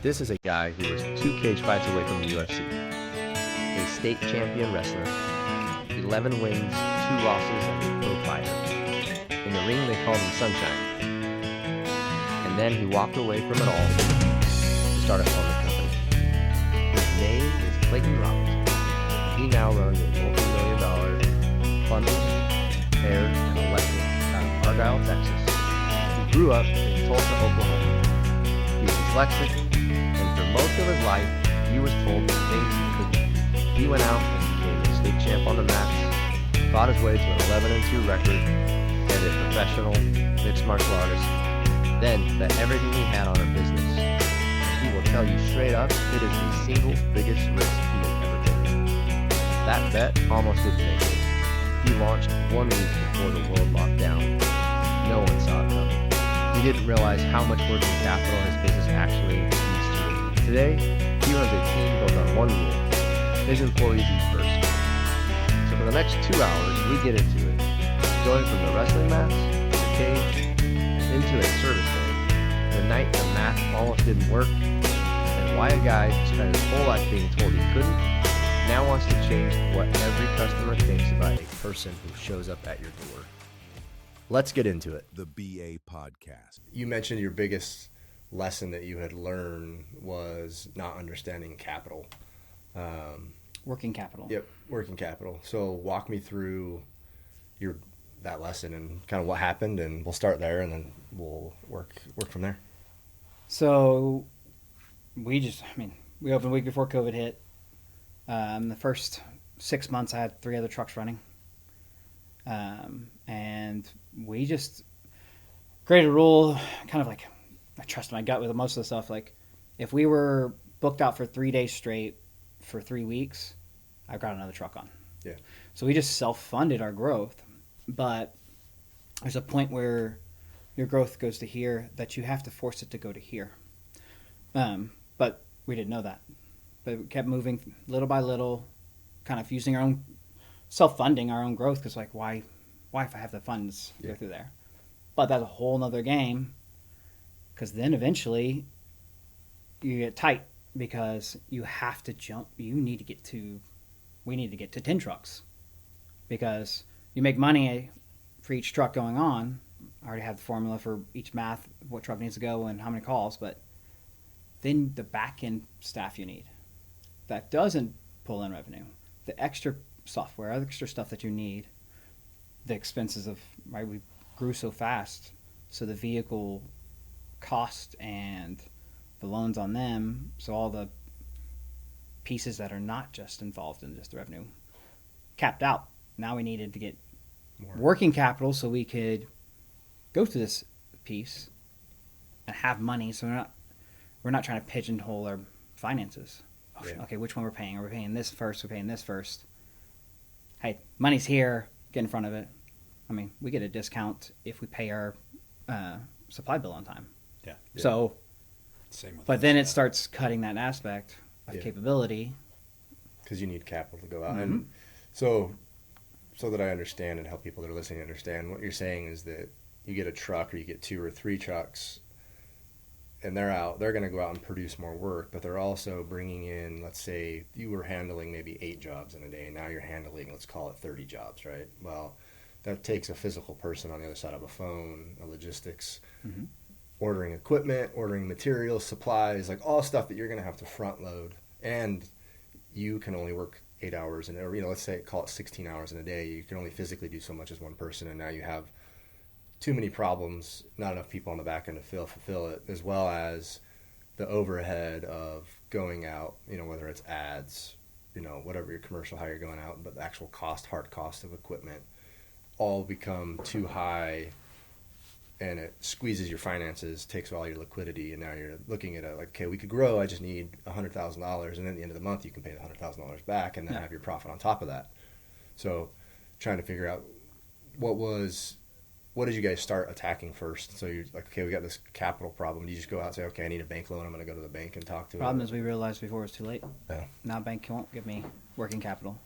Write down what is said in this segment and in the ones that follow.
This is a guy who was 2 cage fights away from the UFC, a state champion wrestler, 11 wins, 2 losses as a pro fighter. In the ring, they called him Sunshine. And then he walked away from it all to start a plumbing company. His name is Clayton Roberts. He now runs a multi-million-dollar plumbing, air, and electric out of Argyle, Texas. He grew up in Tulsa, Oklahoma. He's dyslexic, and for most of his life, he was told the things he couldn't. He went out and became a state champ on the mats, fought his way to an 11-2 record, and a professional mixed martial artist, then bet everything he had on a business. He will tell you straight up, it is the single biggest risk he has ever taken. That bet almost didn't make it. He launched 1 week before the world locked down. No one saw it coming. He didn't realize how much working capital his business actually needs to. Today, he runs a team built on one rule: his employees eat first. So for the next 2 hours, we get into it, going from the wrestling mats, the cage, into a service day, the night the math almost didn't work, and why a guy who spent his whole life being told he couldn't now wants to change what every customer thinks about a person who shows up at your door. Let's get into it. The BA Podcast. You mentioned your biggest lesson that you had learned was not understanding capital. Working capital. Yep, working capital. So walk me through that lesson and kind of what happened, and we'll start there, and then we'll work from there. So we opened a week before COVID hit. The first 6 months, I had 3 other trucks running. And we just created a rule, kind of like, I trusted my gut with most of the stuff. Like, if we were booked out for 3 days straight for 3 weeks, I've got another truck on. Yeah. So we just self-funded our growth. But there's a point where your growth goes to here that you have to force it to go to here. But we didn't know that. But we kept moving little by little, kind of using our own, self-funding our own growth, because like, why if I have the funds go through there? But that's a whole nother game, because then eventually you get tight, because you have to jump. We need to get to 10 trucks, because you make money for each truck going on. I already have the formula for each math, what truck needs to go and how many calls, but then the back end staff you need that doesn't pull in revenue, the extra software, extra stuff that you need, the expenses of, right, we grew so fast, so the vehicle cost and the loans on them, so all the pieces that are not just involved in just the revenue capped out. Now we needed to get more working capital so we could go through this piece and have money, so we're not trying to pigeonhole our finances. Okay, which one we're paying? Are we paying this first? We're paying this first. Hey, money's here. Get in front of it. I mean, we get a discount if we pay our supply bill on time. Yeah. So, Same with but then it starts cutting that aspect of capability. Because you need capital to go out. Mm-hmm. And so that I understand and help people that are listening understand, what you're saying is that you get a truck, or you get 2 or 3 trucks, and they're going to go out and produce more work, but they're also bringing in, let's say you were handling maybe 8 jobs in a day, and now you're handling, let's call it 30 jobs, right? Well, that takes a physical person on the other side of a phone, a logistics, ordering equipment, ordering materials, supplies, like all stuff that you're going to have to front load. And you can only work 8 hours, and let's say call it 16 hours in a day. You can only physically do so much as one person, and now you have too many problems, not enough people on the back end to fulfill it, as well as the overhead of going out, whether it's ads, whatever your commercial, how you're going out, but the actual hard cost of equipment all become too high, and it squeezes your finances, takes all your liquidity, and now you're looking at okay, we could grow, I just need $100,000, and then at the end of the month you can pay the $100,000 back and then have your profit on top of that. So trying to figure out what did you guys start attacking first? So you're like, okay, we got this capital problem. Do you just go out and say, okay, I need a bank loan, I'm going to go to the bank and talk to it? Problem is we realized before it was too late. Yeah. Now bank won't give me working capital.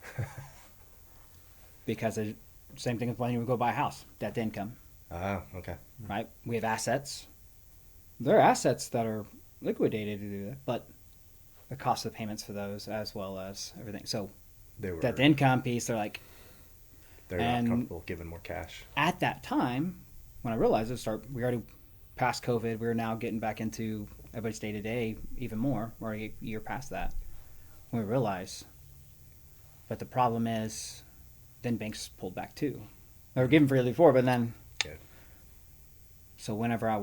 Because the same thing as when you go buy a house, debt to income. Ah, okay. Right? We have assets. There are assets that are liquidated to do that, but the cost of payments for those as well as everything. So that the income piece, they're like, they're not comfortable giving more cash. At that time, when I realized we already past COVID, we were now getting back into everybody's day to day even more. We're already a year past that. We realized, but the problem is, then banks pulled back too. They were giving freely before, but then. Yeah. So whenever I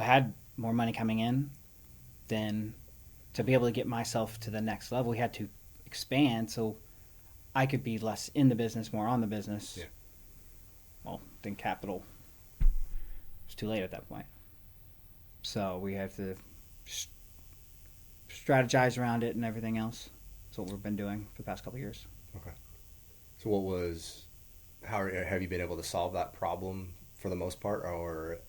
had more money coming in, then to be able to get myself to the next level, we had to expand so I could be less in the business, more on the business. Yeah. Well, then capital. It's too late at that point. So we have to strategize around it and everything else. That's what we've been doing for the past couple of years. Okay. So have you been able to solve that problem for the most part, or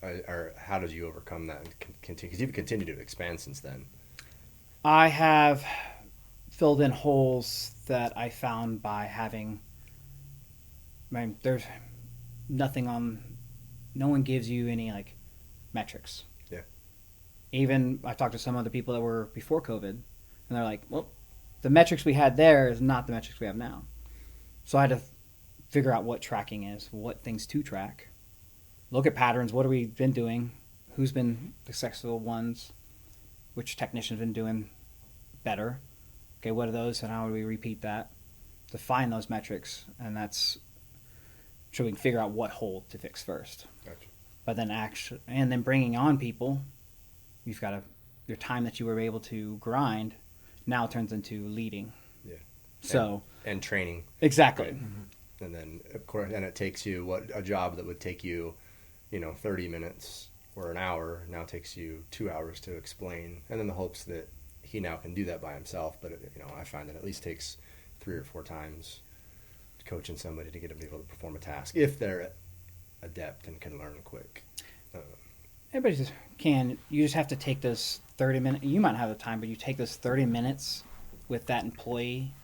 how did you overcome that and continue? Because you've continued to expand since then. I have filled in holes that I found by having. There's nothing on. No one gives you any metrics. Yeah. Even I talked to some other people that were before COVID, and they're like, "Well, the metrics we had there is not the metrics we have now." So I had to figure out what tracking is, what things to track. Look at patterns. What have we been doing? Who's been the successful ones? Which technician's been doing better? Okay, what are those, and how do we repeat that? Define those metrics, and that's so we can figure out what hole to fix first. Gotcha. But then then bringing on people, you've got your time that you were able to grind now turns into leading. Yeah. So and training. Exactly. Right. Mm-hmm. And then of course, and it takes you a job that would take you, 30 minutes or an hour now takes you 2 hours to explain, and then the hopes that he now can do that by himself. But I find that at least takes 3 or 4 times coaching somebody to get them able to perform a task if they're adept and can learn quick. Everybody just can. You just have to take those 30 minutes. You might not have the time, but you take those 30 minutes with that employee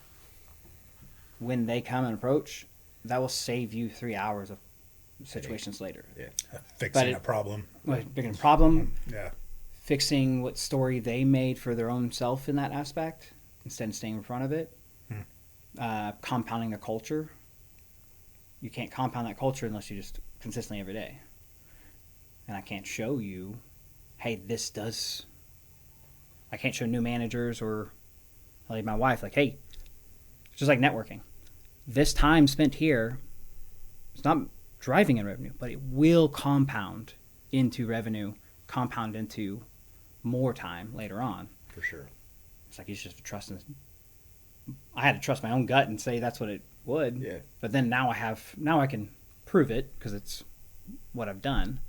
when they come and approach. That will save you 3 hours of situations later. Yeah. Fixing a problem. Fixing a problem. Yeah. Fixing what story they made for their own self in that aspect instead of staying in front of it. Compounding the culture. You can't compound that culture unless you just consistently every day. And I can't show you, hey, this does. I can't show new managers or my wife, hey, it's just like networking. This time spent here, it's not driving in revenue, but it will compound into revenue, compound into more time later on. For sure. It's you just trust in. I had to trust my own gut and say that's what it would. Yeah. But then now I can prove it because it's what I've done.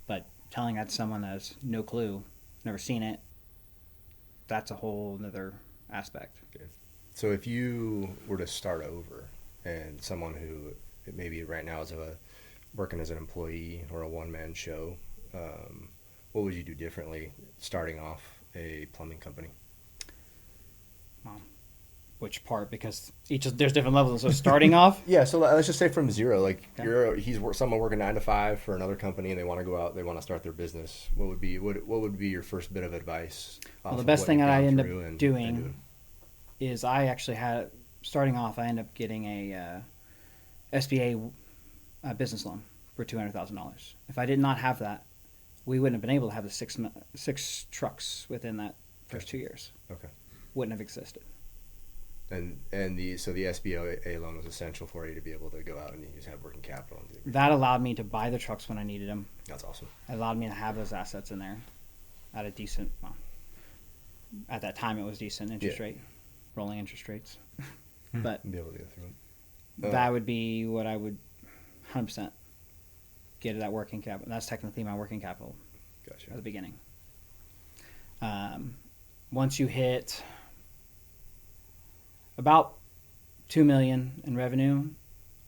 But telling that to someone that has no clue, never seen it, that's a whole other aspect. Okay. So if you were to start over and someone who maybe right now is working as an employee or a one-man show, what would you do differently starting off a plumbing company? Which part? Because there's different levels. So starting off, yeah. So let's just say from zero. He's someone working 9 to 5 for another company, and they want to go out. They want to start their business. What would be your first bit of advice? Well, the best thing that I end up doing is I actually had starting off. I end up getting a SBA business loan for $200,000. If I did not have that, we wouldn't have been able to have the six trucks within that first 2 years. Okay. Wouldn't have existed. And the SBA loan was essential for you to be able to go out and use have working capital. That allowed me to buy the trucks when I needed them. That's awesome. It allowed me to have those assets in there at a decent, at that time it was decent interest rate, rolling interest rates. But be able to go through it. That would be what I would 100% get at that working capital. That's technically my working capital. Gotcha. At the beginning. Once you hit about $2 million in revenue,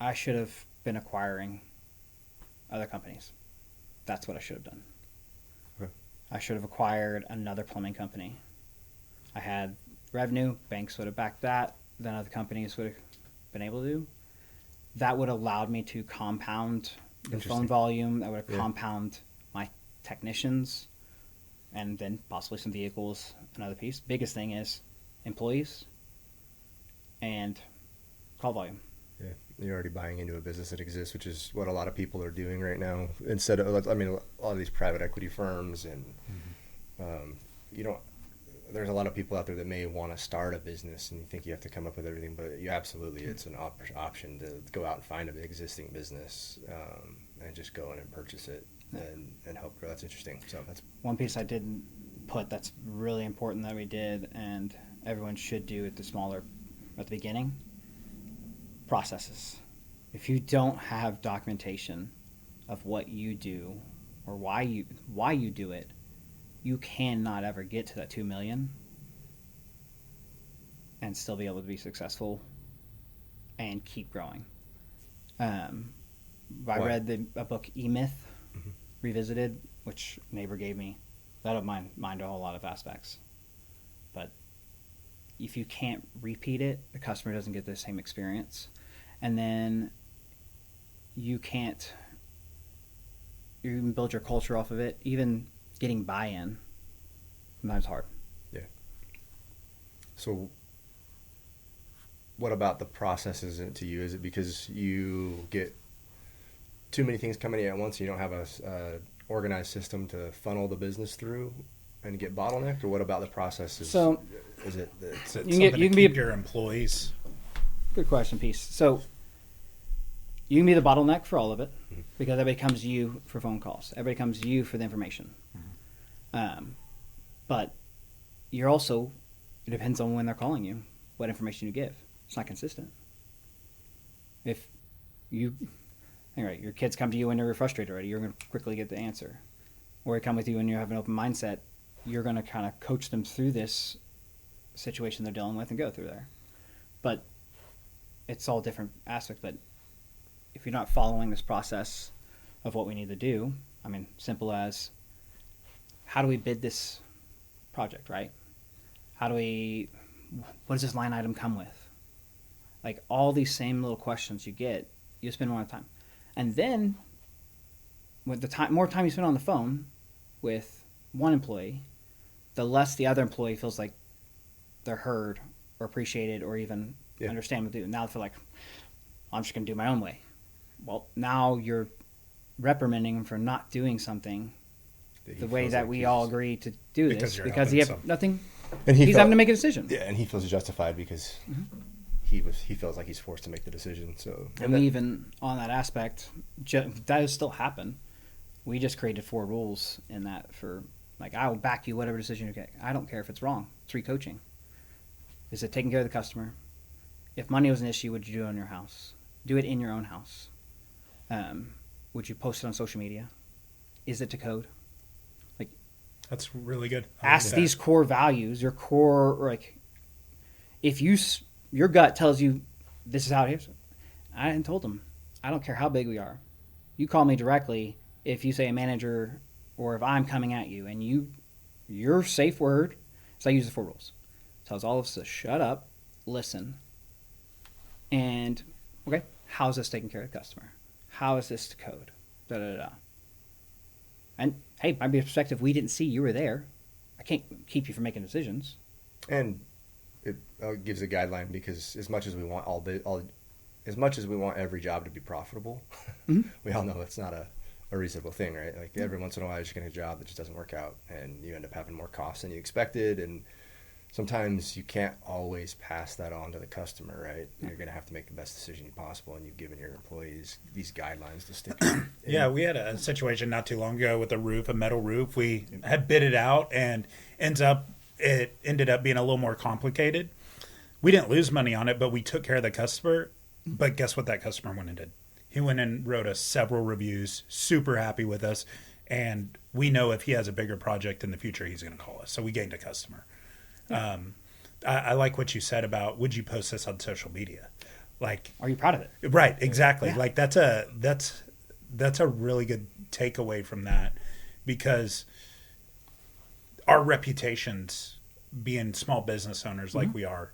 I should have been acquiring other companies. That's what I should have done. Okay. I should have acquired another plumbing company. I had revenue, banks would have backed that, then other companies would have been able to do. That would have allowed me to compound the phone volume. That would have compound my technicians. and then possibly some vehicles, another piece. Biggest thing is employees and call volume. Yeah, you're already buying into a business that exists, which is what a lot of people are doing right now. Instead of, I mean, a lot of these private equity firms and, you don't, there's a lot of people out there that may want to start a business and you think you have to come up with everything, but you absolutely, it's an option to go out and find an existing business and just go in and purchase it and help grow. That's interesting. So that's one piece I didn't put that's really important that we did, and everyone should do at the beginning. Processes. If you don't have documentation of what you do or why you do it, you cannot ever get to that 2 million and still be able to be successful and keep growing. I read a book, E-Myth, Revisited, which a neighbor gave me. That opened my mind to a whole lot of aspects. But if you can't repeat it, the customer doesn't get the same experience. And then you can't even build your culture off of it. Even getting buy-in, sometimes hard. Yeah. So what about the processes to you? Is it because you get too many things coming in at once and you don't have a organized system to funnel the business through and get bottlenecked? Or what about the processes? So is it you can keep your employees? Good question, Peace. So you can be the bottleneck for all of it because everybody comes to you for phone calls. Everybody comes to you for the information. But you're also, it depends on when they're calling you, what information you give. It's not consistent. If your kids come to you when they're frustrated already, you're going to quickly get the answer. Or they come with you when you have an open mindset, you're going to kind of coach them through this situation they're dealing with and go through there. But it's all different aspects. But if you're not following this process of what we need to do, I mean, simple as how do we bid this project, right? What does this line item come with? Like all these same little questions you get, you spend more time. And then with more time you spend on the phone with one employee, the less the other employee feels like they're heard or appreciated or even understand what to do. Now they feel like, I'm just going to do my own way. Well, now you're reprimanding him for not doing something the way that we all agree to do this because he have nothing. And he's having to make a decision. Yeah, and he feels justified because he feels like he's forced to make the decision. So, and even on that aspect, that does still happen. We just created 4 rules in that for like I will back you whatever decision you get. I don't care if it's wrong. It's recoaching. Is it taking care of the customer? If money was an issue, would you do it in your house? Do it in your own house. Would you post it on social media? Is it to code? Like, that's really good. Ask these core values, your core, like, if your gut tells you this is how it is. I hadn't told them. I don't care how big we are. You call me directly if you say a manager or if I'm coming at you and your safe word, so I use the 4 rules. Tells all of us to shut up, listen, and okay, how is this taking care of the customer? How is this to code? Da da da. And hey, might be a perspective we didn't see. You were there. I can't keep you from making decisions. And it gives a guideline because as much as we want as much as we want every job to be profitable, we all know it's not a reasonable thing, right? Like every once in a while, you're just getting a job that just doesn't work out, and you end up having more costs than you expected, and sometimes you can't always pass that on to the customer, right? You're going to have to make the best decision possible, and you've given your employees these guidelines to stick in. Yeah, we had a situation not too long ago with a metal roof. We had bid it out, and it ended up being a little more complicated. We didn't lose money on it, but we took care of the customer. But guess what that customer went and did? He went and wrote us several reviews, super happy with us, and we know if he has a bigger project in the future, he's going to call us. So we gained a customer. I like what you said about would you post this on social media? Like, are you proud of it? Right, exactly. Yeah. Like that's a really good takeaway from that, because our reputations, being small business owners like we are,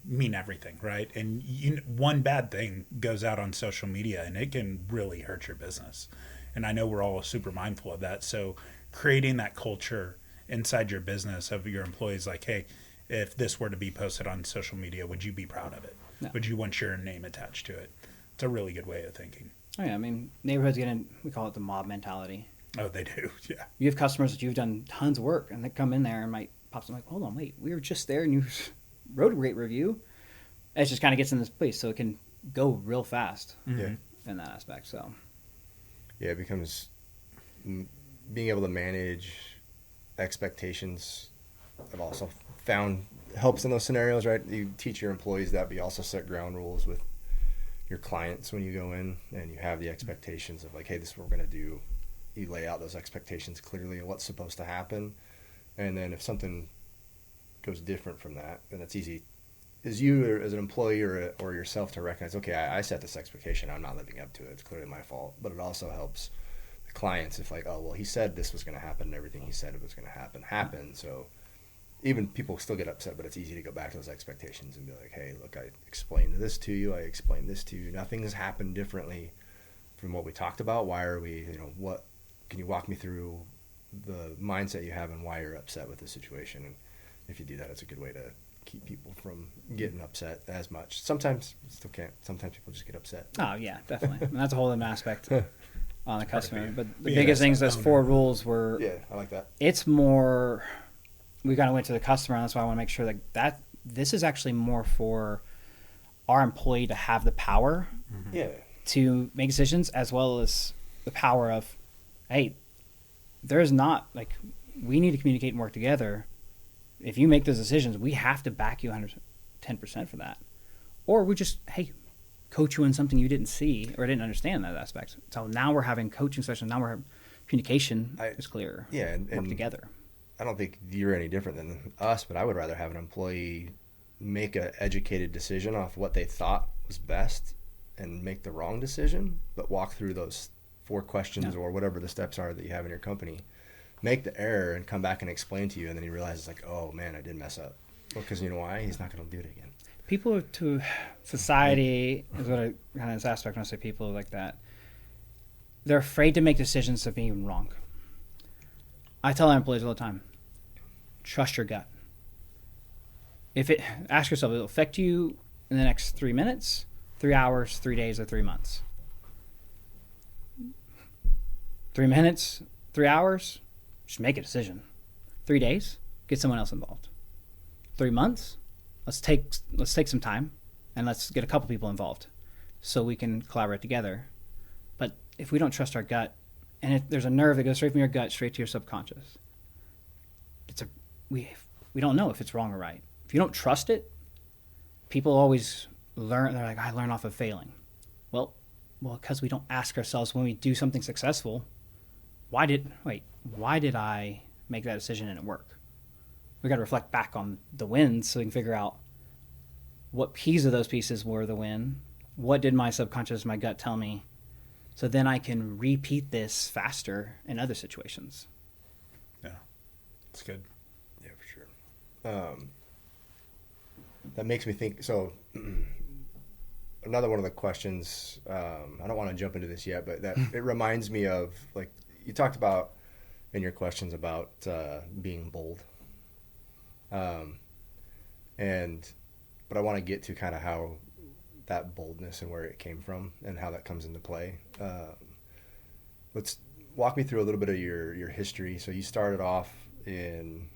mean everything, right? And one bad thing goes out on social media and it can really hurt your business. And I know we're all super mindful of that. So creating that culture inside your business of your employees. Like, hey, if this were to be posted on social media, would you be proud of it? No. Would you want your name attached to it? It's a really good way of thinking. Oh, yeah. I mean, neighborhoods we call it the mob mentality. Oh, they do. Yeah. You have customers that you've done tons of work, and they come in there and might pop something like, hold on, wait, we were just there and you wrote a great review. And it just kind of gets in this place, so it can go real fast Yeah. in that aspect. So, Yeah, it becomes being able to manage expectations. I've also found helps in those scenarios, right? You teach your employees that, but you also set ground rules with your clients when you go in, and you have the expectations of like, hey, this is what we're going to do. You lay out those expectations clearly and what's supposed to happen. And then if something goes different from that, then it's easy as you or as an employee or yourself to recognize, okay, I set this expectation. I'm not living up to it. It's clearly my fault. But it also helps the clients if like, oh, well, he said this was going to happen and everything he said it was going to happen. So even people still get upset, but it's easy to go back to those expectations and be like, hey, look, I explained this to you. I explained this to you. Nothing has happened differently from what we talked about. Why are we, what can you walk me through the mindset you have and why you're upset with the situation? And if you do that, it's a good way to keep people from getting upset as much. Sometimes you still can't. Sometimes people just get upset. oh, yeah, definitely. And that's a whole other aspect on the customer. But the Yeah, biggest that's things, those owner. 4 rules were, Yeah, I like that. it's more, we kind of went to the customer, and that's why I want to make sure that this is actually more for our employee to have the power Yeah. to make decisions, as well as the power of, hey, there's not, like, we need to communicate and work together. If you make those decisions, we have to back you 110% for that. Or we just, hey, coach you in something you didn't see or didn't understand that aspect. So now we're having coaching sessions. Now we're having communication is clearer. Yeah, and work together. I don't think you're any different than us, but I would rather have an employee make an educated decision off what they thought was best and make the wrong decision, but walk through those 4 questions or whatever the steps are that you have in your company, make the error and come back and explain to you, and then you realize it's like, oh man, I did mess up. Well, because you know why? He's not going to do it again. People to society is what I kind of this aspect when I say people like that. They're afraid to make decisions of being wrong. I tell our employees all the time, trust your gut. Ask yourself, it'll affect you in the next 3 minutes, 3 hours, 3 days, or 3 months. 3 minutes, 3 hours, just make a decision. 3 days, get someone else involved. 3 months, let's take some time and let's get a couple people involved so we can collaborate together. But if we don't trust our gut, and if there's a nerve that goes straight from your gut straight to your subconscious, we don't know if it's wrong or right. If you don't trust it, people always learn. They're like, I learn off of failing. Well, because we don't ask ourselves when we do something successful, why did I make that decision and it work? We got to reflect back on the wins so we can figure out what piece of those pieces were the win. What did my subconscious, my gut tell me? So then I can repeat this faster in other situations. Yeah, it's good. Yeah, for sure. That makes me think. So another one of the questions, I don't want to jump into this yet, but that it reminds me of, like, you talked about in your questions about being bold. But I want to get to kind of how that boldness and where it came from and how that comes into play. Let's walk me through a little bit of your history. So you started off in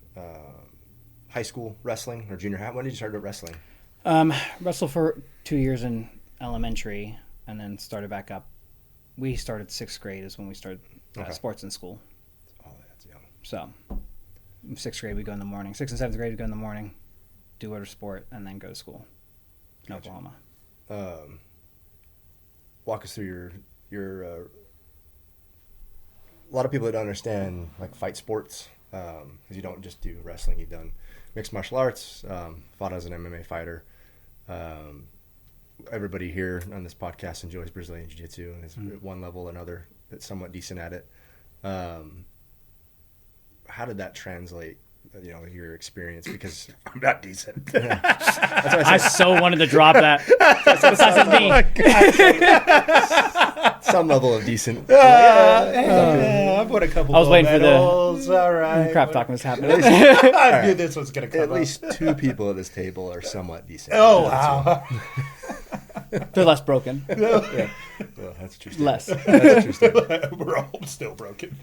high school wrestling or junior high. When did you start wrestling? Wrestled for 2 years in elementary and then started back up. We started 6th grade is when we started sports in school. Oh, that's young. So in 6th grade we go in the morning. 6th and 7th grade we go in the morning, do other sport, and then go to school in Oklahoma. Walk us through your a lot of people that don't understand like fight sports, because you don't just do wrestling. You've done mixed martial arts, fought as an MMA fighter. Everybody here on this podcast enjoys Brazilian Jiu-Jitsu and is at one level or another that's somewhat decent at it. How did that translate your experience, because I'm not decent. I so wanted to drop that. Besides me. some level of decent. I've won a couple. I was waiting for the medals. All right. crap talking was happening. I knew this was going to come At up. least 2 people at this table are somewhat decent. Oh wow. They're less broken. Yeah. Well, that's a true statement. Less. That's a true statement. We're all still broken.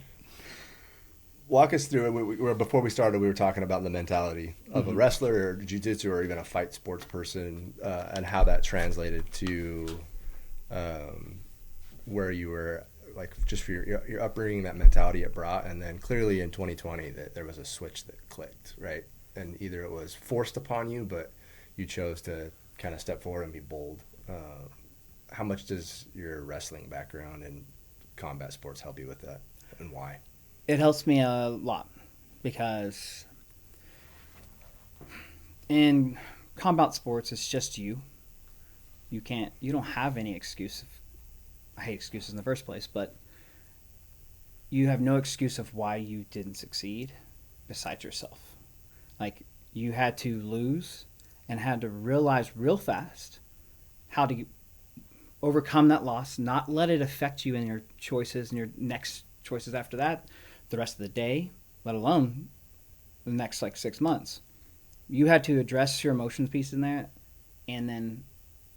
Walk us through it. Before we started, we were talking about the mentality of a wrestler or jiu-jitsu or even a fight sports person, and how that translated to where you were, like, just for your upbringing, that mentality it brought. And then clearly in 2020 that there was a switch that clicked, right? And either it was forced upon you, but you chose to kind of step forward and be bold. How much does your wrestling background and combat sports help you with that, and why? It helps me a lot because in combat sports, it's just you. You don't have any excuse. I hate excuses in the first place, but you have no excuse of why you didn't succeed besides yourself. Like, you had to lose and had to realize real fast how to overcome that loss, not let it affect you in your choices and your next choices after that, the rest of the day, let alone the next 6 months. You had to address your emotions piece in there and then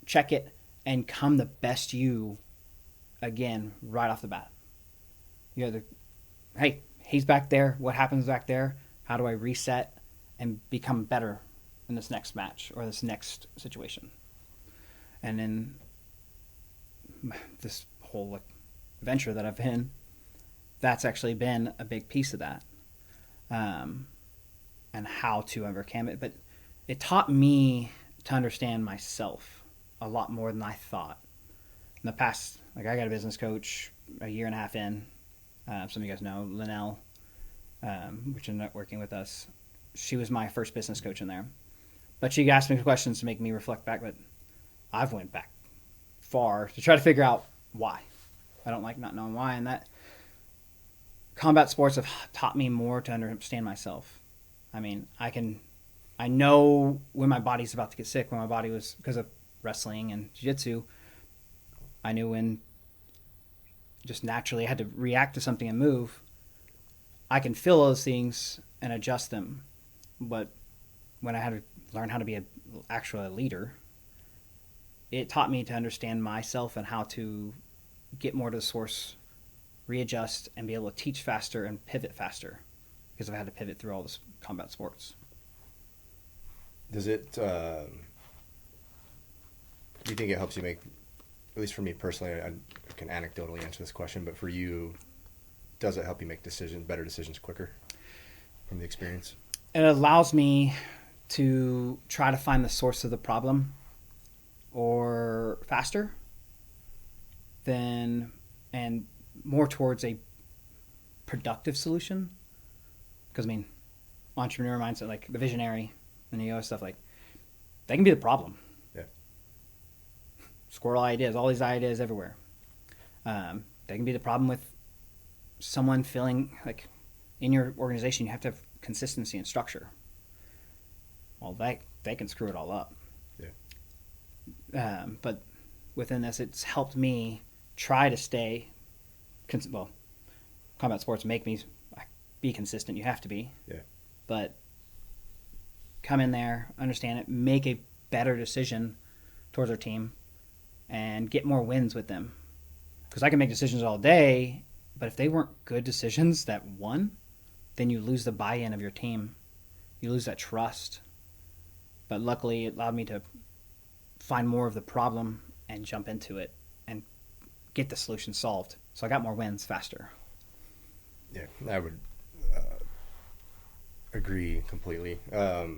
check it and come the best you again right off the bat. You had to, hey, he's back there. What happens back there? How do I reset and become better in this next match or this next situation? And then this whole venture that I've been, that's actually been a big piece of that, and how to overcome it. But it taught me to understand myself a lot more than I thought. In the past, I got a business coach a year and a half in. Some of you guys know Linnell, which ended up working with us. She was my first business coach in there. But she asked me questions to make me reflect back, but I've went back far to try to figure out why. I don't like not knowing why, and that combat sports have taught me more to understand myself. I mean, I know when my body's about to get sick, when my body was, because of wrestling and jiu-jitsu, I knew when just naturally I had to react to something and move. I can feel those things and adjust them. But when I had to learn how to be an actual leader, it taught me to understand myself and how to get more to the source, readjust, and be able to teach faster and pivot faster, because I've had to pivot through all this combat sports. Does it, do you think it helps you make, at least for me personally, I can anecdotally answer this question, but for you, does it help you make better decisions quicker from the experience? It allows me to try to find the source of the problem or faster than, and more towards a productive solution. Because, I mean, entrepreneur mindset, like the visionary and the stuff, like, they can be the problem. Yeah. Squirrel ideas, all these ideas everywhere. They can be the problem with someone feeling like in your organization you have to have consistency and structure. Well, they can screw it all up. Yeah. But within this, it's helped me try to stay. Combat sports make me be consistent. You have to be. Yeah. But come in there, understand it, make a better decision towards our team, and get more wins with them. Because I can make decisions all day, but if they weren't good decisions that won, then you lose the buy-in of your team. You lose that trust. But luckily, it allowed me to find more of the problem and jump into it and get the solution solved. So I got more wins faster. Yeah, I would agree completely. The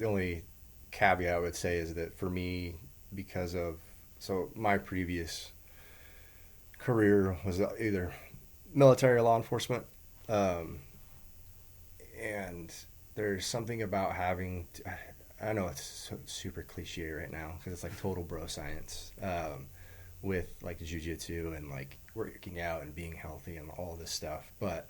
only caveat I would say is that for me, because of, so my previous career was either military or law enforcement, and there's something about having I know it's super cliche right now because it's like total bro science, with like jiu-jitsu and like working out and being healthy and all this stuff, but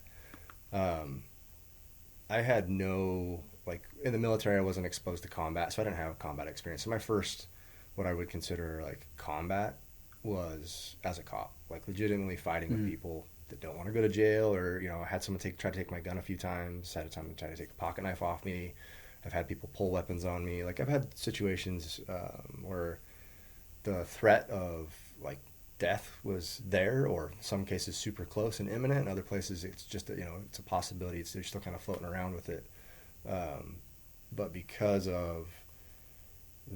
I had no, like, in the military, I wasn't exposed to combat, so I didn't have combat experience. So my first, what I would consider like combat, was as a cop, like legitimately fighting with people that don't want to go to jail, or, you know, I had someone try to take my gun a few times, had a time to try to take the pocket knife off me. I've had people pull weapons on me. Like, I've had situations where the threat of, like, death was there, or in some cases super close and imminent. In other places, it's just, you know, it's a possibility. They're still kind of floating around with it. But because of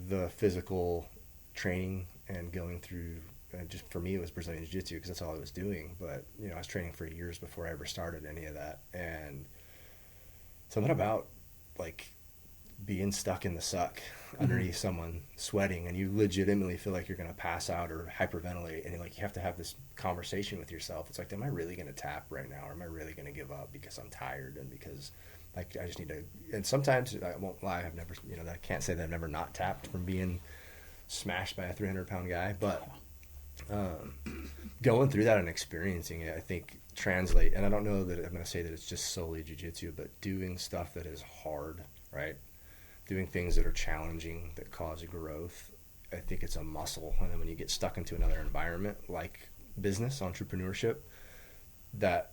the physical training and going through, and just for me, it was Brazilian Jiu-Jitsu because that's all I was doing. But, you know, I was training for years before I ever started any of that. And something about, like, being stuck in the suck underneath someone sweating, and you legitimately feel like you're going to pass out or hyperventilate, and like, you have to have this conversation with yourself. It's like, am I really going to tap right now, or am I really going to give up because I'm tired and because, like, I just need to. And sometimes, I won't lie, I've never, you know, I can't say that I've never not tapped from being smashed by a 300-pound guy, but going through that and experiencing it, I think translate. And I don't know that I'm going to say that it's just solely jiu-jitsu, but doing stuff that is hard, right? Doing things that are challenging, that cause growth. I think it's a muscle. And then when you get stuck into another environment like business, entrepreneurship, that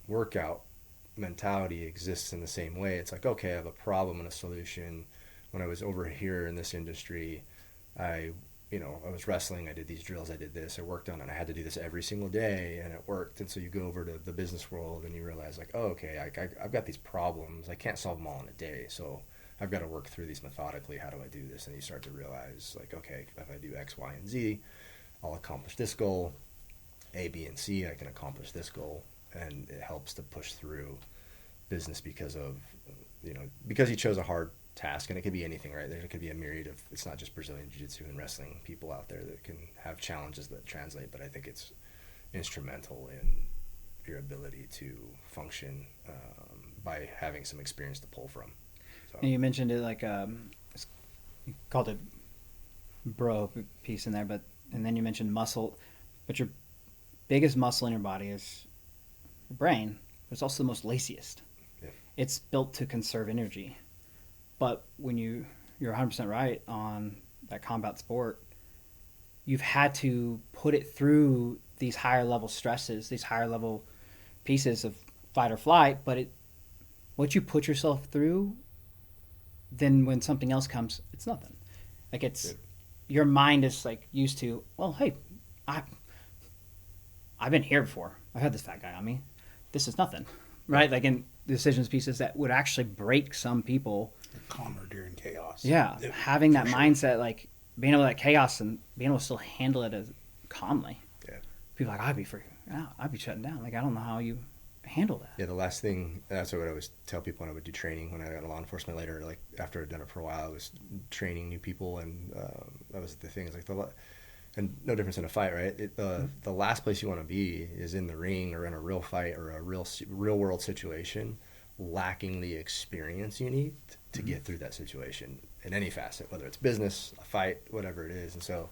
workout mentality exists in the same way. It's like, okay, I have a problem and a solution. When I was over here in this industry, I was wrestling, I did these drills, I did this, I worked on it, and I had to do this every single day, and it worked. And so you go over to the business world and you realize, like, oh, okay, I've got these problems. I can't solve them all in a day, so I've got to work through these methodically. How do I do this? And you start to realize, like, okay, if I do X, Y, and Z, I'll accomplish this goal. A, B, and C, I can accomplish this goal. And it helps to push through business because you chose a hard task. And it could be anything, right? There could be a myriad of, it's not just Brazilian Jiu-Jitsu and wrestling people out there that can have challenges that translate, but I think it's instrumental in your ability to function by having some experience to pull from. So. And you mentioned it like you called it bro piece in there, and then you mentioned muscle, but your biggest muscle in your body is your brain, but it's also the most laziest. Yeah. It's built to conserve energy. But when you're 100% right on that combat sport, you've had to put it through these higher level stresses, these higher level pieces of fight or flight, but what you put yourself through, then when something else comes, it's nothing. Like, it's your mind is like used to, well, hey, I've been here before. I've had this fat guy on me. This is nothing, right? Like, in decisions pieces that would actually break some people. Calmer during chaos. Yeah, having that mindset, like being able to that chaos and being able to still handle it as calmly. Yeah, people are like, I'd be freaking out. I'd be shutting down. Like, I don't know how you handle that. Yeah, the last thing, that's what I always tell people when I would do training when I got into law enforcement later. Like, after I'd done it for a while, I was training new people, and that was the thing. It's like and no difference in a fight, right? The last place you want to be is in the ring or in a real fight or a real world situation, lacking the experience you need to get through that situation in any facet, whether it's business, a fight, whatever it is. And so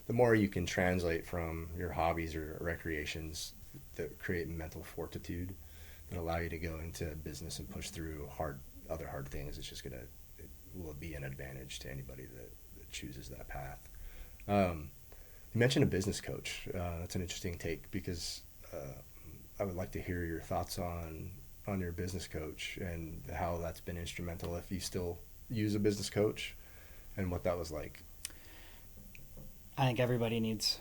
the more you can translate from your hobbies or recreations that create mental fortitude that allow you to go into business and push through other hard things, it will be an advantage to anybody that chooses that path. You mentioned a business coach. That's an interesting take, because I would like to hear your thoughts on your business coach and how that's been instrumental, if you still use a business coach, and what that was like. I think everybody needs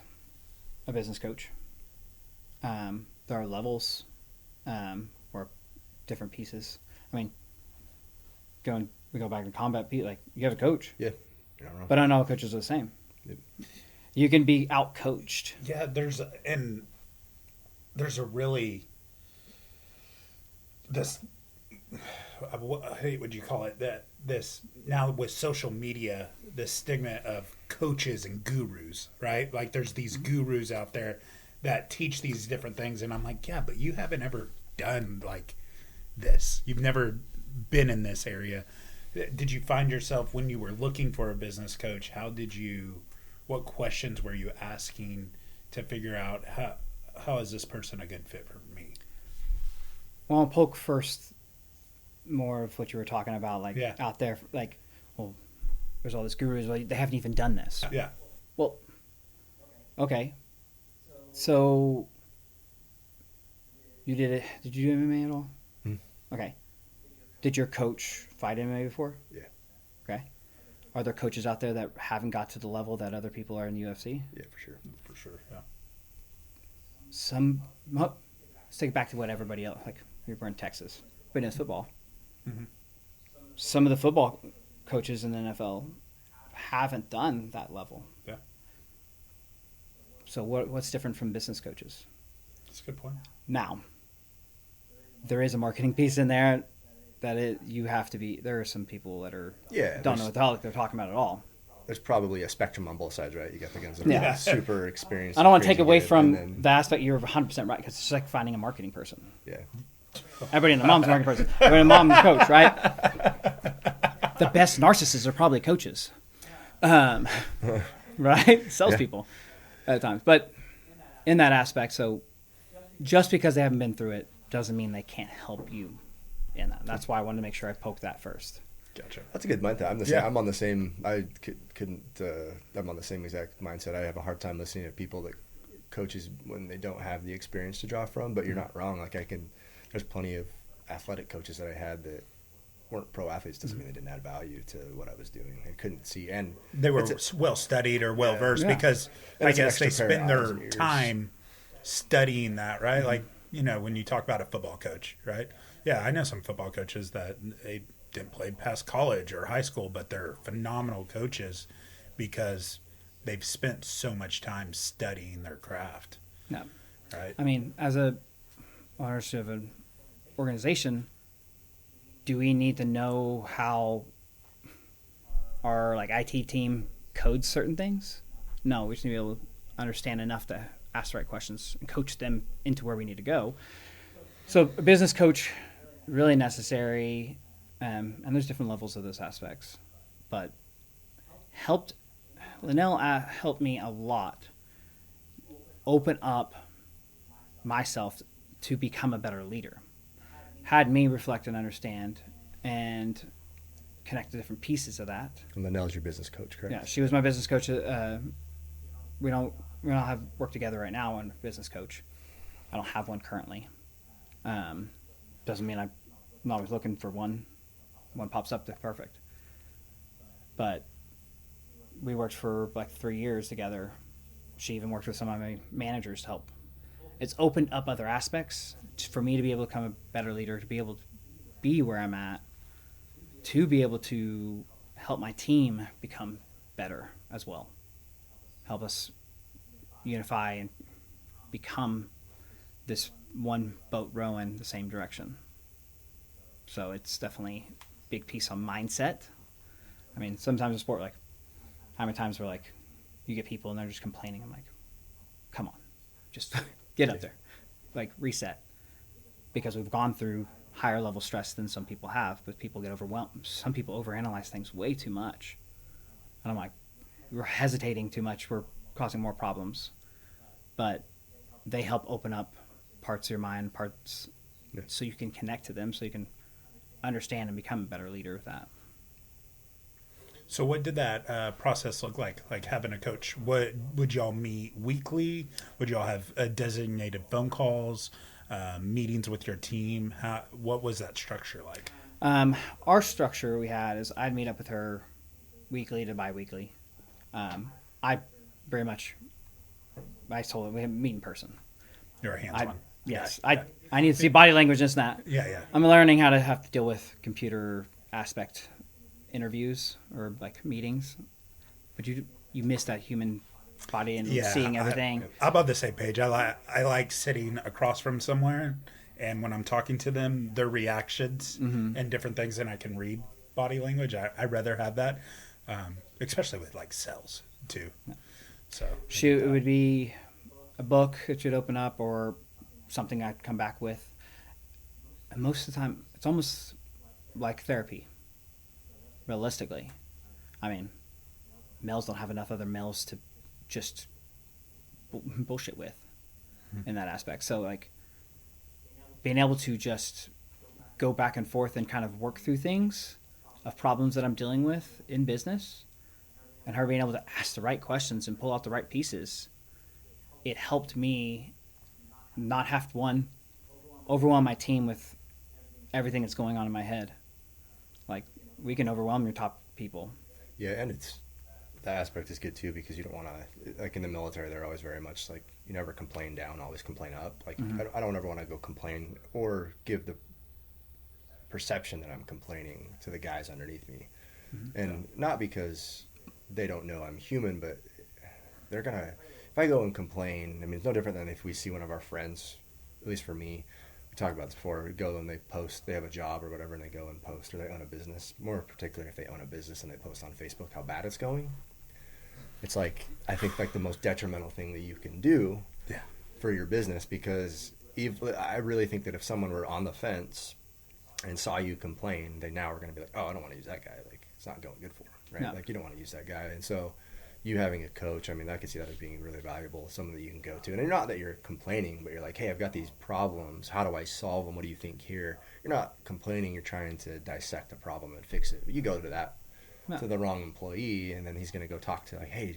a business coach. There are levels or different pieces. I mean, we go back to combat, like, you have a coach. Yeah. You're not wrong. But not all coaches are the same. Yep. You can be out-coached. Yeah, there's a really, what would you call it? This now with social media, this stigma of coaches and gurus, right? Like, there's these gurus out there that teach these different things, and I'm like, yeah, but you haven't ever done like this. You've never been in this area. Did you find yourself, when you were looking for a business coach, what questions were you asking to figure out how is this person a good fit for me? Well, I'll poke first more of what you were talking about, like Yeah. out there, like, well, there's all these gurus, well, they haven't even done this. Yeah. Well, okay. So, you did it. Did you do MMA at all? Hmm. Okay. Did your coach fight MMA before? Yeah. Okay. Are there coaches out there that haven't got to the level that other people are in the UFC? Yeah, for sure. For sure. Yeah. Let's take it back to what everybody else, like, we were in Texas, but it's football. Mhm. Some of the football coaches in the NFL haven't done that level. Yeah. So what's different from business coaches? That's a good point. Now, there is a marketing piece in there that you have to be. There are some people that don't know what the hell they're talking about at all. There's probably a spectrum on both sides, right? You got the guys that Yeah. are super experienced. I don't want to crazy take away good, from and then- the aspect you're 100% right, because it's just like finding a marketing person. Yeah. Everybody in the mom's a marketing person. Everybody in the mom's a coach, right? The best narcissists are probably coaches. Right? Salespeople at times. But in that aspect, so just because they haven't been through it doesn't mean they can't help you in that. That's why I wanted to make sure I poked that first. Gotcha. That's a good mindset. I'm the same. Yeah. I'm on the same. I couldn't. I'm on the same exact mindset. I have a hard time listening to people that coaches when they don't have the experience to draw from. But you're not wrong. Like there's plenty of athletic coaches that I had that weren't pro athletes. Doesn't mean they didn't add value to what I was doing. I couldn't see. And They were well studied or well versed Yeah. because And I it's an guess they extra pair of spend eyes their and ears. time studying that, right? Like, when you talk about a football coach, right? Yeah, I know some football coaches that they didn't play past college or high school, but they're phenomenal coaches because they've spent so much time studying their craft, No. right? I mean, as a ownership of an organization, do we need to know how our IT team codes certain things? No, we just need to be able to understand enough to ask the right questions and coach them into where we need to go. So a business coach, really necessary, and there's different levels of those aspects. But Linnell helped me a lot open up myself to become a better leader. Had me reflect and understand and connect the different pieces of that. And Linnell's your business coach, correct? Yeah, she was my business coach. We don't have work together right now on business coach. I don't have one currently. Doesn't mean I'm always looking for one. One pops up, that's perfect. But we worked for 3 years together. She even worked with some of my managers to help. It's opened up other aspects for me to be able to become a better leader, to be able to be where I'm at, to be able to help my team become better as well. Help us unify and become this one boat rowing the same direction. So it's definitely a big piece on mindset. I mean, sometimes in sport, how many times we're you get people and they're just complaining. I'm like, come on, just get up there, reset. Because we've gone through higher level stress than some people have, but people get overwhelmed. Some people overanalyze things way too much. And I'm like, we're hesitating too much. We're causing more problems. But they help open up parts of your mind, so you can connect to them, so you can understand and become a better leader with that. So what did that process look like? Like having a coach, what would y'all meet weekly? Would y'all have designated phone calls, meetings with your team? What was that structure like? Our structure we had is I'd meet up with her weekly to bi-weekly. I told her we meet in person. You're a hands-on. Yes, guy. I need to see body language and that. Yeah. I'm learning how to have to deal with computer aspect interviews or meetings. But you miss that human body and seeing everything. I'm on the same page. I like sitting across from somewhere, and when I'm talking to them, their reactions and different things, and I can read body language. I'd rather have that, especially with sales too. So It would be a book that you'd open up or something I'd come back with. And most of the time, it's almost like therapy, realistically. I mean, males don't have enough other males to just bullshit with in that aspect. So, being able to just go back and forth and kind of work through things of problems that I'm dealing with in business, and her being able to ask the right questions and pull out the right pieces, it helped me not have to, overwhelm my team with everything that's going on in my head. Like, we can overwhelm your top people. Yeah, and that aspect is good too, because you don't want to, like in the military, they're always very much like, you never complain down, always complain up. Like, I don't ever want to go complain or give the perception that I'm complaining to the guys underneath me. And not because they don't know I'm human, but they're going to, if I go and complain, I mean, it's no different than if we see one of our friends, at least for me, we talked about this before, we go and they post, they have a job or whatever, and they go and post, or they own a business, more particularly if they own a business and they post on Facebook how bad it's going. It's like, I think like the most detrimental thing that you can do for your business, because I really think that if someone were on the fence and saw you complain, they now are going to be like, oh, I don't want to use that guy. Like, it's not going good for him, right? No. Like, you don't want to use that guy. And so you having a coach, I mean, I could see that as being really valuable, someone that you can go to. And not that you're complaining, but you're like, hey, I've got these problems. How do I solve them? What do you think here? You're not complaining. You're trying to dissect the problem and fix it. But you go to that, to the wrong employee, and then he's going to go talk to, like, hey,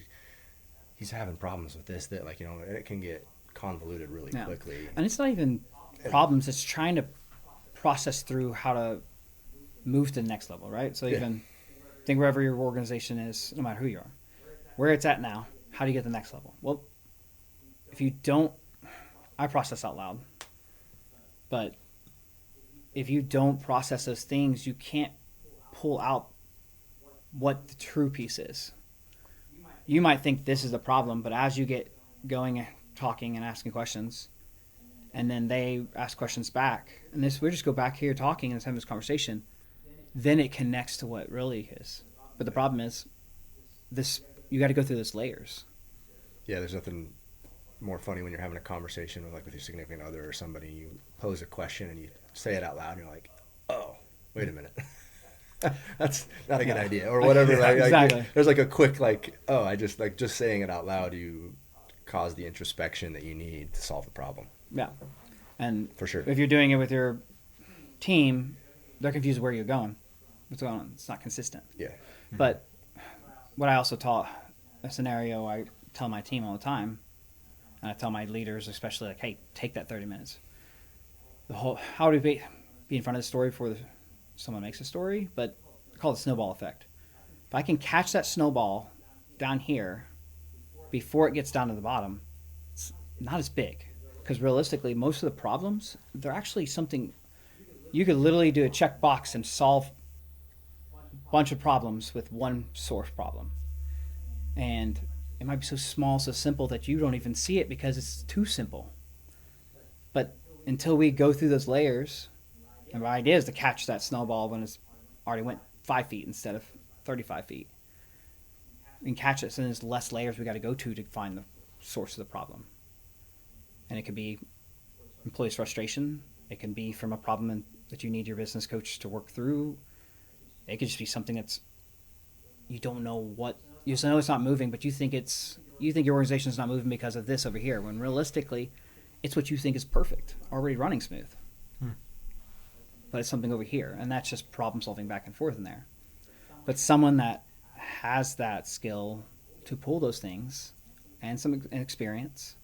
he's having problems with this, that, like, you know, and it can get convoluted really quickly. And it's not even problems. It's trying to process through how to move to the next level, right? So even think wherever your organization is, no matter who you are, where it's at now, how do you get to the next level? Well, if you don't, I process out loud, but if you don't process those things, you can't pull out what the true piece is. You might think this is the problem, but as you get going, talking and asking questions, and then they ask questions back, and we just go back here talking and having this conversation, then it connects to what really is. But the problem is, you got to go through those layers. Yeah, there's nothing more funny when you're having a conversation with your significant other or somebody. You pose a question and you say it out loud, and you're like, "Oh, wait a minute, that's not a good idea," or whatever. Exactly. There's like a quick I just saying it out loud. You cause the introspection that you need to solve the problem. Yeah, and for sure, if you're doing it with your team, they're confused where you're going. What's going on? It's not consistent. Yeah, but what I also taught, a scenario I tell my team all the time, and I tell my leaders especially, like, hey, take that 30 minutes. How do we be in front of the story before someone makes a story? But I call it the snowball effect. If I can catch that snowball down here before it gets down to the bottom, it's not as big. Because realistically, most of the problems, they're actually something you could literally do a check box and solve a bunch of problems with one source problem. And it might be so small, so simple that you don't even see it because it's too simple. But until we go through those layers, and my idea is to catch that snowball when it's already went 5 feet instead of 35 feet. And catch it, so there's less layers we got to go to find the source of the problem. And it could be employees' frustration. It can be from a problem that you need your business coach to work through. It could just be something that's you don't know what you just know it's not moving, but you think your organization is not moving because of this over here. When realistically, it's what you think is perfect, already running smooth. But it's something over here, and that's just problem solving back and forth in there. But someone that has that skill to pull those things and some experience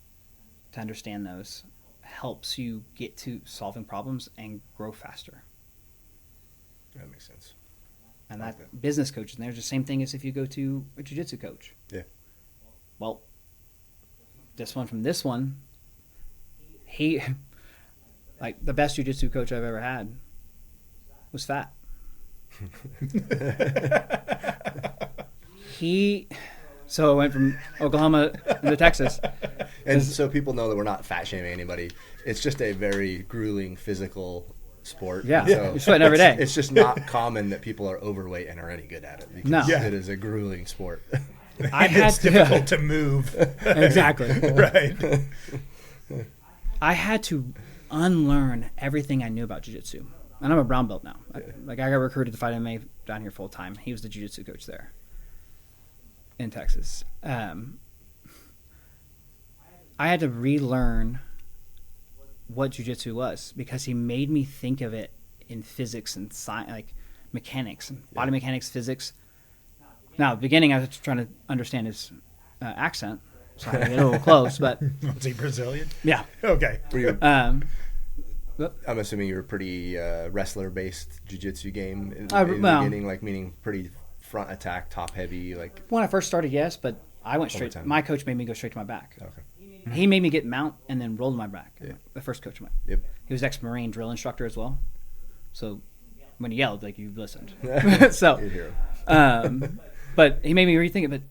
to understand those helps you get to solving problems and grow faster. that makes sense. And that business coaches, and there's the same thing as if you go to a jiu-jitsu coach. Yeah. Well, this one, he, like, the best jiu-jitsu coach I've ever had was fat. So I went from Oklahoma to Texas. And so people know that we're not fat shaming anybody. It's just a very grueling physical sport. Yeah, so you're sweating every day. It's just not common that people are overweight and are any good at it. Because it is a grueling sport. It's difficult to move. Exactly. Right. I had to unlearn everything I knew about jiu-jitsu. And I'm a brown belt now. I got recruited to fight MMA down here full time. He was the jiu-jitsu coach there in Texas. I had to relearn what jiu-jitsu was because he made me think of it in physics and science, like mechanics, and body mechanics, physics. Now, at the beginning, I was trying to understand his accent, so I had to get a little close, but Was he Brazilian? yeah. Okay. Were you, Um, I'm assuming you were pretty wrestler-based jiu-jitsu game in well, the beginning, like meaning pretty front attack, top heavy, like. when I first started, yes, but I went straight. time. My coach made me go straight to my back. Okay. He made me get mount and then roll to my back. Yeah. The first coach of mine. Yep. He was ex-Marine drill instructor as well. So when he yelled, like, you listened. So, Good hero. but he made me rethink it. But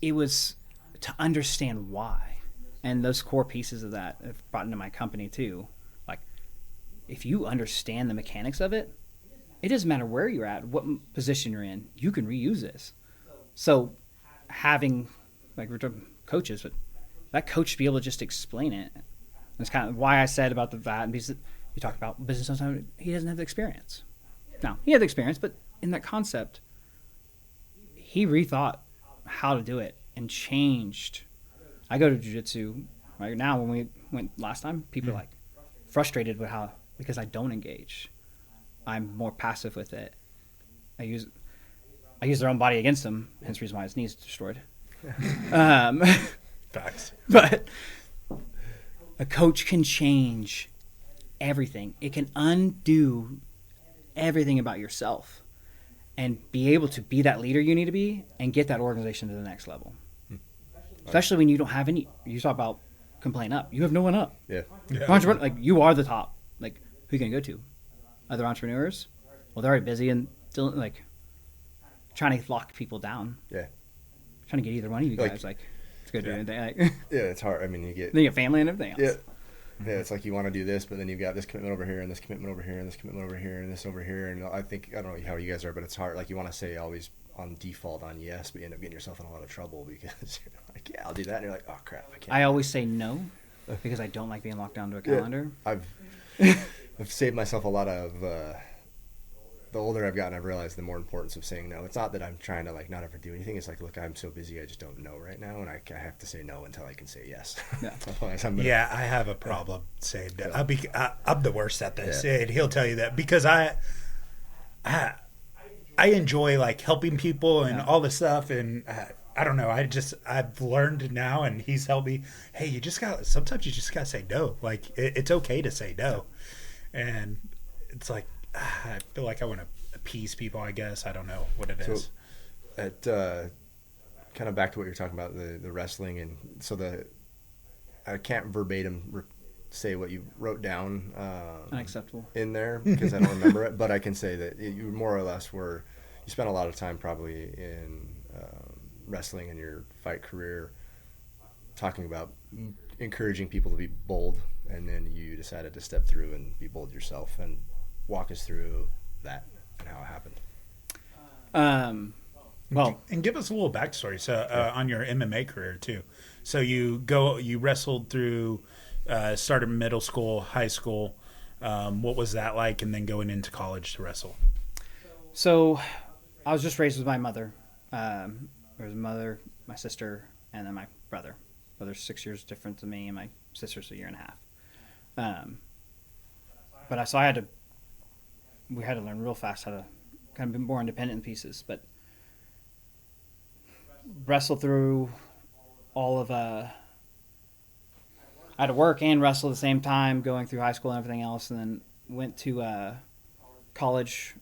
it was to understand why, and those core pieces of that have brought into my company too. Like, if you understand the mechanics of it, it doesn't matter where you're at, what position you're in, you can reuse this. So having, like, we're talking coaches, but that coach to be able to just explain it. That's kind of why I said about that. And because you talk about business sometimes, he doesn't have the experience. Now, he had the experience, but in that concept, he rethought how to do it and changed. I go to jiu-jitsu right now. When we went last time, people are like frustrated with how, because I don't engage. I'm more passive with it. I use their own body against them, hence the reason why his knee's destroyed. Facts. But a coach can change everything. It can undo everything about yourself and be able to be that leader you need to be and get that organization to the next level. Especially when you don't have any. You talk about complain up. You have no one up. Yeah. Like, you are the top. Like, who are you going to go to? Other entrepreneurs? Well, they're already busy and still, like, trying to lock people down. Yeah. Trying to get either one of you Like, guys, like, to go do anything. Like, Yeah, it's hard. I mean, you get. then you have family and everything else. Yeah, it's like you want to do this, but then you've got this commitment over here, and this commitment over here, and this commitment over here, and this over here. And I don't know how you guys are, but it's hard. Like, you want to say always on default on yes, but you end up getting yourself in a lot of trouble because you're like, yeah, I'll do that. And you're like, oh, crap, I can't. I always say no because I don't like being locked down to a calendar. I've saved myself a lot of. The older I've gotten, I've realized the more importance of saying no. It's not that I'm trying to, like, not ever do anything. It's like, look, I'm so busy, I just don't know right now, and I have to say no until I can say yes. Yeah. Otherwise, I'm gonna, Yeah, I have a problem saying that. I'm the worst at this. Yeah. And he'll tell you that because I enjoy, like, helping people and all this stuff, and I don't know. I've learned now, and he's helped me. Hey, sometimes you just gotta say no. Like, it's okay to say no, and it's like I feel like I want to appease people. I guess I don't know what it is. At kind of back to what you're talking about, the wrestling, and so I can't verbatim say what you wrote down Unacceptable. in there because I don't remember it, but I can say that you more or less you spent a lot of time probably in wrestling in your fight career talking about encouraging people to be bold, and then you decided to step through and be bold yourself, and walk us through that and how it happened. Well, And give us a little backstory. So on your MMA career too. So you wrestled through, started middle school, high school. What was that like? And then going into college to wrestle. so I was just raised with my mother. There was a mother, my sister, and then my brother. Brother's 6 years different than me, and my sister's a year and a half. We had to learn real fast how to kind of be more independent in pieces, but wrestle through all of I had to work and wrestle at the same time, going through high school and everything else, and then went to college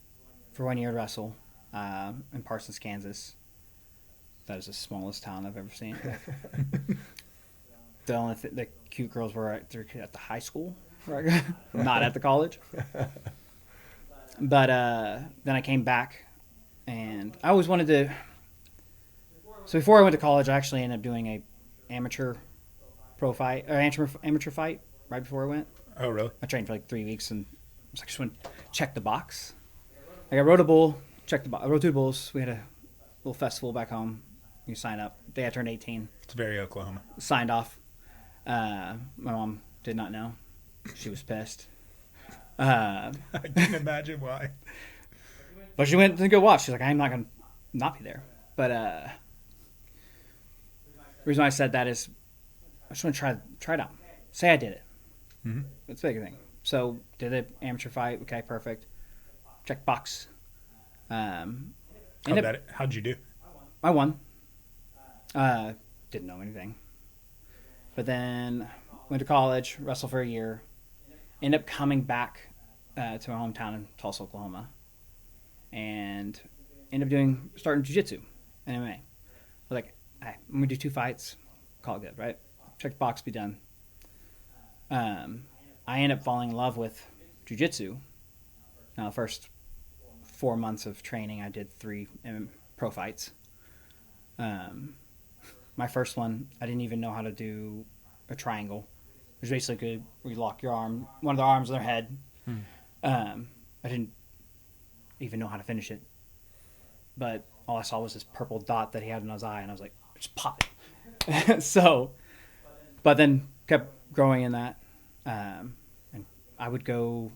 for 1 year to wrestle in Parsons, Kansas. That is the smallest town I've ever seen. The only the cute girls were at the high school, not at the college. But then I came back, and I always wanted to. So before I went to college, I actually ended up doing a amateur pro fight or amateur fight right before I went. Oh, really? I trained for like 3 weeks, and I was like, just want to check the box. Like, I rode a bull, checked the box. I rode 2 bulls. We had a little festival back home. You sign up. Day I turned 18. It's very Oklahoma. Signed off. My mom did not know. She was pissed. I can imagine why. But she went to go watch. She's like, I'm not going to not be there. But the reason why I said that is I just want to try it out. Say I did it. Mm-hmm. That's a big thing. So did an amateur fight. Okay, perfect. Check box. How'd you do? I won. Didn't know anything. But then went to college, wrestled for a year. Ended up coming back to my hometown in Tulsa, Oklahoma. And ended up starting jiu-jitsu and MMA. I was like, hey, I'm going to do 2 fights. Call it good, right? Check the box, be done. I ended up falling in love with jiu-jitsu. Now, the first 4 months of training, I did 3 pro fights. My first one, I didn't even know how to do a triangle. It was basically where you lock your arm, one of the arms on their head. I didn't even know how to finish it. But all I saw was this purple dot that he had in his eye, and I was like, just pop it. But then kept growing in that. And I would go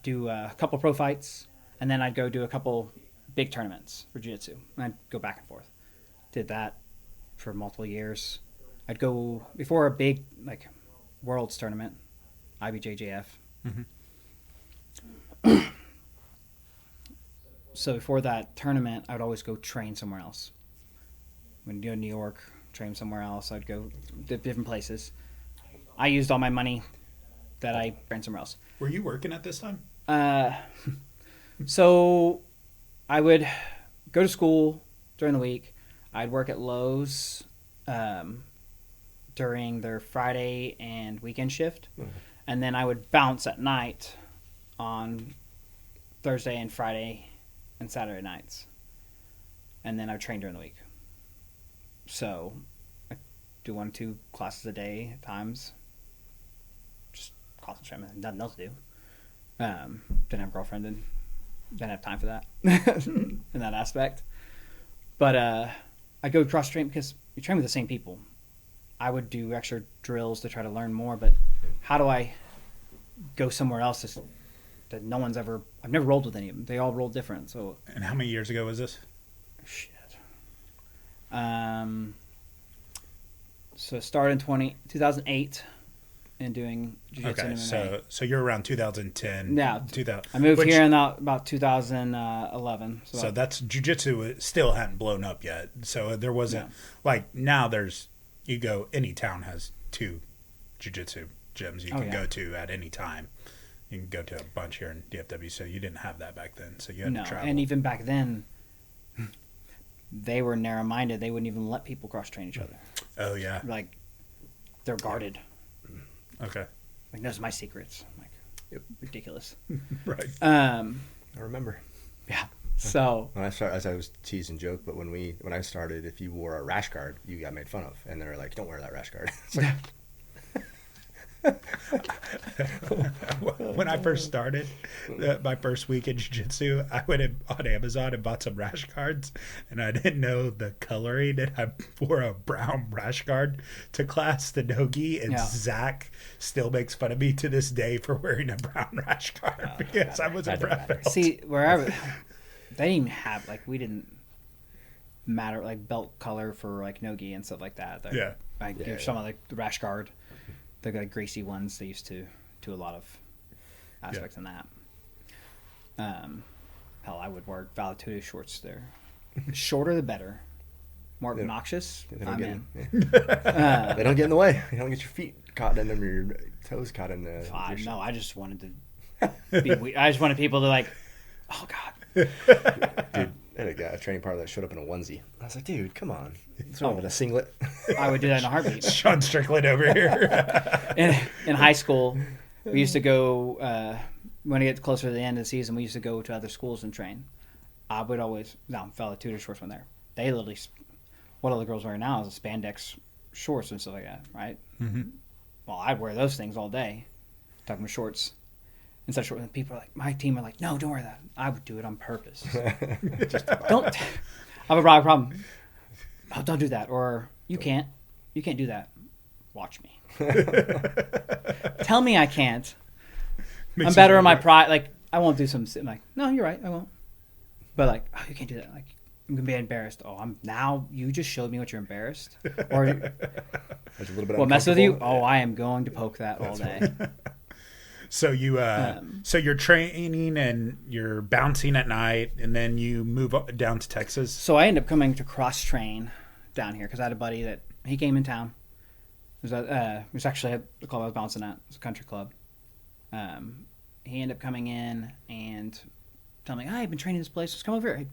do a couple pro fights, and then I'd go do a couple big tournaments for jiu-jitsu. And I'd go back and forth. Did that for multiple years. I'd go before a big world's tournament, IBJJF. So before that tournament, I would always go train somewhere else. When you go to New York, train somewhere else. I'd go to different places. I used all my money that I trained somewhere else. Were you working at this time? So I would go to school during the week. I'd work at Lowe's during their Friday and weekend shift. And then I would bounce at night on Thursday and Friday and Saturday nights. And then I would train during the week. So I do 1 or 2 classes a day at times. Just concentrate, nothing else to do. Didn't have a girlfriend and didn't have time for that in that aspect. But I go cross train because you train with the same people. I would do extra drills to try to learn more, but how do I go somewhere else that no one's ever... I've never rolled with any of them. They all roll different. So. And how many years ago was this? Shit. So I started in 2008 and doing jiu-jitsu and MMA. Okay, so you're around 2010. Yeah. 2000. I moved here in about 2011. So that's jiu-jitsu still hadn't blown up yet. So there wasn't now you go, any town has 2 jiu-jitsu gyms you can go to at any time. You can go to a bunch here in DFW, so you didn't have that back then. So you had to travel. And even back then, they were narrow-minded. They wouldn't even let people cross-train each other. Oh, yeah. They're guarded. Okay. Those are my secrets. Ridiculous. Right. I remember. Yeah. So when I started, I was tease and joke, but when I started, if you wore a rash guard, you got made fun of, and they were like, "Don't wear that rash guard." It's like, when I first started, my first week in jiu-jitsu, I went on Amazon and bought some rash guards, and I didn't know the coloring, and I wore a brown rash guard to class, the no-gi, and Zach still makes fun of me to this day for wearing a brown rash guard because I was a brown belt. See, wherever they didn't even have we didn't matter belt color for no-gi and stuff like that. Some of the rash guard. The greasy ones they used to do a lot of aspects in that. Hell, I would wear Fortitude shorts there. The shorter the better. More obnoxious. I'm in. They don't get in the way. You don't get your feet caught in them or your toes caught in the. No, I just wanted to be weird. I just wanted people to oh God. Dude, I had a training partner that showed up in a onesie. I was like, dude, come on. What's wrong with a singlet? I would do that in a heartbeat. Sean Strickland over here. In high school, we used to go, when it gets closer to the end of the season, we used to go to other schools and train. I would always, fellow tutor shorts when there. They literally, what all the girls wear now is spandex shorts and stuff like that, right? Mm-hmm. Well, I'd wear those things all day, talking about shorts. Instead of shorts, and people are my team are like, no, don't wear that. I would do it on purpose. Don't. I have a problem. Oh, don't do that. Or you can't do that. Watch me. Tell me I can't. I'm better in my pride. I won't do some. I'm no, you're right. I won't. But oh, you can't do that. I'm gonna be embarrassed. Oh, now. You just showed me what you're embarrassed. Or there's a little bit. What mess with you? Oh, I am going to poke that all day. So so you're training and you're bouncing at night, and then you move down to Texas. So I ended up coming to cross train down here because I had a buddy that he came in town. It was actually at the club I was bouncing at. It was a country club. He ended up coming in and telling me, I've been training this place. Just come over here.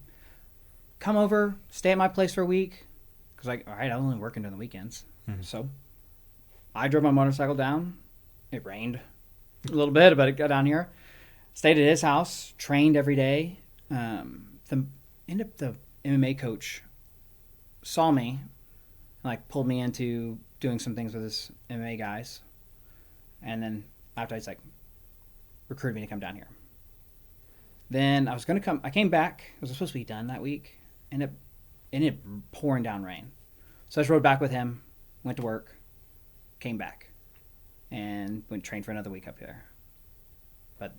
Come over, stay at my place for a week. Because all right, I'm only working during the weekends. Mm-hmm. So I drove my motorcycle down. It rained a little bit, but it got down here. Stayed at his house, trained every day. The MMA coach saw me, and pulled me into doing some things with his MMA guys. And then after he's recruited me to come down here. Then I was going to come. I came back. It was supposed to be done that week. Ended up pouring down rain. So I just rode back with him, went to work, came back, and went train for another week up here. But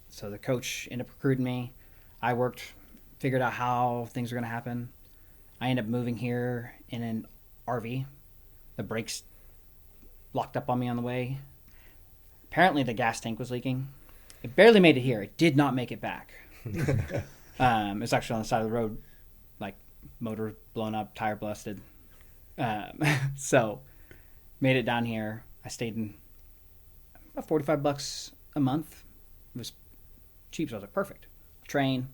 so the coach ended up recruiting me. I worked, figured out how things were going to happen. I ended up moving here in an RV. The brakes locked up on me on the way. Apparently the gas tank was leaking. It barely made it here. It did not make it back. It's actually on the side of the road, motor blown up, tire busted. So made it down here. I stayed in about $45 a month. It was cheap, so I was perfect. Train,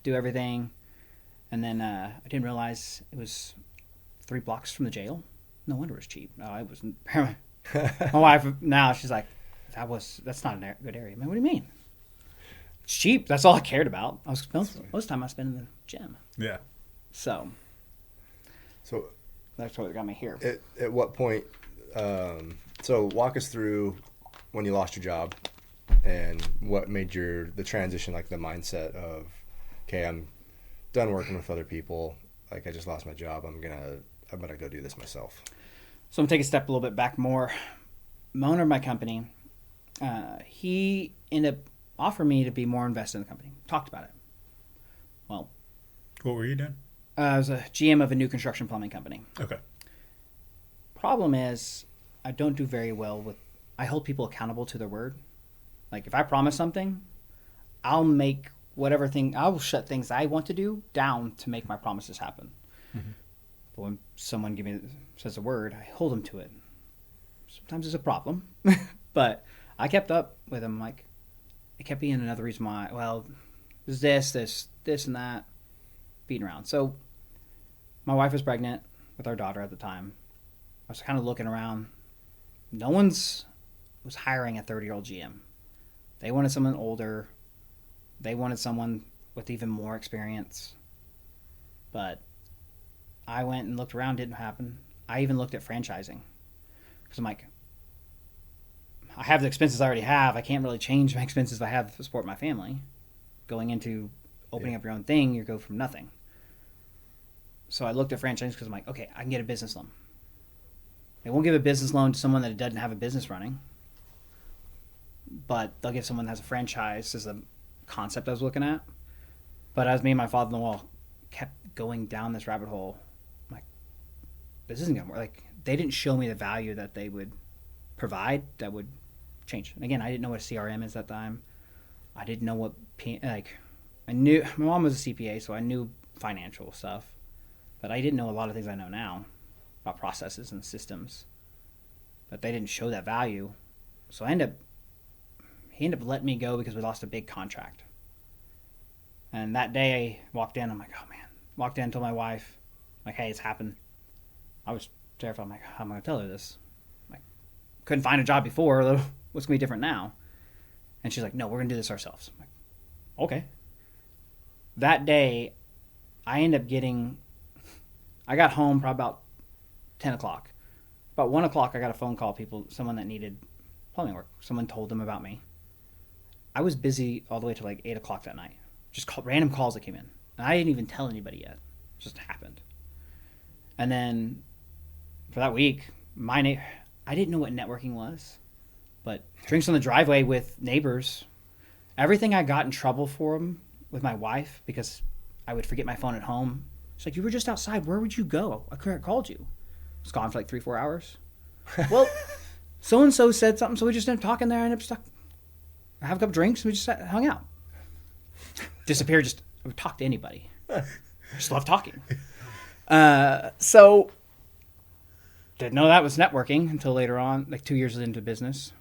do everything. And then I didn't realize it was 3 blocks from the jail. No wonder it was cheap. No, it wasn't. My wife now, she's like, that's not a good area. Man, what do you mean? It's cheap. That's all I cared about. Most of the time I spend in the gym. Yeah. So that's what got me here. At what point? So walk us through when you lost your job and what made the transition, the mindset of, okay, I'm done working with other people. I just lost my job. I'm gonna go do this myself. So I'm gonna take a step a little bit back more. The owner of my company, he ended up offering me to be more invested in the company. Talked about it. Well, what were you doing? I was a GM of a new construction plumbing company. Okay. Problem is, I don't do very well I hold people accountable to their word. If I promise something, I'll shut things I want to do down to make my promises happen. Mm-hmm. But when someone says a word, I hold them to it. Sometimes it's a problem, but I kept up with them. It kept being another reason why. Well, there's this, and that, beating around. So my wife was pregnant with our daughter at the time. I was kind of looking around. No one's was hiring a 30-year-old GM. They wanted someone older. They wanted someone with even more experience. But I went and looked around. Didn't happen. I even looked at franchising. Because I'm I have the expenses I already have. I can't really change my expenses if I have to support my family. Going into opening up your own thing, you go from nothing. So I looked at franchising because I'm okay, I can get a business loan. They won't give a business loan to someone that doesn't have a business running. But they'll give someone that has a franchise is the concept I was looking at. But as me and my father-in-law kept going down this rabbit hole, I'm this isn't going to work. They didn't show me the value that they would provide that would change. And again, I didn't know what a CRM is at that time. I didn't know what, I knew, my mom was a CPA, so I knew financial stuff. But I didn't know a lot of things I know now about processes and systems. But they didn't show that value. So he ended up letting me go because we lost a big contract. And that day I walked in, I'm oh man. Walked in, told my wife, hey, it's happened. I was terrified. I'm how am I going to tell her this? Couldn't find a job before. What's going to be different now? And she's no, we're going to do this ourselves. I'm okay. That day, I got home probably about 10 o'clock. About 1 o'clock, I got a phone call, someone that needed plumbing work. Someone told them about me. I was busy all the way to 8 o'clock that night. Just random calls that came in. And I didn't even tell anybody yet. It just happened. And then for that week, I didn't know what networking was. But drinks on the driveway with neighbors, everything I got in trouble for them with my wife because I would forget my phone at home. She's you were just outside. Where would you go? I could have called you. I was gone for 3-4 hours. Well, so-and-so said something, so we just ended up talking there. I ended up stuck. have a couple drinks, and we just hung out. Disappeared, just I would talk to anybody. Just love talking. So didn't know that was networking until later on, like 2 years into business.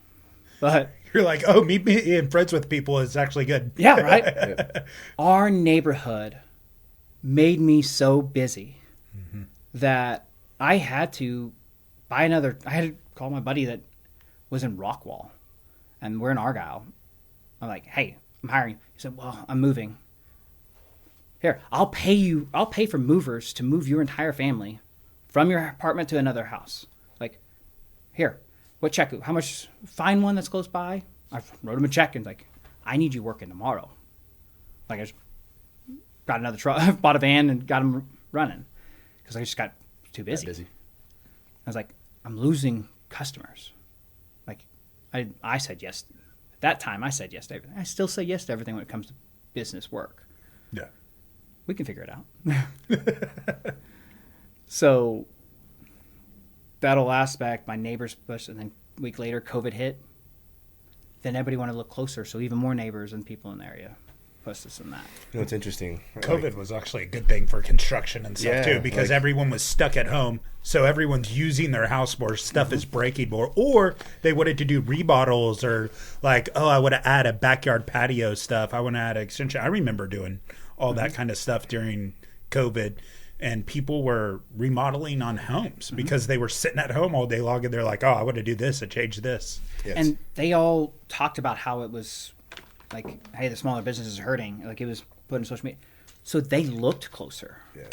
But You're like, oh, me being friends with people is actually good. yeah, right. Our neighborhood made me so busy that I had to buy another. I had to call my buddy that was in Rockwall, and we're in Argyle. I'm like, hey, I'm hiring. He said, well, I'm moving. Here, I'll pay you. I'll pay for movers to move your entire family from your apartment to another house. Like, here, what check? How much? Find one that's close by. I wrote him a check and like, I need you working tomorrow. Like, I just got another truck, bought a van, and got him running because I just got too busy. I was like, I'm losing customers. Like, I said yes. At that time, I said yes to everything. I still say yes to everything when it comes to business work. Yeah. We can figure it out. So that whole aspect, my neighbors pushed, and then a week later, COVID hit. Then everybody wanted to look closer, so even more neighbors and people in the area pushed us in that. You know, it's interesting. COVID was actually a good thing for construction and stuff too, because everyone was stuck at home. So everyone's using their house more. Stuff is breaking more, or they wanted to do remodels, or like, oh, I want to add a backyard patio stuff. I want to add an extension. I remember doing all that kind of stuff during COVID, and people were remodeling on homes because they were sitting at home all day long, and they're like, oh, I want to do this and change this. Yes. And they all talked about how it was like, hey, the smaller business is hurting. Like, it was put in social media. So they looked closer. Yeah.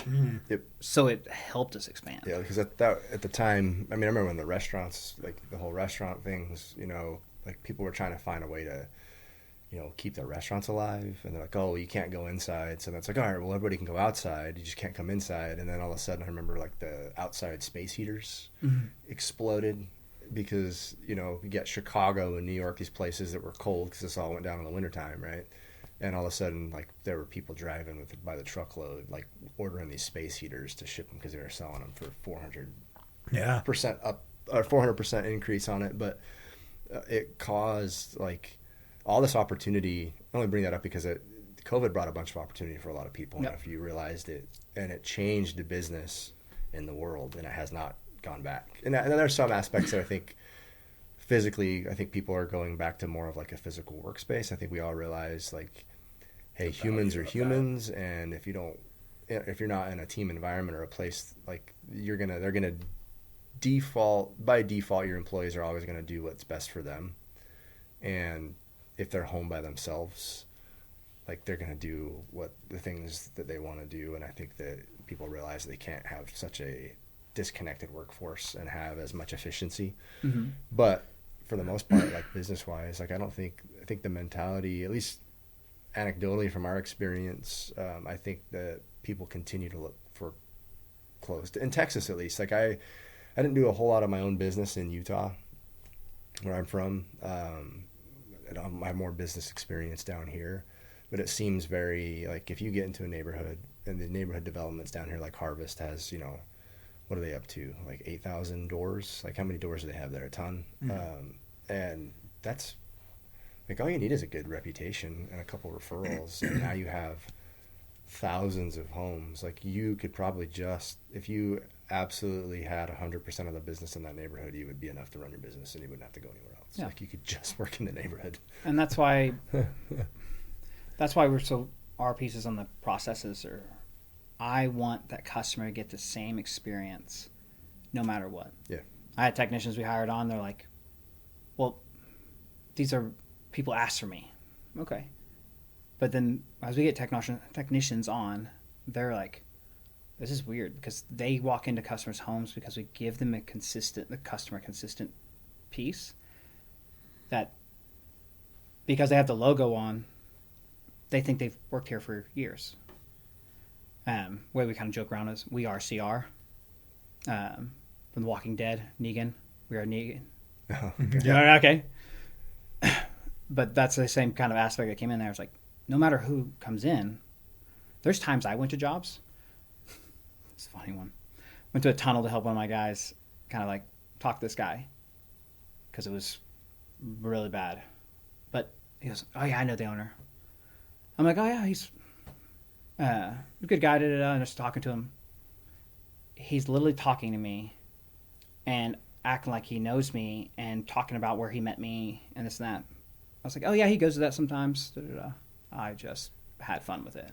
Yep. So it helped us expand. Yeah, because at the time, I mean, I remember when the restaurants, like the whole restaurant things, you know, like people were trying to find a way to, you know, keep their restaurants alive. And they're like, oh, you can't go inside. So that's like, all right, well, everybody can go outside. You just can't come inside. And then all of a sudden, I remember like the outside space heaters exploded because, you know, you get Chicago and New York, these places that were cold because this all went down in the wintertime, right? And all of a sudden, like, there were people driving by the truckload, like, ordering these space heaters to ship them because they were selling them for 400% up, or 400% increase on it. But it caused, like, all this opportunity. I only bring that up because COVID brought a bunch of opportunity for a lot of people. Yep. And if you realized it, and it changed the business in the world, and it has not gone back. And there's some aspects that I think physically, I think people are going back to more of like a physical workspace. I think we all realize, like, hey, humans are humans, and if you're not in a team environment or a place, like, they're gonna by default, your employees are always gonna do what's best for them. And if they're home by themselves, like, they're gonna do what the things that they want to do. And I think that people realize they can't have such a disconnected workforce and have as much efficiency. But for the most part, like, business wise, like, I think the mentality, at least anecdotally from our experience, I think that people continue to look for closed in Texas, at least. Like, I didn't do a whole lot of my own business in Utah, where I'm from. I have more business experience down here, but it seems very, like, if you get into a neighborhood, and the neighborhood developments down here, like Harvest has, you know, what are they up to? Like 8,000 doors? Like, how many doors do they have there? A ton. And that's, like, all you need is a good reputation and a couple referrals. And now you have thousands of homes. Like, you could probably just, if you absolutely had 100% of the business in that neighborhood, you would be enough to run your business, and you wouldn't have to go anywhere else. Yeah. Like, you could just work in the neighborhood. And that's why our pieces on the processes are, I want that customer to get the same experience no matter what. Yeah. I had technicians we hired on, they're like, well, these are people asked for me. Okay. But then as we get technicians on, they're like, this is weird, because they walk into customers' homes because we give them the customer consistent piece that, because they have the logo on, they think they've worked here for years. Way we kind of joke around is, we are CR. From The Walking Dead, Negan. We are Negan. Oh, okay. But that's the same kind of aspect that came in there. It's like, no matter who comes in, there's times I went to jobs. It's a funny one. Went to a tunnel to help one of my guys kind of like talk to this guy because it was really bad. But He goes, oh yeah, I know the owner. I'm like, oh yeah, he's a good guy, and just talking to him. He's literally talking to me and acting like he knows me and talking about where he met me and this and that. I was like, oh yeah, he goes to that sometimes. I just had fun with it.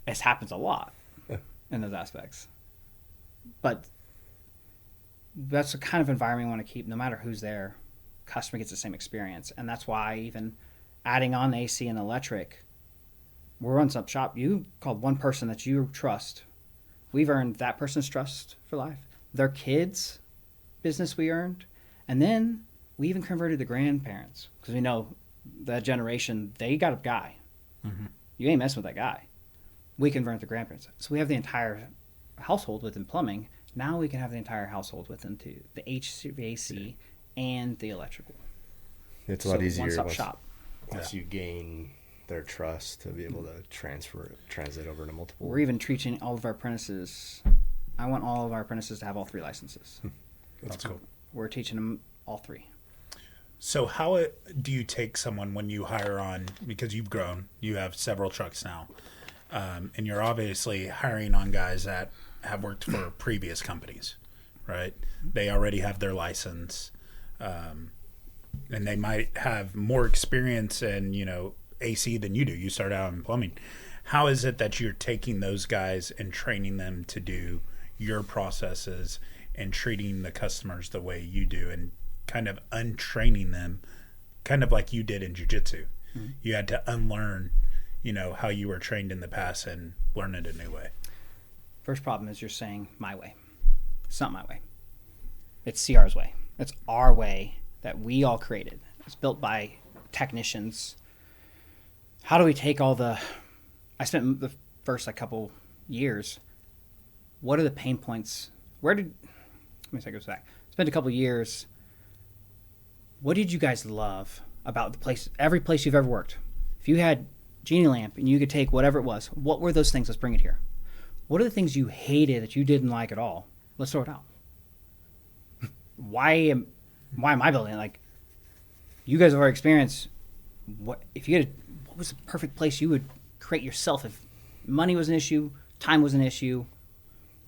It happens a lot in those aspects. But that's the kind of environment we want to keep. No matter who's there, customer gets the same experience. And that's why even adding on AC and electric, we're a one-stop shop. You called one person that you trust. We've earned that person's trust for life. Their kids' business we earned. And then we even converted the grandparents. Because we know that generation, they got a guy. Mm-hmm. You ain't messing with that guy. We converted the grandparents. So we have the entire household within plumbing. Now we can have the entire household within too. The HVAC and the electrical. It's a lot easier one-stop shop. Once you gain their trust to be able to translate over to multiple. We're even teaching all of our apprentices. I want all of our apprentices to have all 3 licenses. That's cool. We're teaching them all 3. So how do you take someone when you hire on, because you've grown, you have several trucks now, and you're obviously hiring on guys that have worked for previous companies, right? They already have their license, and they might have more experience in, AC than you do. You start out in plumbing. How is it that you're taking those guys and training them to do your processes and treating the customers the way you do, and kind of untraining them, kind of like you did in jiu-jitsu? Mm-hmm. You had to unlearn, how you were trained in the past and learn it a new way. First problem is you're saying my way. It's not my way. It's CR's way. It's our way that we all created. It's built by technicians. How do we take all the... I spent the first couple years, what are the pain points? Let me take it back. Spent a couple years, what did you guys love about the place, every place you've ever worked? If you had Genie Lamp and you could take whatever it was, what were those things? Let's bring it here. What are the things you hated that you didn't like at all? Let's throw it out. Why am I building it? Like, you guys have already experienced what was the perfect place you would create yourself if money was an issue, time was an issue.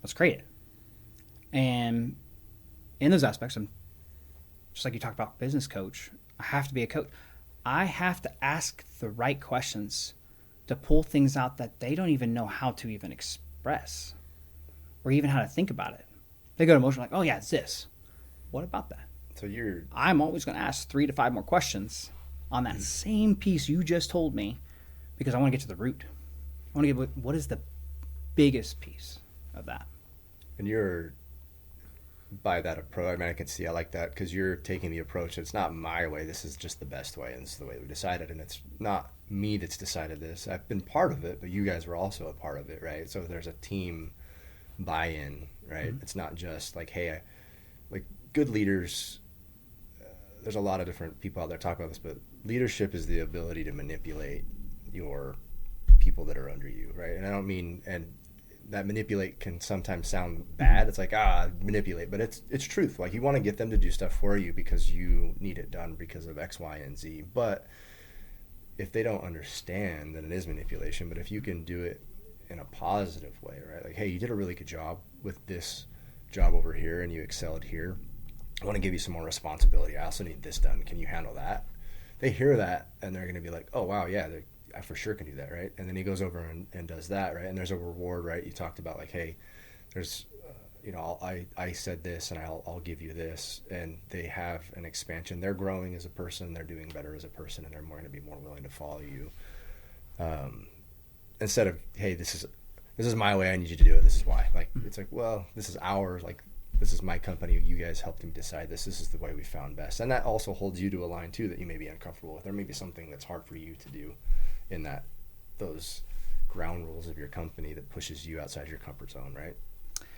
Let's create it. And in those aspects, I'm just like you talked about business coach. I have to be a coach. I have to ask the right questions to pull things out that they don't even know how to even express or even how to think about it. They go to emotion like, oh yeah, it's this. What about that? So I'm always going to ask 3 to 5 more questions on that same piece you just told me, because I want to get to the root. I want to get what is the biggest piece of that. And you're by that approach. I can see I like that, because you're taking the approach. It's not my way. This is just the best way, and this is the way we decided. And it's not me that's decided this. I've been part of it, but you guys were also a part of it, right? So there's a team buy-in, right? Mm-hmm. It's not just like, hey, good leaders. There's a lot of different people out there talk about this, but leadership is the ability to manipulate your people that are under you, right? And I don't mean, and that manipulate can sometimes sound bad. It's like, manipulate, but it's truth. Like, you want to get them to do stuff for you because you need it done because of X, Y, and Z. But if they don't understand, then it is manipulation. But if you can do it in a positive way, right? Like, hey, you did a really good job with this job over here and you excelled here. I want to give you some more responsibility. I also need this done. Can you handle that? They hear that and they're going to be like, oh, wow, yeah, I for sure can do that, right? And then he goes over and does that, right? And there's a reward, right? You talked about like, hey, there's, I said this and I'll give you this. And they have an expansion. They're growing as a person. They're doing better as a person, and they're going to be more willing to follow you. Instead of, hey, this is my way. I need you to do it. This is why. Like, it's like, well, this is ours. Like, this is my company. You guys helped me decide this. This is the way we found best. And that also holds you to a line too that you may be uncomfortable with. There may be something that's hard for you to do in those ground rules of your company that pushes you outside your comfort zone, right?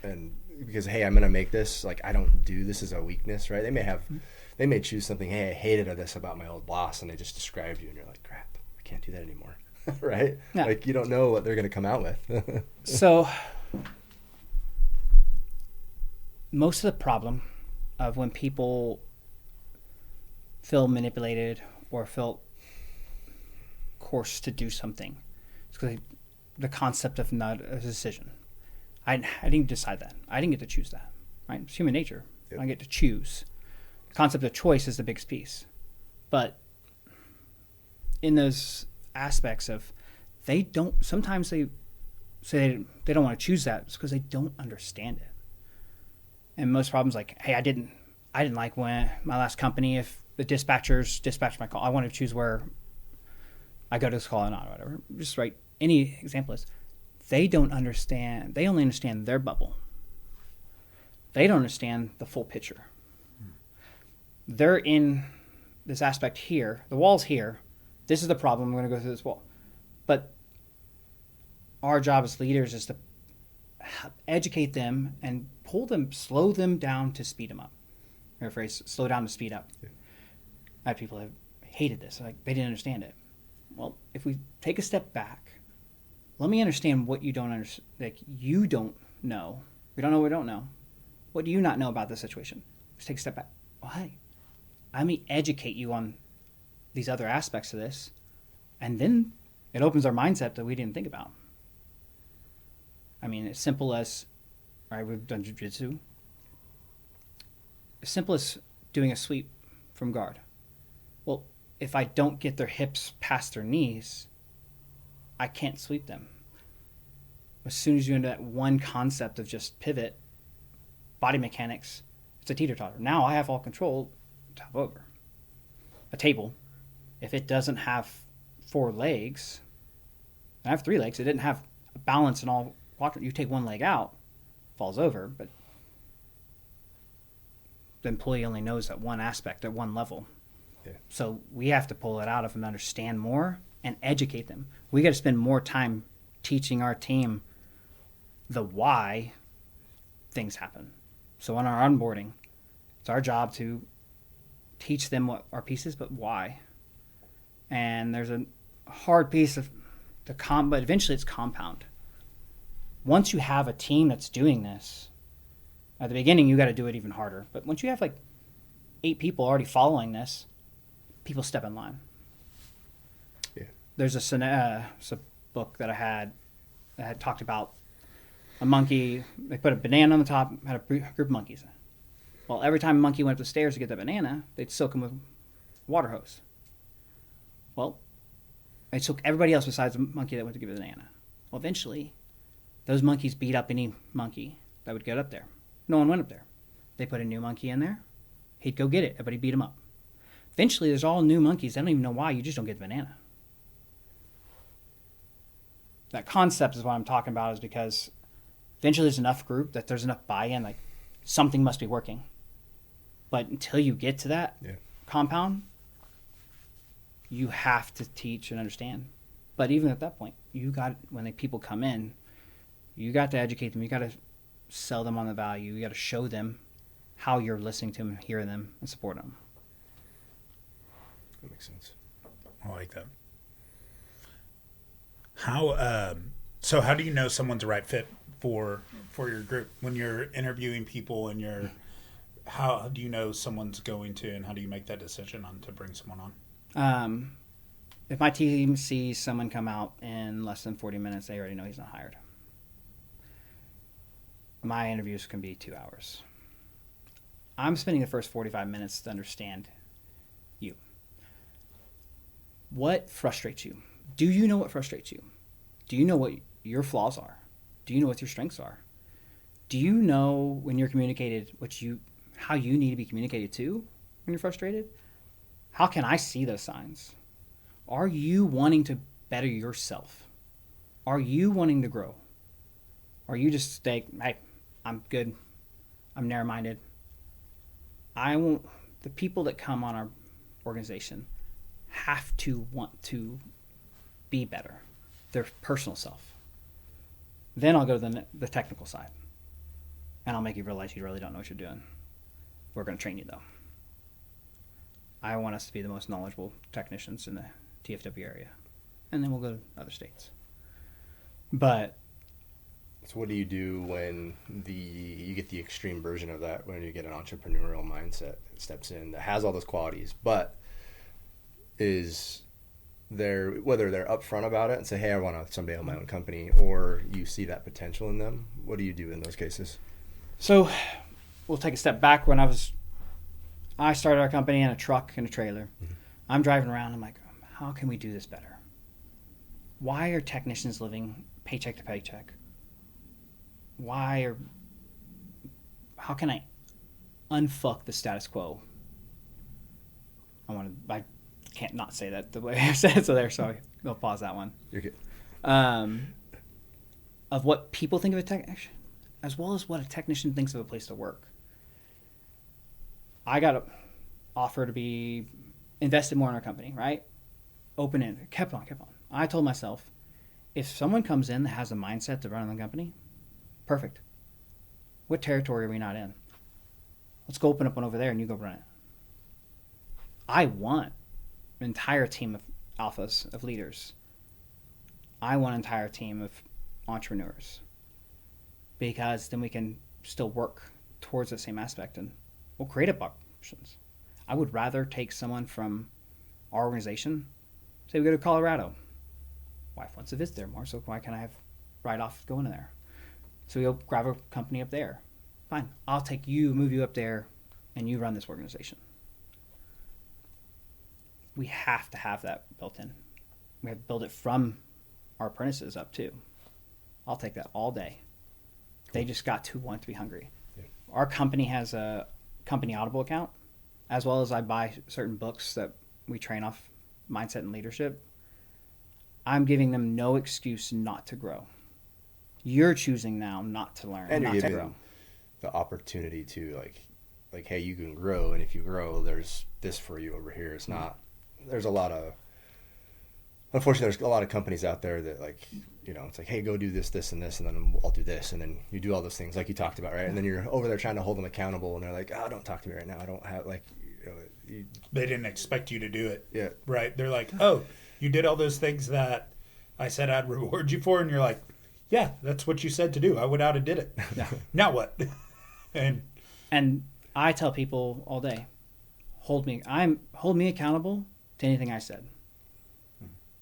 And because, hey, I'm going to make this, like, I don't do this as a weakness, right? They may choose something, hey, I hated this about my old boss, and they just described you, and you're like, crap, I can't do that anymore, right? Yeah. Like, you don't know what they're going to come out with. So most of the problem of when people feel manipulated or feel forced to do something. It's because the concept of not a decision. I didn't decide that. I didn't get to choose that. Right? It's human nature. Yep. I get to choose. The concept of choice is the biggest piece. But in those aspects of sometimes they say they don't want to choose that. It's because they don't understand it. And most problems like, hey, I didn't like when my last company, if the dispatchers dispatch my call, I want to choose where I go to this call or not, or whatever. Just right. Any example is they don't understand. They only understand their bubble. They don't understand the full picture. They're in this aspect here. The wall's here. This is the problem. I'm going to go through this wall. But our job as leaders is to educate them and slow them down to speed them up. Or phrase, slow down to speed up. Yeah. I have people that have hated this. Like, they didn't understand it. Well, if we take a step back, let me understand what you don't understand. Like, you don't know. We don't know what we don't know. What do you not know about this situation? Just take a step back. Well, hey, let me educate you on these other aspects of this. And then it opens our mindset that we didn't think about. I mean, as simple as, all right, we've done jiu-jitsu. As simple as doing a sweep from guard. Well, if I don't get their hips past their knees, I can't sweep them. As soon as you into that one concept of just pivot, body mechanics, it's a teeter-totter. Now I have all control, top over. A table, if it doesn't have 4 legs, I have 3 legs, it didn't have balance in all quadrant. You take one leg out, falls over, but the employee only knows that one aspect at one level. Yeah. So we have to pull it out of them, understand more, and educate them. We got to spend more time teaching our team the why things happen. So on our onboarding, it's our job to teach them what our piece is, but why. And there's a hard piece of but eventually it's compound. Once you have a team that's doing this, at the beginning you got to do it even harder. But once you have like 8 people already following this, people step in line. Yeah. There's a book that I had that had talked about a monkey. They put a banana on the top, had a group of monkeys. Well, every time a monkey went up the stairs to get that banana, they'd soak him with a water hose. Well, they soak everybody else besides the monkey that went to give the banana. Well, eventually, those monkeys beat up any monkey that would get up there. No one went up there. They put a new monkey in there. He'd go get it. Everybody beat him up. Eventually, there's all new monkeys. They don't even know why. You just don't get the banana. That concept is what I'm talking about, is because eventually there's enough group that there's enough buy-in, like something must be working. But until you get to that compound, you have to teach and understand. But even at that point, when the people come in, you got to educate them. You got to sell them on the value. You got to show them how you're listening to them, hearing them, and support them. That makes sense. I like that. So how do you know someone's the right fit for your group when you're interviewing people and how do you know someone's going to, and how do you make that decision on to bring someone on? If my team sees someone come out in less than 40 minutes, they already know he's not hired. My interviews can be 2 hours. I'm spending the first 45 minutes to understand you. What frustrates you? Do you know what frustrates you? Do you know what your flaws are? Do you know what your strengths are? Do you know when you're communicated how you need to be communicated to when you're frustrated? How can I see those signs? Are you wanting to better yourself? Are you wanting to grow? Are you just hey, I'm good. I'm narrow-minded. The people that come on our organization have to want to be better, their personal self. Then I'll go to the technical side, and I'll make you realize you really don't know what you're doing. We're going to train you, though. I want us to be the most knowledgeable technicians in the TFW area, and then we'll go to other states. But so what do you do when you get the extreme version of that, when you get an entrepreneurial mindset that steps in that has all those qualities, but is whether they're upfront about it and say, hey, I want to someday own my own company, or you see that potential in them. What do you do in those cases? So we'll take a step back. When I started our company in a truck and a trailer. Mm-hmm. I'm driving around. I'm like, how can we do this better? Why are technicians living paycheck to paycheck? How can I unfuck the status quo? I can't not say that the way I said it, so there, sorry. I'll pause that one. You're good. Of what people think of a technician, as well as what a technician thinks of a place to work. I got an offer to be invested more in our company, right? Open-ended. Kept on. I told myself, if someone comes in that has a mindset to run the company, perfect. What territory are we not in? Let's go open up one over there and you go run it. I want an entire team of alphas, of leaders. I want an entire team of entrepreneurs, because then we can still work towards the same aspect and we'll create options. I would rather take someone from our organization, say we go to Colorado. Wife wants to visit there more, so why can't I have ride off going there? So we'll grab a company up there. Fine, I'll take you, move you up there, and you run this organization. We have to have that built in. We have to build it from our apprentices up too. I'll take that all day. Cool. They just got to want to be hungry. Yeah. Our company has a company Audible account, as well as I buy certain books that we train off mindset and leadership. I'm giving them no excuse not to grow. You're choosing now not to learn, and not to grow. The opportunity to like, hey, you can grow, and if you grow, there's this for you over here. It's not. There's unfortunately, there's a lot of companies out there that it's like, hey, go do this, this, and this, and then I'll do this, and then you do all those things like you talked about, right? And then you're over there trying to hold them accountable, and they're like, oh, don't talk to me right now. I don't have They didn't expect you to do it. Yeah. Right. They're like, oh, you did all those things that I said I'd reward you for, and you're like, yeah, that's what you said to do. I went out and did it. Yeah. Now what? And I tell people all day, hold me accountable to anything I said.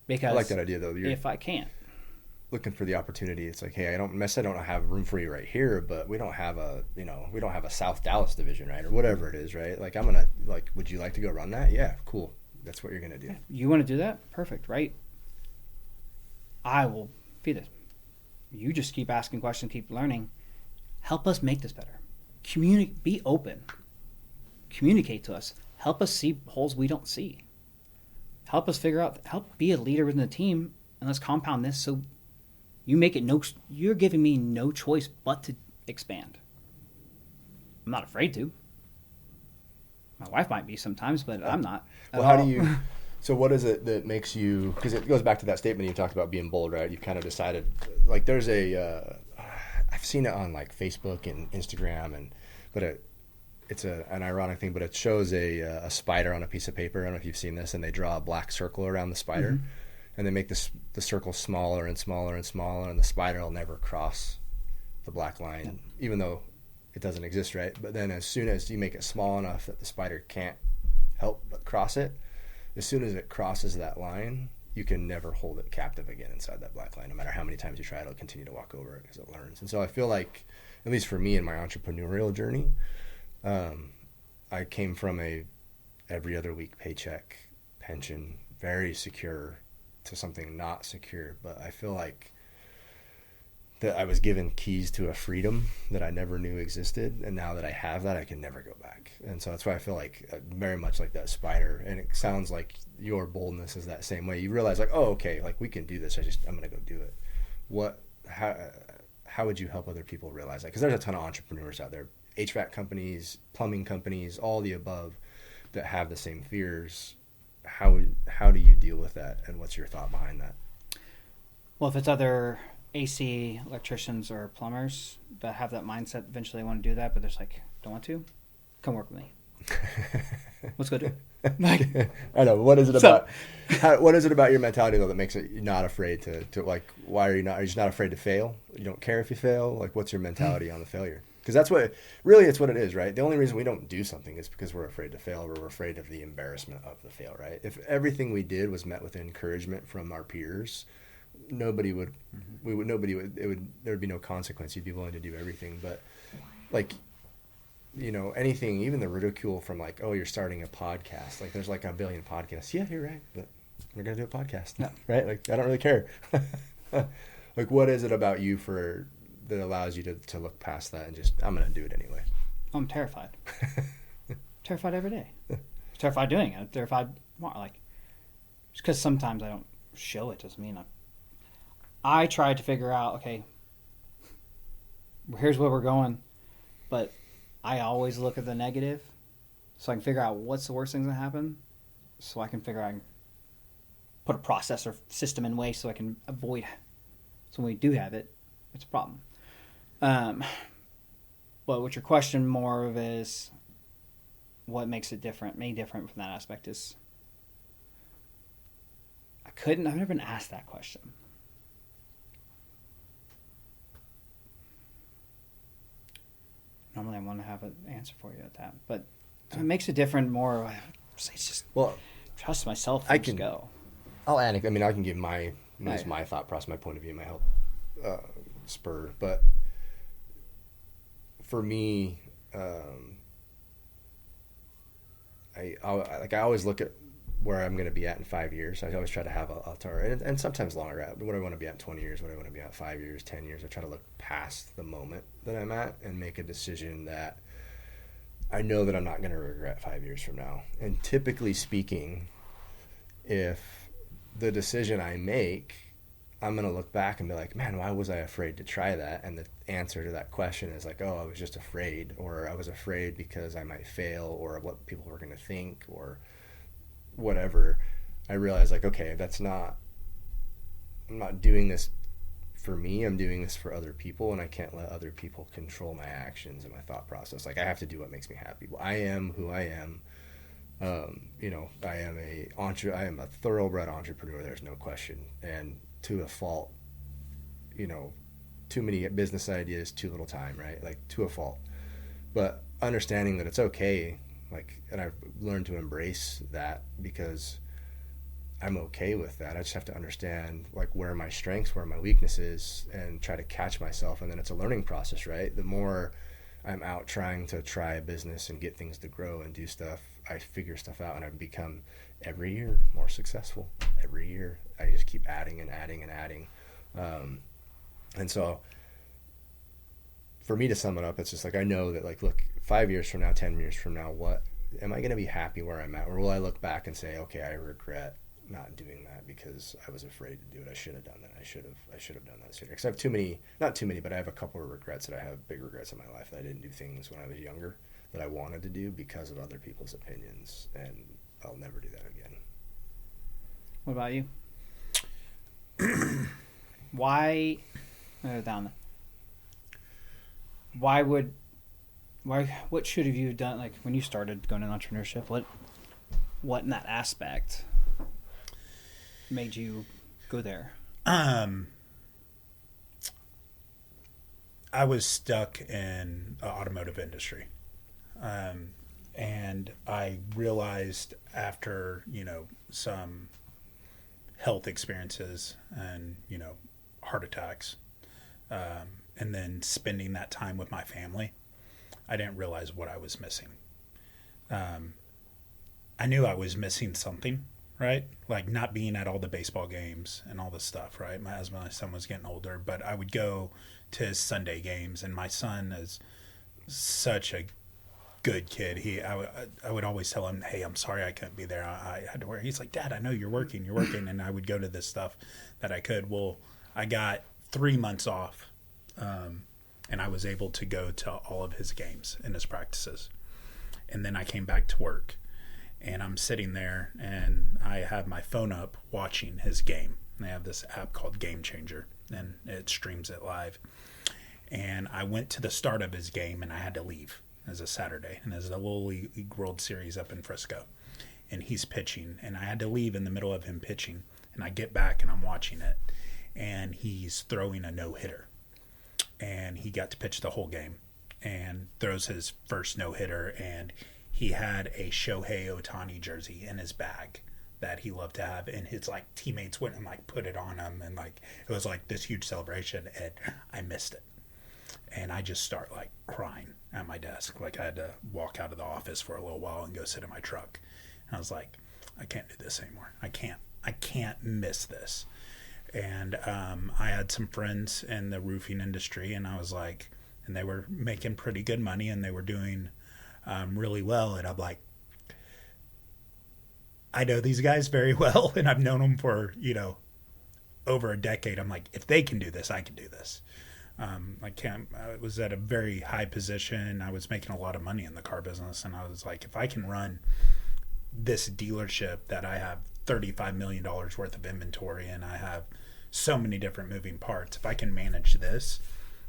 Because I like that idea, though. If I can't. Looking for the opportunity. It's like, hey, I don't have room for you right here, but we don't have a South Dallas division, right? Or whatever it is, right? Like, I'm going to, would you like to go run that? Yeah, cool. That's what you're going to do. Yeah. You want to do that? Perfect, right? I will feed it. You just keep asking questions, keep learning. Help us make this better. Be open. Communicate to us. Help us see holes we don't see. Help us help be a leader within the team, and let's compound this so you're giving me no choice but to expand. I'm not afraid to. My wife might be sometimes, but I'm not. Well, so what is it that makes you, because it goes back to that statement you talked about being bold, right? You've kind of decided, there's I've seen it on Facebook and Instagram, but it's an ironic thing, but it shows a spider on a piece of paper. I don't know if you've seen this, and they draw a black circle around the spider, mm-hmm. and they make the circle smaller and smaller and smaller, and the spider will never cross the black line, even though it doesn't exist, right? But then as soon as you make it small enough that the spider can't help but cross it, as soon as it crosses that line, you can never hold it captive again inside that black line. No matter how many times you try, it'll continue to walk over it because it learns. And so I feel like, at least for me in my entrepreneurial journey, I came from a every other week paycheck, pension, very secure, to something not secure. But I feel like that I was given keys to a freedom that I never knew existed, and now that I have that, I can never go back. And so that's why I feel like very much like that spider. And it sounds like your boldness is that same way. You realize okay, we can do this. I'm going to go do it. How would you help other people realize that? Because there's a ton of entrepreneurs out there, HVAC companies, plumbing companies, all the above, that have the same fears. How do you deal with that, and what's your thought behind that? Well, if it's other AC electricians or plumbers that have that mindset, eventually want to do that, but they're like, don't want to, come work with me. Let's go do it. I know. What is it about? What is it about your mentality though that makes it you're not afraid to why are you just not afraid to fail? You don't care if you fail. What's your mentality on the failure? Because that's what, really, it's what it is, right? The only reason we don't do something is because we're afraid to fail, or we're afraid of the embarrassment of the fail, right? If everything we did was met with encouragement from our peers, nobody would, there would be no consequence. You'd be willing to do everything. But like, you know, anything, even the ridicule from like, oh, you're starting a podcast. Like, there's like a billion podcasts. Yeah, you're right. But we're going to do a podcast. Yeah. Right? Like, I don't really care. Like, what is it about you that allows you to look past that and just, I'm going to do it anyway? I'm terrified. Terrified every day. Terrified doing it. Terrified, like, just because sometimes I don't show it doesn't mean I try to figure out, okay, here's where we're going, but I always look at the negative so I can figure out what's the worst things that happen, so I can figure out, I can put a process or system in way so I can avoid, so when we do have it, it's a problem. But what your question more of is, what makes it different from that aspect is, I've never been asked that question. Normally I want to have an answer for you at that, but it makes it different more, it's just, trust myself and just go. I'll add, I mean, I can give my thought process, my point of view, my help spur, but for me, I always look at where I'm going to be at in 5 years. I always try to have a target, and sometimes longer. What do I want to be at in 20 years? What do I want to be at 5 years, 10 years? I try to look past the moment that I'm at and make a decision that I know that I'm not going to regret 5 years from now. And typically speaking, if the decision I make, I'm going to look back and be like, man, why was I afraid to try that? And the answer to that question is like, oh, I was just afraid, or I was afraid because I might fail, or what people were going to think, or whatever. I realized like, okay, I'm not doing this for me. I'm doing this for other people, and I can't let other people control my actions and my thought process. Like, I have to do what makes me happy. Well, I am who I am. You know, I am a thoroughbred entrepreneur. There's no question. And to a fault, you know, too many business ideas, too little time, right? Like, to a fault. But understanding that it's okay, like, and I've learned to embrace that because I'm okay with that. I just have to understand, like, where are my strengths, where are my weaknesses, and try to catch myself. And then it's a learning process, right? The more I'm out trying to try a business and get things to grow and do stuff, I figure stuff out, and I've become every year more successful. Every year I just keep adding and adding and adding. And so for me, to sum it up, it's just like, I know that, like, look, 5 years from now, 10 years from now, what am I going to be happy where I'm at? Or will I look back and say, okay, I regret not doing that because I was afraid to do it. I should have done that. I should have done that sooner. Because I have not too many, but I have a couple of regrets that I have, big regrets in my life, that I didn't do things when I was younger that I wanted to do because of other people's opinions, and I'll never do that again. What about you? Why what should have you done, like, when you started going into entrepreneurship? What in that aspect made you go there? I was stuck in the automotive industry. And I realized after, you know, some health experiences and, you know, heart attacks, and then spending that time with my family, I didn't realize what I was missing. I knew I was missing something, right? Like, not being at all the baseball games and all this stuff, right? As my son was getting older, but I would go to his Sunday games, and my son is such a good kid. I would always tell him, hey, I'm sorry I couldn't be there. I had to work. He's like, Dad, I know you're working. And I would go to this stuff that I could. Well, I got 3 months off, and I was able to go to all of his games and his practices. And then I came back to work, and I'm sitting there, and I have my phone up watching his game. And they have this app called Game Changer, and it streams it live. And I went to the start of his game, and I had to leave. As a Saturday, and as the Little League World Series up in Frisco, and he's pitching, and I had to leave in the middle of him pitching, and I get back and I'm watching it, and he's throwing a no-hitter, and he got to pitch the whole game, and throws his first no-hitter, and he had a Shohei Ohtani jersey in his bag that he loved to have, and his like teammates went and like put it on him, and like it was like this huge celebration, and I missed it. And I just start like crying at my desk. Like I had to walk out of the office for a little while and go sit in my truck. And I was like, I can't do this anymore. I can't miss this. And I had some friends in the roofing industry, and I was like, and they were making pretty good money, and they were doing really well. And I'm like, I know these guys very well, and I've known them for, over a decade. I'm like, if they can do this, I can do this. I was at a very high position. I was making a lot of money in the car business, and I was like, if I can run this dealership that I have $35 million worth of inventory, and I have so many different moving parts, if I can manage this,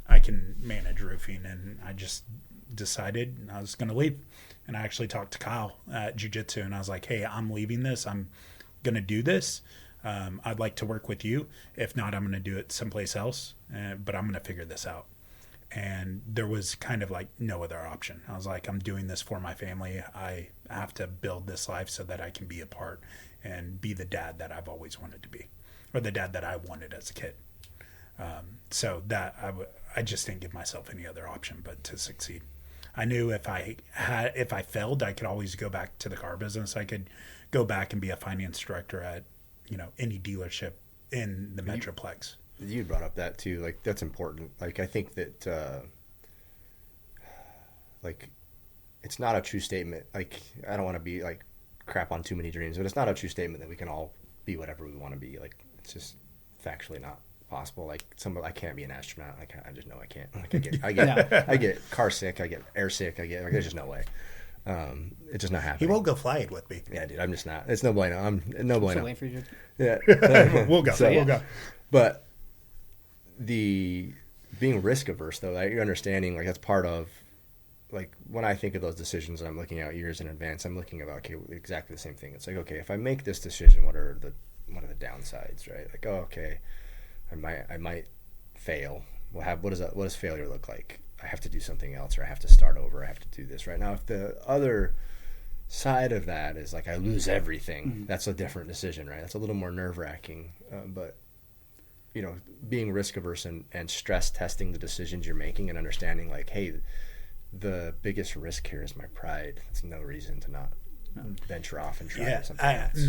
I can manage roofing. And I just decided I was going to leave. And I actually talked to Kyle at Jiu-Jitsu, and I was like, hey, I'm leaving this. I'm going to do this. I'd like to work with you. If not, I'm going to do it someplace else, but I'm going to figure this out. And there was kind of like no other option. I was like, I'm doing this for my family. I have to build this life so that I can be a part and be the dad that I've always wanted to be, or the dad that I wanted as a kid. So that I just didn't give myself any other option but to succeed. I knew if I failed, I could always go back to the car business. I could go back and be a finance director at, any dealership in the Metroplex. You brought up that too. Like, that's important. Like, I think that, it's not a true statement. Like, I don't want to be like crap on too many dreams, but it's not a true statement that we can all be whatever we want to be. Like, it's just factually not possible. Like, I can't be an astronaut. I just know I can't. Like, I get car sick. I get air sick. There's just no way. It's just not happening. He won't go fly it with me. Yeah, dude, I'm just not. It's no bueno. I'm no bueno. So waiting for you. Yeah, we'll go. We'll go. But the being risk averse, though, like, you're understanding, like, that's part of, like, when I think of those decisions and I'm looking out years in advance, I'm looking about, okay, exactly the same thing. It's like, okay, if I make this decision, what are the downsides, right? Like, oh, okay, I might fail. What does failure look like? I have to do something else, or I have to start over. I have to do this right now. If the other side of that is like I lose everything, that's a different decision, right? That's a little more nerve-wracking. But being risk averse and stress testing the decisions you're making and understanding, like, hey, the biggest risk here is my pride. That's no reason to not venture off and try something else.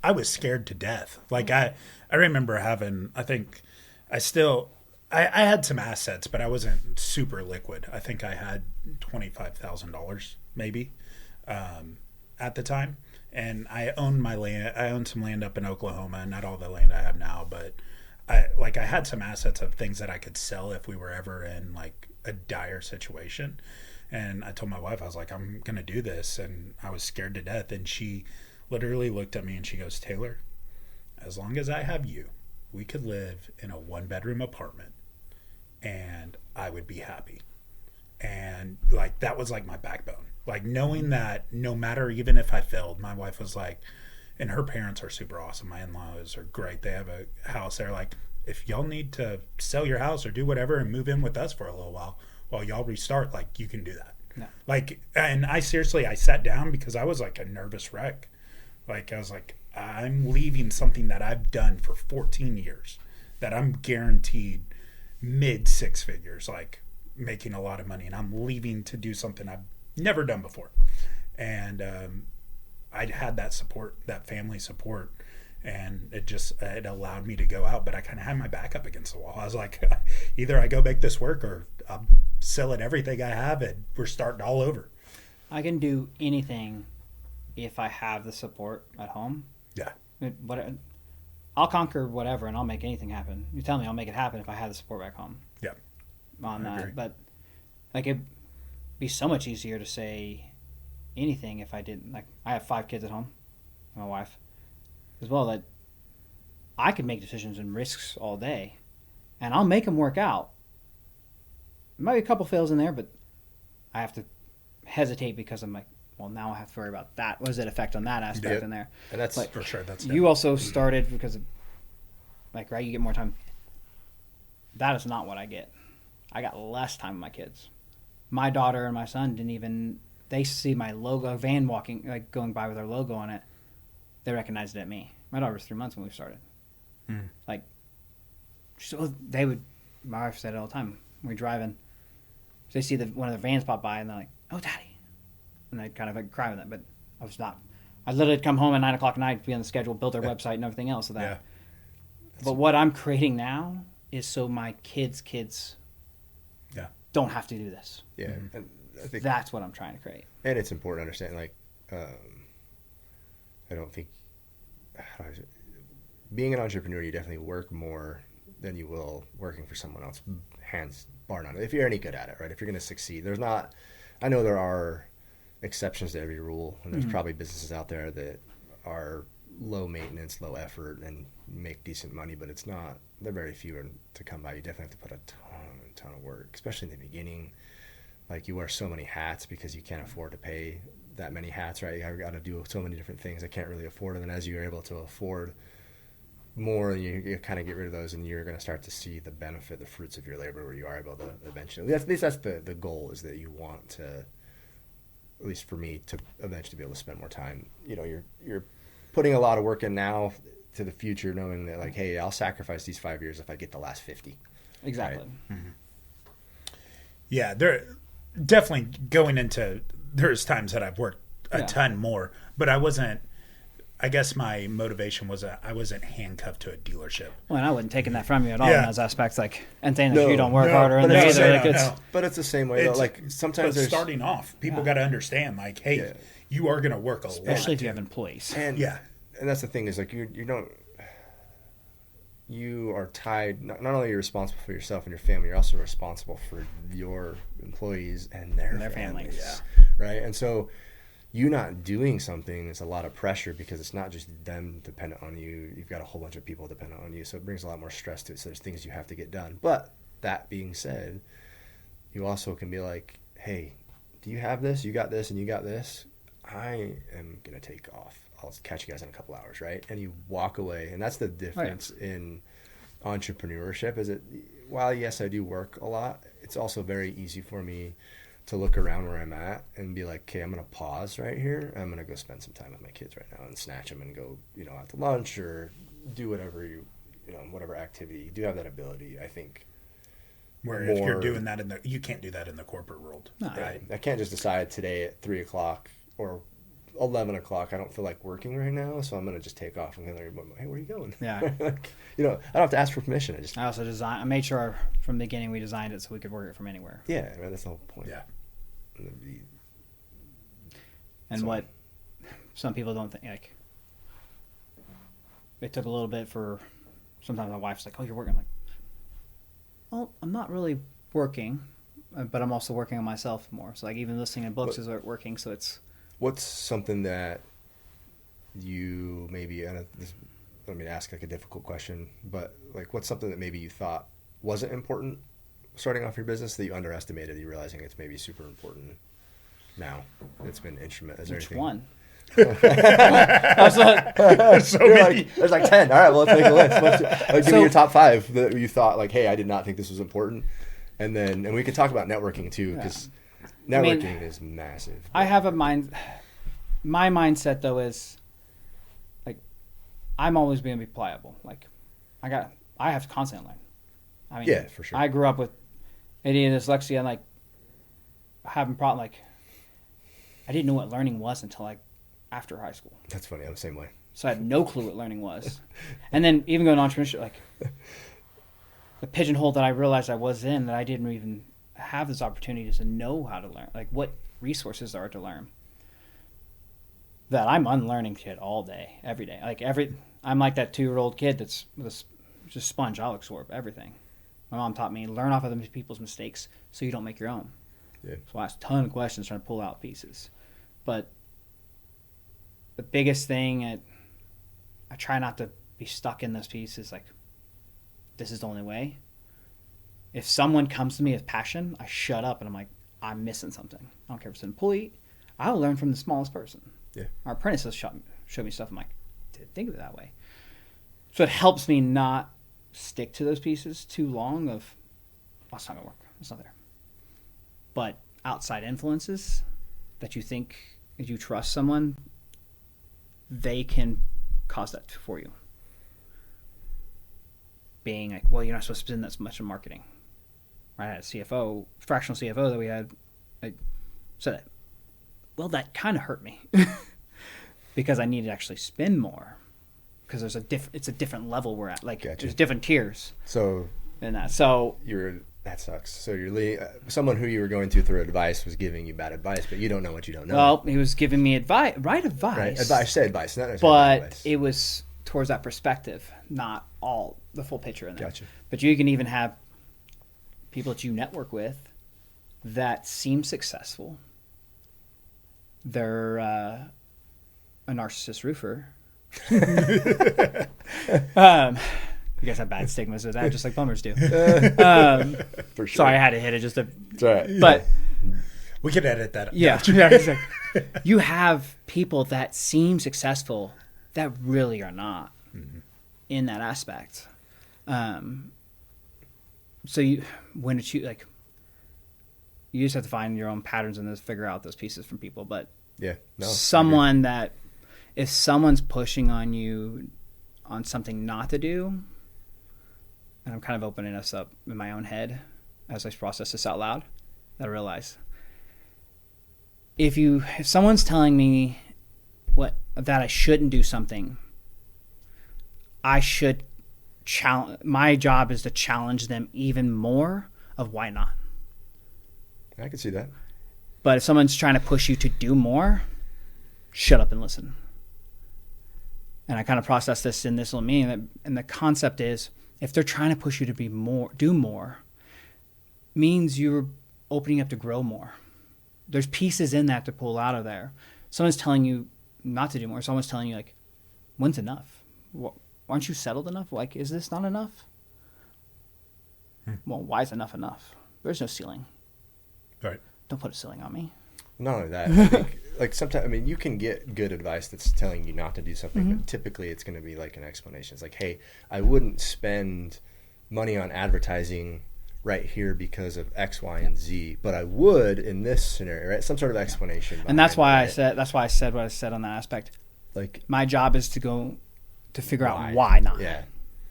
I was scared to death. Like, I remember having, I had some assets, but I wasn't super liquid. I think I had $25,000 maybe at the time. And I owned my land. I owned some land up in Oklahoma, not all the land I have now, but I had some assets of things that I could sell if we were ever in like a dire situation. And I told my wife, I was like, I'm going to do this. And I was scared to death. And she literally looked at me and she goes, Taylor, as long as I have you, we could live in a 1-bedroom apartment and I would be happy. And like, that was like my backbone. Like, knowing that no matter, even if I failed, my wife was like, and her parents are super awesome. My in-laws are great. They have a house. They're like, if y'all need to sell your house or do whatever and move in with us for a little while y'all restart, like, you can do that. No. Like, and I sat down because I was like a nervous wreck. Like, I was like, I'm leaving something that I've done for 14 years, that I'm guaranteed mid 6 figures, like making a lot of money, and I'm leaving to do something I've never done before. And I had that support, that family support, and it allowed me to go out, but I kind of had my back up against the wall. I was like, either I go make this work or I'm selling everything I have and we're starting all over. I can do anything if I have the support at home. Yeah. I'll conquer whatever and I'll make anything happen. You tell me, I'll make it happen if I have the support back home. Yeah. On I that. agree. But like, it'd be so much easier to say anything if I didn't. Like, I have 5 kids at home, my wife as well, that I could make decisions and risks all day and I'll make them work out. There might be a couple fails in there, but I have to hesitate because I'm like, well, now I have to worry about that. What does it affect on that aspect in there? And that's like, For sure. That's you also started because of, like, right, you get more time. That is not what I get. I got less time with my kids. my daughter and my son didn't even, they see my logo, a van walking, like going by with our logo on it. They recognized it at me. My daughter was 3 months when we started. Like, so they would, my wife said it all the time when we're driving. They see one of the vans pop by and they're like, "Oh, Daddy," and I'd kind of like cry with it, but I was not. I literally come home at 9 o'clock at night, be on the schedule, build their website and everything else of that. Yeah. But what I'm creating now is so my kids don't have to do this. Yeah, and I think That's what I'm trying to create. and it's important to understand. Like, I don't think being an entrepreneur, you definitely work more than you will working for someone else. Hands bar none. If you're any good at it, right? If you're going to succeed, there's not. I know there are exceptions to every rule, and there's probably businesses out there that are low maintenance, low effort, and make decent money, but it's not. They're very few to come by. You definitely have to put a ton of work, especially in the beginning. Like, you wear so many hats because you can't afford to pay that many hats, right? I've got to do so many different things. I can't really afford them. And as you're able to afford more, you kind of get rid of those, and you're going to start to see the benefit, the fruits of your labor, where you are able to eventually. At least that's the goal, is that you want to, at least for me, to eventually be able to spend more time. You know, you're putting a lot of work in now to the future, knowing that, like, hey, I'll sacrifice these 5 years if I get the last 50. Exactly. Right? Yeah, there definitely going into. There's times that I've worked a ton more, but I wasn't. I guess my motivation was I wasn't handcuffed to a dealership. Well, and I wasn't taking that from you at all Yeah. in those aspects. Like, and saying that you don't work harder but in there it's either. the Like, same- it's, But it's the same way, though. Like, sometimes But there's starting off, people got to understand, like, hey, you are going to work a lot. especially if you have employees. and Yeah. and that's the thing, is like, you don't. You are tied. Not only are you responsible for yourself and your family, you're also responsible for your employees and their families. families. Right, and so you not doing something is a lot of pressure, because it's not just them dependent on you. You've got a whole bunch of people dependent on you, so it brings a lot more stress to it. So there's things you have to get done. But that being said, you also can be like, hey, do you have this? You got this, and you got this. I am gonna take off. I'll catch you guys in a couple hours, right? And you walk away, and that's the difference in entrepreneurship. Is it, while yes, I do work a lot, it's also very easy for me to look around where I'm at and be like, okay, I'm going to pause right here. I'm going to go spend some time with my kids right now and snatch them and go, out to lunch or do whatever whatever activity. You do have that ability, I think. Where if you're doing that you can't do that in the corporate world. No. Right. I can't just decide today at 3 o'clock or 11 o'clock, I don't feel like working right now, so I'm going to just take off and go, hey, where are you going? Yeah. Like, I don't have to ask for permission. I also I made sure from the beginning we designed it so we could work it from anywhere. Yeah, right, that's the whole point. Yeah. And what some people don't think, like, it took a little bit for, sometimes my wife's like, oh, you're working. I'm like, well, I'm not really working, but I'm also working on myself more. So, like, even listening to books is working, so it's... What's something that you maybe, let me ask like a difficult question, but like, what's something that maybe you thought wasn't important starting off your business that you underestimated, you realizing it's maybe super important now? It's been instrumental. Is there Which anything? one? So many. There's like 10. All right, well, let's make a list. Give me your top 5 that you thought, like, hey, I did not think this was important. And we could talk about networking too, because networking is massive. I have my mindset though is, like, I'm always going to be pliable. Like, I have to constantly learn. I mean, Yeah, for sure. I grew up with ADHD, dyslexia, and like having problem. Like, I didn't know what learning was until like after high school. That's funny. I'm the same way. So I had no clue what learning was. And then even going to entrepreneurship, like the pigeonhole that I realized I was in, that I didn't even have this opportunity to know how to learn, like what resources there are to learn. That I'm unlearning shit all day, every day. Like I'm like that 2-year-old kid that's just sponge. I'll absorb everything. My mom taught me, learn off other people's mistakes so you don't make your own. Yeah. So I asked a ton of questions trying to pull out pieces. But the biggest thing, I try not to be stuck in those pieces. Like, this is the only way. If someone comes to me with passion, I shut up and I'm like, I'm missing something. I don't care if it's an employee. I'll learn from the smallest person. Yeah. Our apprentices showed me stuff. I'm like, didn't think of it that way. So it helps me not stick to those pieces too long of, oh, it's not going to work. It's not there. But outside influences that you think, if you trust someone, they can cause that for you. Being like, well, you're not supposed to spend that much in marketing. Right? I had a CFO, fractional CFO that we had. I said that. Well, that kind of hurt me because I need to actually spend more because there's it's a different level we're at. Like Gotcha. there's different tiers. So in that. So that sucks. So someone who you were going to through advice was giving you bad advice, but you don't know what you don't know. Well, he was giving me advice. Right? Advice, say advice, not necessarily But advice. it was towards that perspective, not all the full picture in there. Gotcha. But you can even have people that you network with that seem successful. They're a narcissist roofer. You guys have bad stigmas with that, just like plumbers do. For sure. Sorry, I had to hit it just a. It's all right. But We could edit that. yeah, exactly. You have people that seem successful that really are not in that aspect. So you just have to find your own patterns and figure out those pieces from people. But Yeah. No. someone that if someone's pushing on you on something not to do, and I'm kind of opening us up in my own head as I process this out loud, that I realize if someone's telling me that I shouldn't do something, I should challenge. My job is to challenge them even more of why not. I can see that. But if someone's trying to push you to do more, shut up and listen. And I kind of process this in this little meeting, and the concept is if they're trying to push you to do more, means you're opening up to grow more. There's pieces in that to pull out of there. Someone's telling you not to do more. Someone's telling you, like, when's enough? Aren't you settled enough? Like, is this not enough? Well, why is enough enough? There's no ceiling. Right. Don't put a ceiling on me. Not only that, I think, like sometimes, I mean, you can get good advice that's telling you not to do something, but typically it's going to be like an explanation. It's like, hey, I wouldn't spend money on advertising right here because of X, Y, and Z, but I would in this scenario, right? Some sort of explanation. And that's why I said. that's why I said what I said on that aspect. Like, My job is to figure out why not. Yeah.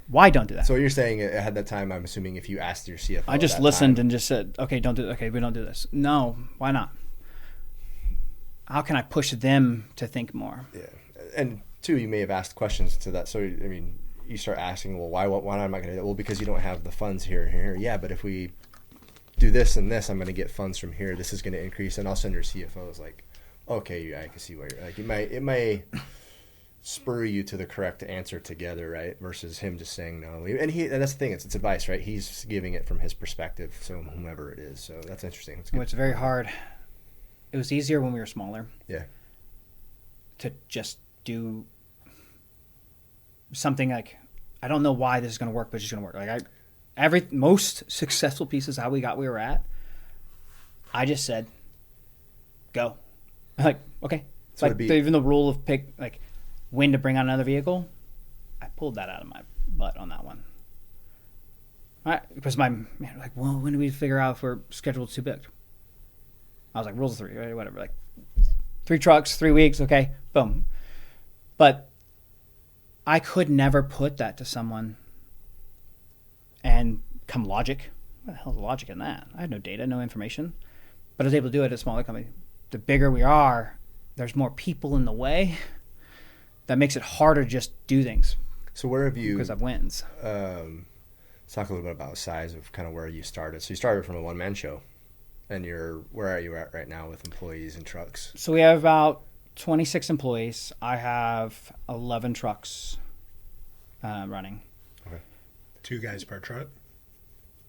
Why don't do that? So what you're saying at that time, I'm assuming if you asked your CFO, I just at that listened time, and just said, okay, don't do. Okay, we don't do this. No, why not? How can I push them to think more? Yeah, and two, you may have asked questions to that. So I mean, you start asking, well, why am I going to do that? Well, because you don't have the funds here and here. Yeah, but if we do this and this, I'm going to get funds from here. This is going to increase, and all of a sudden your CFO is like, okay, yeah, I can see where you're like. It may spur you to the correct answer together, right? Versus him just saying no. And that's the thing. It's advice, right? He's giving it from his perspective, so whomever it is. So that's interesting. That's good. Well, it's very hard. It was easier when we were smaller. Yeah. To just do something like, I don't know why this is going to work, but it's just going to work. Like most successful pieces how we were at, I just said, go. Like, okay. So like even the rule of pick, like when to bring out another vehicle, I pulled that out of my butt on that one. All right, because well, when do we figure out if we're scheduled too big? I was like, rules of three, right? Whatever. Like 3 trucks, 3 weeks. Okay, boom. But I could never put that to someone and come logic. What the hell is logic in that? I had no data, no information. But I was able to do it at a smaller company. The bigger we are, there's more people in the way. That makes it harder to just do things. So where have you? Because I've wins. Let's talk a little bit about the size of kind of where you started. So you started from a one-man show. And where are you at right now with employees and trucks? So we have about 26 employees. I have 11 trucks running. Okay. 2 guys per truck.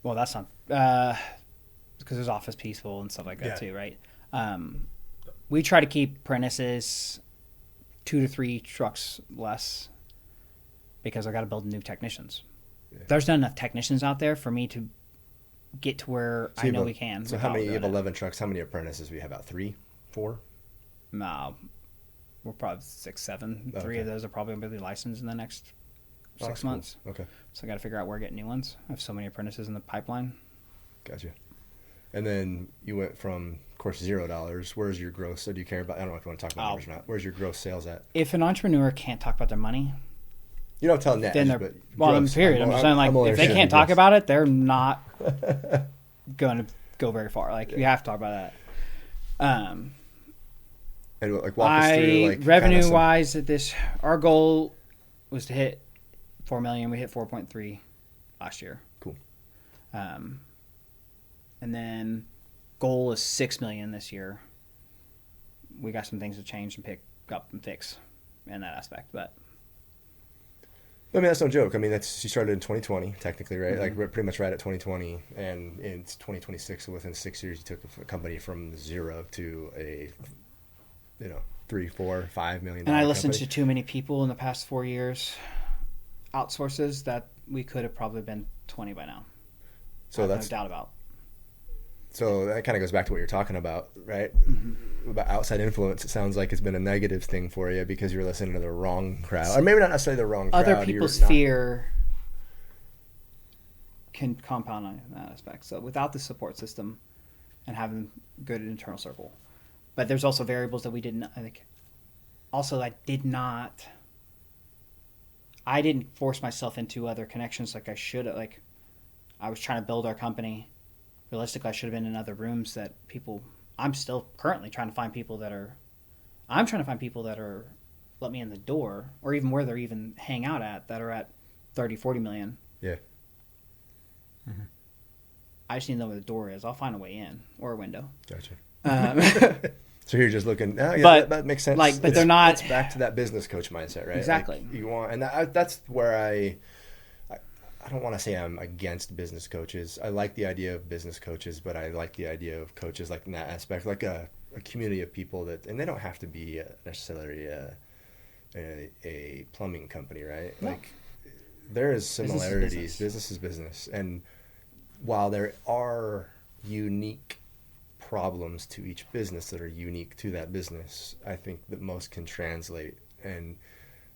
Well, that's not because there's office people and stuff like that too, right? We try to keep apprentices 2 to 3 trucks less because I got to build new technicians. Yeah. There's not enough technicians out there for me to get to where I know we can. So how many? You have 11 trucks. How many apprentices do we have? About 3, 4? No, we're probably 6, 7. Okay. 3 of those are probably going to be licensed in the next 6 months. Cool. Okay. So I got to figure out where to get new ones. I have so many apprentices in the pipeline. Gotcha. And then you went from course, $0. Where's your gross? So do you care about? I don't know if you want to talk about numbers or not. Where's your gross sales at? If an entrepreneur can't talk about their money, You don't tell net, then they're but well. gross. Period. I'm just saying, like, only if they can't understanding talk gross. about it, they're not going to go very far. Like, you have to talk about that. And like walk us through like revenue kinda wise, our goal was to hit 4 million. We hit 4.3 last year. Cool. And then goal is 6 million this year. We got some things to change and pick up and fix in that aspect, but I mean, that's no joke. I mean, you started in 2020, technically, right? Mm-hmm. Like pretty much right at 2020, and it's 2026. So within 6 years, you took a company from 0 to a, 3, 4, $5 million. and I listened company. to too many people in the past 4 years, outsources that we could have probably been 20 by now. So I have that's no doubt about. so that kind of goes back to what you're talking about, right? Mm-hmm. About outside influence. It sounds like it's been a negative thing for you because you're listening to the wrong crowd, or maybe not necessarily the wrong crowd. Other people's you're not- fear can compound on that aspect. So without the support system and having good internal circle, but there's also variables that we didn't. I think. Also, I didn't force myself into other connections like I should. Like, I was trying to build our company. Realistically, I should have been in other rooms that people. I'm still currently trying to find people that are. I'm trying to find people that are let me in the door, or even where they're even hang out at, that are at 30, 40 million. Yeah. I just need to know where the door is. I'll find a way in or a window. Gotcha. So you're just looking. Oh, yeah, But, that makes sense. like, but they're not- It's back to that business coach mindset, right? Exactly. Like, you want, and that's where I don't want to say I'm against business coaches. I like the idea of business coaches, but I like the idea of coaches like in that aspect, like a community of people that, and they don't have to be necessarily a plumbing company, right? No. Like there is Business is similarities. business. Business is business, and while there are unique problems to each business that are unique to that business, I think that most can translate, and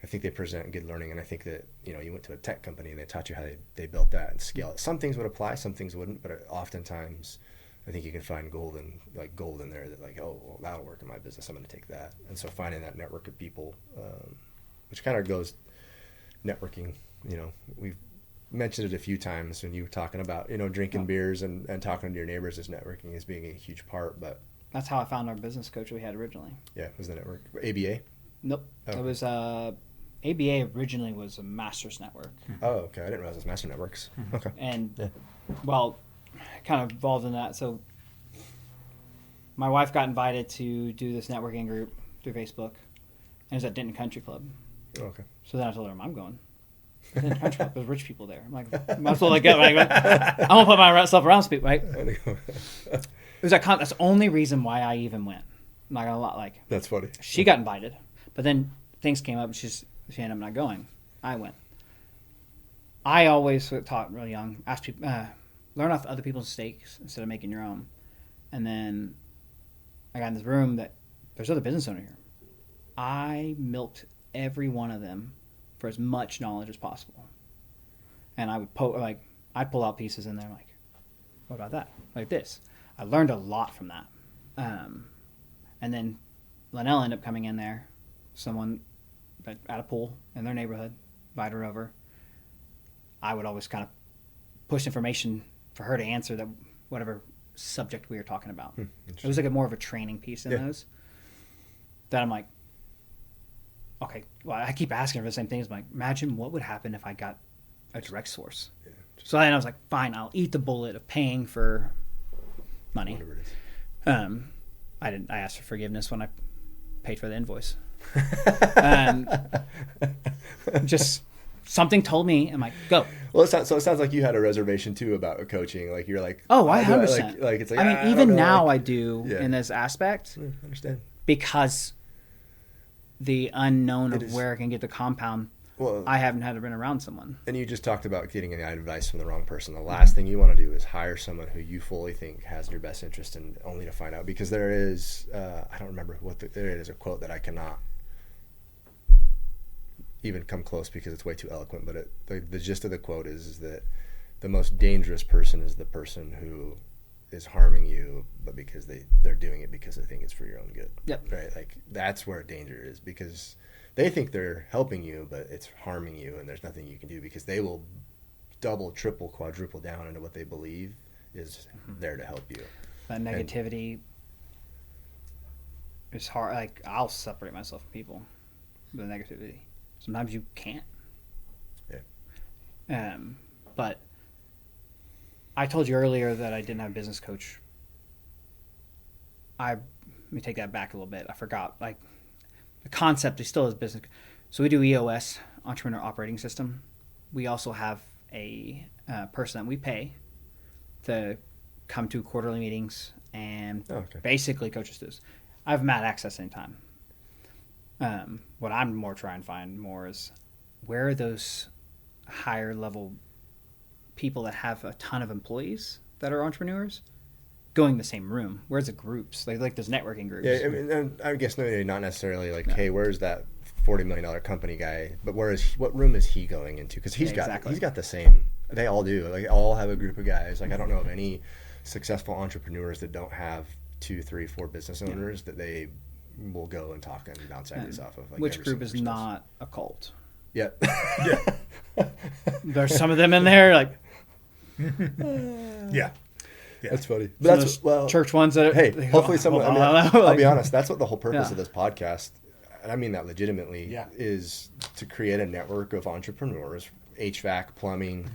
I think they present good learning. And I think that you went to a tech company and they taught you how they built that and scale it. Some things would apply, some things wouldn't, but oftentimes I think you can find gold in there that like, oh, well, that'll work in my business, I'm going to take that. And so finding that network of people, which kind of goes networking, we've mentioned it a few times when you were talking about drinking beers and talking to your neighbors as networking as being a huge part. But That's how I found our business coach we had originally. yeah, it was the network. ABA? Nope. Oh. It was ABA originally was a master's network. Oh, okay. I didn't realize it was Master Networks. Okay. And Yeah. well, kind of involved in that. So my wife got invited to do this networking group through Facebook, and it was at Denton Country Club. Oh, okay. So then I told her, I'm going. Denton Country Club, there's rich people there. I'm like, might as well go. Like, I'm gonna put myself around some people, right? It was that's the only reason why I even went. I'm not gonna lie. Like, That's funny. she got invited, but then things came up, and she ended up not going. I went. I always taught real young, ask people, learn off other people's mistakes instead of making your own. And then I got in this room that there's other business owners here. I milked every one of them for as much knowledge as possible. And I would I'd pull out pieces in there like, what about that? Like this. I learned a lot from that. And then Linnell ended up coming in there, someone at a pool in their neighborhood, invite her over. I would always kind of push information for her to answer that whatever subject we were talking about. It was like more of a training piece in those. That I'm like, okay, well, I keep asking her the same things. I'm like, imagine what would happen if I got a direct source. Yeah, So then I was like, fine, I'll eat the bullet of paying for money. whatever it is. I asked for forgiveness when I paid for the invoice. Just something told me, I'm like, go. Well, it sounds like you had a reservation too about coaching. Like you're like, Oh, I do it. 100%. Like it's like, I mean, don't even know, now like- I do Yeah. in this aspect I understand. because the unknown It of is. where I can get the compound. Well, I haven't had to run around someone. and you just talked about getting any advice from the wrong person. The last thing you want to do is hire someone who you fully think has your best interest, and only to find out, because there is, I don't remember there is a quote that I cannot even come close because it's way too eloquent, but the gist of the quote is that the most dangerous person is the person who is harming you, but because they're doing it because they think it's for your own good. Yep. Right? Like, that's where danger is, because they think they're helping you, but it's harming you, and there's nothing you can do, because they will double, triple, quadruple down into what they believe is there to help you. That negativity is hard. Like, I'll separate myself from people with negativity. Sometimes you can't. Yeah. But I told you earlier that I didn't have a business coach. Let me take that back a little bit. I forgot. Like, the concept is still as business. So we do EOS, Entrepreneur Operating System. We also have a person that we pay to come to quarterly meetings and basically coach us through this. I have Matt access anytime. What I'm more trying to find more is, where are those higher level people that have a ton of employees that are entrepreneurs going in the same room? Where's the groups? Like those networking groups. Yeah, I mean, and I guess not necessarily like, hey, where's that $40 million company guy? But what room is he going into? Because he's got the same. They all do. Like, all have a group of guys. Like, I don't know of any successful entrepreneurs that don't have 2, 3, 4 business owners that they will go and talk and bounce ideas off of. Like, which group is not a cult? Yeah. There's some of them in there, like. Yeah. That's funny. But that's church ones that. Hey, hopefully someone. I'll be honest. That's what the whole purpose Yeah. of this podcast, and I mean that legitimately, is to create a network of entrepreneurs, HVAC, plumbing,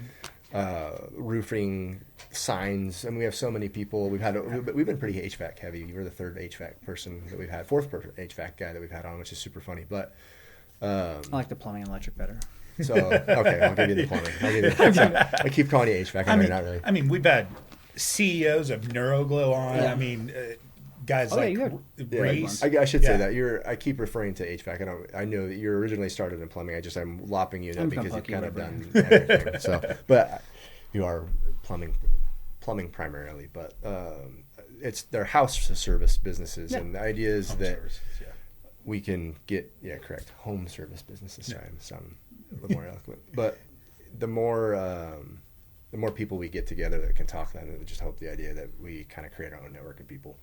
roofing, signs. I mean, we have so many people. We've been pretty HVAC heavy. You're the third HVAC person that we've had, fourth HVAC guy that we've had on, which is super funny. But I like the plumbing and electric better. So okay, I'll give you the plumbing. I keep calling you HVAC. Not really. I mean, we've had CEOs of NeuroGlow on. Yeah. I mean, guys like Reese. I should say that I keep referring to HVAC. I know that you originally started in plumbing. I'm lopping you that because you've kind of done everything. So, but you are plumbing primarily. But they're house service businesses, and the idea is that we can get home service businesses. Sorry, I'm sounding a little more eloquent. But the more people we get together that can talk, then it just help the idea that we kind of create our own network of people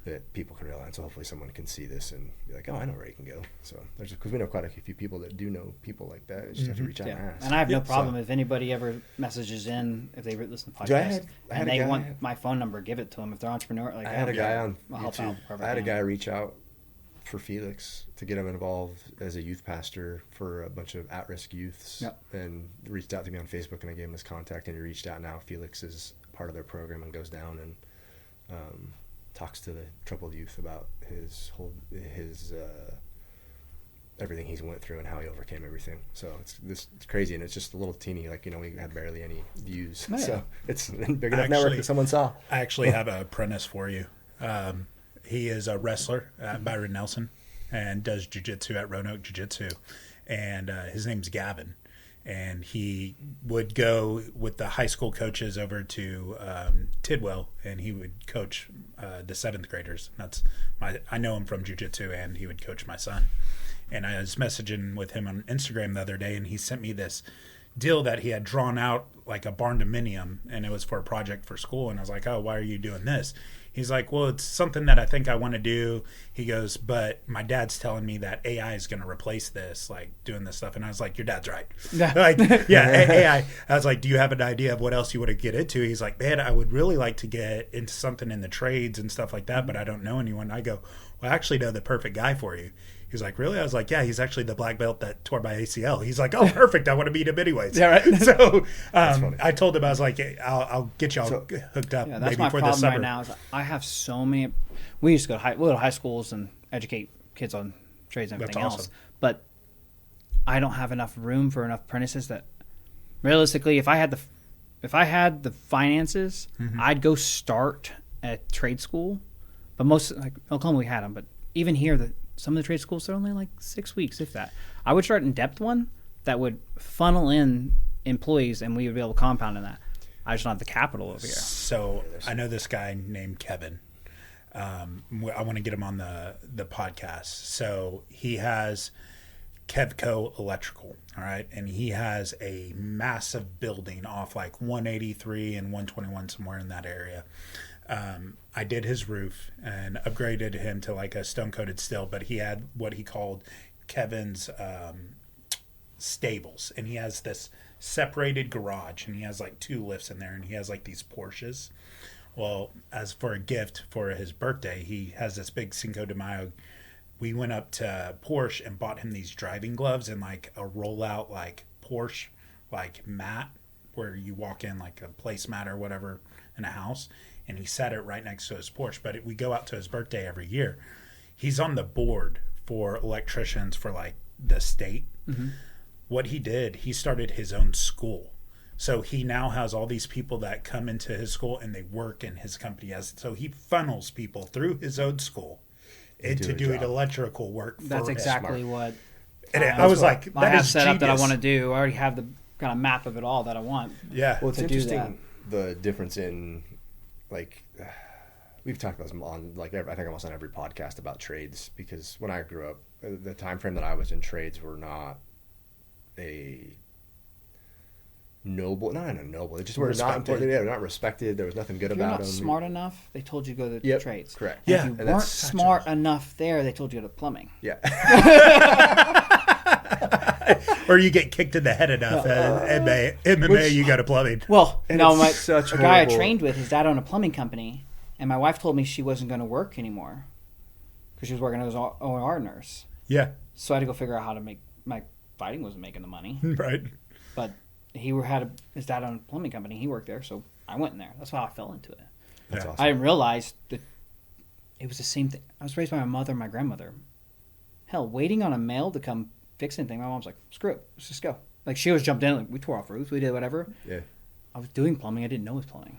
that people can rely on. So hopefully someone can see this and be like, oh, I know where you can go. So there's because we know quite a few people that do know people like that. You just have to reach out and ask. And I have no problem if anybody ever messages in, if they listen to the podcast and they want my phone number, give it to them. If they're entrepreneur, like, I had a guy on I'll help YouTube. out. I had a guy reach out for Felix to get him involved as a youth pastor for a bunch of at-risk youths, and reached out to me on Facebook, and I gave him his contact, and he reached out. Now Felix is part of their program and goes down and talks to the troubled youth about his everything he's went through and how he overcame everything. So it's crazy, and it's just a little teeny, like, we have barely any views. So it's a big enough network that someone saw. I actually have an apprentice for you. He is a wrestler at Byron Nelson and does jiu-jitsu at Roanoke Jiu-Jitsu. And his name's Gavin. And he would go with the high school coaches over to Tidwell, and he would coach the 7th graders. I know him from jiu-jitsu, and he would coach my son. And I was messaging with him on Instagram the other day, and he sent me this deal that he had drawn out, like a barn dominium, and it was for a project for school. And I was like, oh, why are you doing this? He's like, well, it's something that I think I want to do. He goes, but my dad's telling me that AI is going to replace this, like doing this stuff. And I was like, your dad's right. AI. I was like, do you have an idea of what else you want to get into? He's like, man, I would really like to get into something in the trades and stuff like that, but I don't know anyone. I go, well, I actually know the perfect guy for you. He's like, really? I was like, yeah, he's actually the black belt that tore my ACL. He's like, oh, perfect. I want to meet him anyways. Yeah, right. So I told him, I was like, hey, I'll get y'all hooked up. Yeah, that's maybe my for problem the summer. right now. Is I have so many. We used to go to high schools and educate kids on trades and everything else. But I don't have enough room for enough apprentices that, realistically, if I had the finances, I'd go start at trade school. But most, like Oklahoma, we had them. But even here, some of the trade schools are only like 6 weeks, if that. I would start in depth one that would funnel in employees, and we would be able to compound in that. I just don't have the capital over here. So I know this guy named Kevin. I want to get him on the podcast. So he has Kevco Electrical, all right? And he has a massive building off like 183 and 121, somewhere in that area. I did his roof and upgraded him to like a stone coated steel, but he had what he called Kevin's stables, and he has this separated garage, and he has like 2 lifts in there, and he has like these Porsches. Well, as for a gift for his birthday, he has this big Cinco de Mayo. We went up to Porsche and bought him these driving gloves and like a rollout like Porsche like mat where you walk in like a placemat or whatever in a house, and he set it right next to his Porsche. But we go out to his birthday every year. He's on the board for electricians for like the state. Mm-hmm. What he did, he started his own school. So he now has all these people that come into his school and they work in his company. So he funnels people through his own school into doing electrical work. That's exactly what. And I was like, I that have is set up that I genius. want to do. I already have the kind of map of it all that I want. Yeah. Well, it's to do interesting the difference in, like, we've talked about this on, like, I think almost on every podcast about trades, because when I grew up, the time frame that I was in, trades were not a noble, not a noble. They just were not important. They were not respected. There was nothing good If you're about not them. smart enough, they told you to go to the Yep, trades. correct. And Yeah. if you And weren't that's smart enough there, they told you to go to plumbing. Yeah. Or you get kicked in the head enough at MMA, you go to plumbing. Well, And no, it's such the guy I horrible- trained with, his dad owned a plumbing company, and my wife told me she wasn't going to work anymore because she was working as an OR nurse. Yeah. So I had to go figure out how to make my fighting wasn't making the money, Right. but his dad owned a plumbing company. He worked there, so I went in there. That's how I fell into it. That's Yeah. awesome. I didn't realize that it was the same thing. I was raised by my mother and my grandmother. Hell, waiting on a mail to come fix anything, my mom's like, screw it, let's just go. Like, she always jumped in, like, we tore off roofs, we did whatever. Yeah. I was doing plumbing, I didn't know it was plumbing.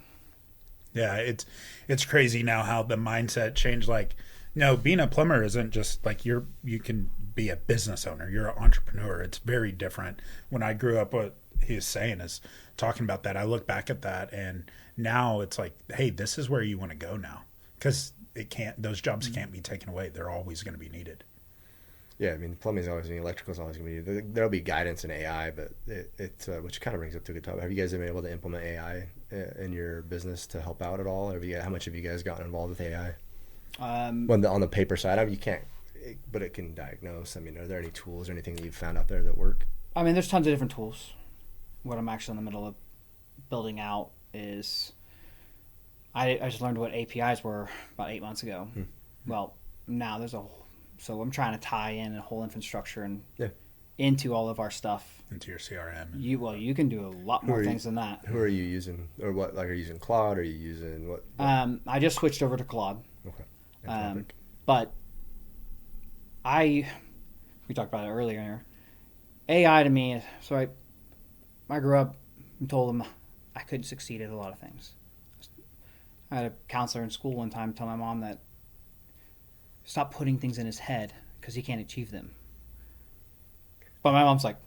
Yeah, it's crazy now how the mindset changed. Like, no, being a plumber isn't just like you can be a business owner. You're an entrepreneur. It's very different. When I grew up, what he was saying is talking about that. I look back at that, and now it's like, hey, this is where you want to go now, because those jobs can't be taken away. They're always going to be needed. Yeah, I mean, plumbing's always going to be, electrical's always going to be. There'll be guidance in AI, but which kind of brings up to a good topic. Have you guys been able to implement AI in your business to help out at all? How much have you guys gotten involved with AI? On the paper side, I mean, you can't, but it can diagnose. I mean, are there any tools or anything that you've found out there that work? I mean, there's tons of different tools. What I'm actually in the middle of building out is I just learned what APIs were about 8 months ago. Well, now so I'm trying to tie in a whole infrastructure and into all of our stuff. Into your CRM. You can do a lot more things than that. Who are you using, or what? Like, are you using Claude? Are you using what? I just switched over to Claude. Okay. But we talked about it earlier. AI to me, so I grew up and told them I couldn't succeed at a lot of things. I had a counselor in school one time tell my mom that stop putting things in his head because he can't achieve them. But my mom's like,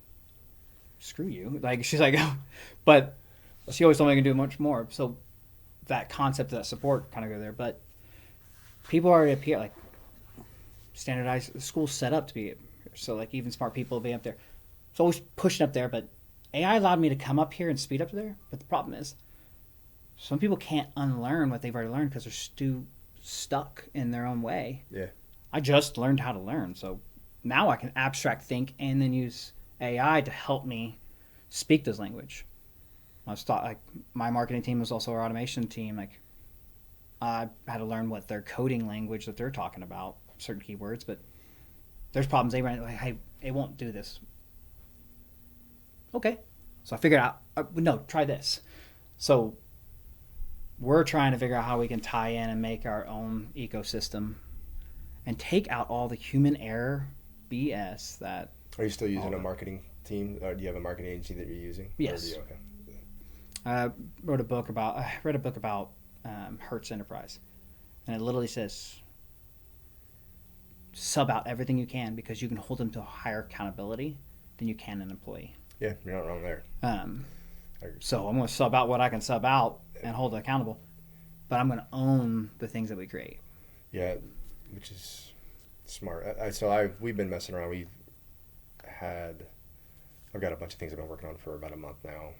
screw you. Like, she's like, but she always told me I can do much more. So that concept, that support kind of go there. But people already appear, like, standardized, the school's set up to be, so like even smart people will be up there. It's always pushing up there, but AI allowed me to come up here and speed up there. But the problem is, some people can't unlearn what they've already learned because they're stuck in their own way. Yeah. I just learned how to learn, so now I can abstract think and then use AI to help me speak this language. I was thought, like, my marketing team was also our automation team. Like, I had to learn what their coding language that they're talking about, certain keywords, but there's problems they run, like, hey, it won't do this. Okay. So I figured out, no, try this. So we're trying to figure out how we can tie in and make our own ecosystem and take out all the human error BS that... Are you still using a marketing team, or do you have a marketing agency that you're using? Yes. Okay. I read a book about Hertz Enterprise, and it literally says sub out everything you can because you can hold them to a higher accountability than you can an employee. Yeah, you're not wrong there. So I'm going to sub out what I can sub out and hold it accountable, but I'm going to own the things that we create. Yeah, which is smart. We've been messing around. I've got a bunch of things I've been working on for about a month now.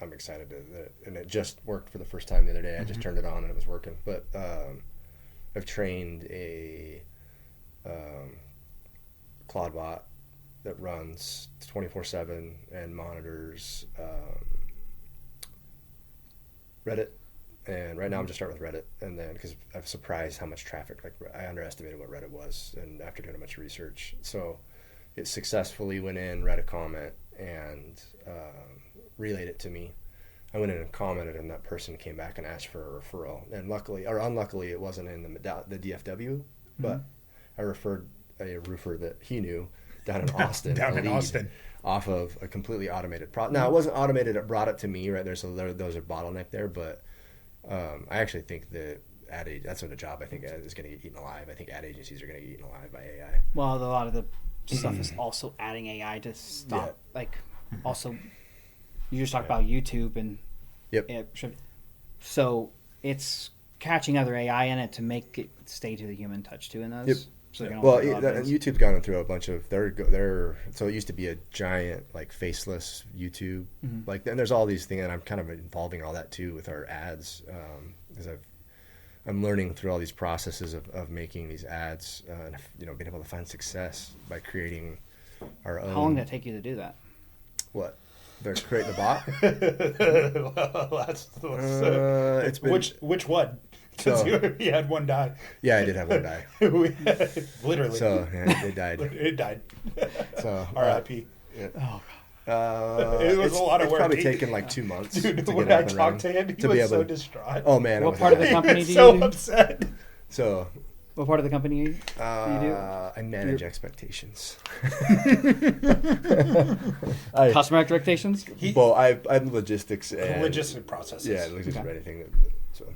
I'm excited and it just worked for the first time the other day. I just turned it on and it was working. But I've trained a cloud bot that runs 24/7 and monitors Reddit. And right now I'm just starting with Reddit, and then because I was surprised how much traffic, like I underestimated what Reddit was, and after doing a bunch of research, so it successfully went in, read a comment, and relayed it to me. I went in and commented, and that person came back and asked for a referral. And luckily, or unluckily, it wasn't in the DFW, but I referred a roofer that he knew down in Austin, off of a completely automated product. Now it wasn't automated; it brought it to me. Right those are bottleneck there, but I actually think that that's what a job I think is going to get eaten alive. I think ad agencies are going to get eaten alive by AI. Well, a lot of the stuff is also adding AI to stop. Yeah. Like, also, you just talked about YouTube and so it's catching other AI in it to make it stay to the human touch too in those. Yep. So Well, YouTube's gone through a bunch of so it used to be a giant like faceless YouTube, like, and there's all these things, and I'm kind of involving all that too with our ads, because I'm learning through all these processes of making these ads, and being able to find success by creating our own. How long did it take you to do that? What? They're creating the bot. Well, it's been, which one? Because you had one die. Yeah, I did have one die. Literally. So yeah, it died. It died. So R.I.P. Yeah. Oh God. It was a lot of work. It's probably taken like 2 months. Dude, to when get I up and talked to him, he was so distraught. Oh man, What part of the company do you so do? upset. So. What part of the company do you do? I manage expectations. Customer expectations? I'm logistics and Logistic processes. Yeah, logistics of anything. So.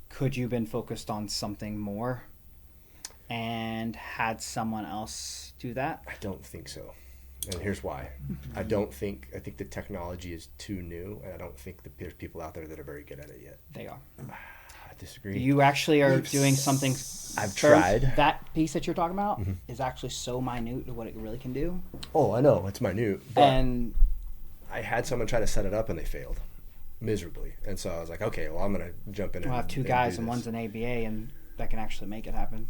Could you have been focused on something more and had someone else do that? I don't think so. And here's why. I think the technology is too new, and I don't think that there's people out there that are very good at it yet. They are. I disagree. You actually are doing something. I've tried. That piece that you're talking about is actually so minute to what it really can do. Oh, I know. It's minute. But And I had someone try to set it up, and they failed miserably. And so I was like, okay, well, I'm going to jump in. we'll have two and guys, do and this. one's an ABA, and that can actually make it happen,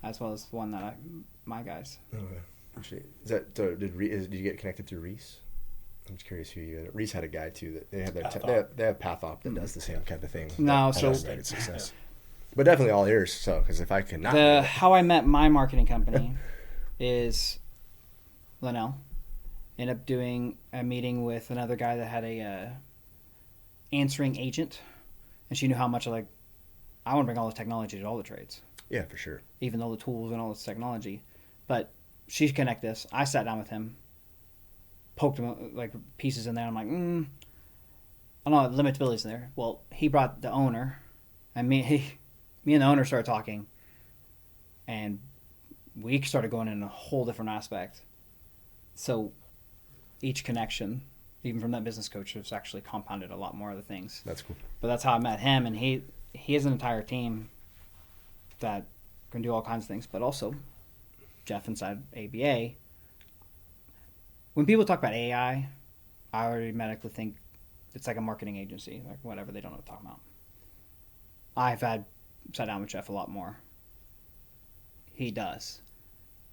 as well as one that my guys. Okay. Actually, did you get connected through Reese? I'm just curious who you. Reese had a guy too that they have they have PathOp that does the same kind of thing. No, that so has great success. But definitely all ears. So because if I cannot, how I met my marketing company is Linnell. Ended up doing a meeting with another guy that had a answering agent, and she knew how much I want to bring all this technology to all the trades. Yeah, for sure. Even all the tools and all this technology, but she connected us. I sat down with him, poked him like pieces in there. I'm like, I don't know, limitabilities in there. Well, he brought the owner, and me and the owner started talking, and we started going in a whole different aspect. So each connection, even from that business coach, has actually compounded a lot more of the things. That's cool. But that's how I met him, and he has an entire team that can do all kinds of things, but also Jeff inside ABA. When people talk about AI, I already medically think it's like a marketing agency, like whatever, they don't know what to talk about. I've sat down with Jeff a lot more. He does.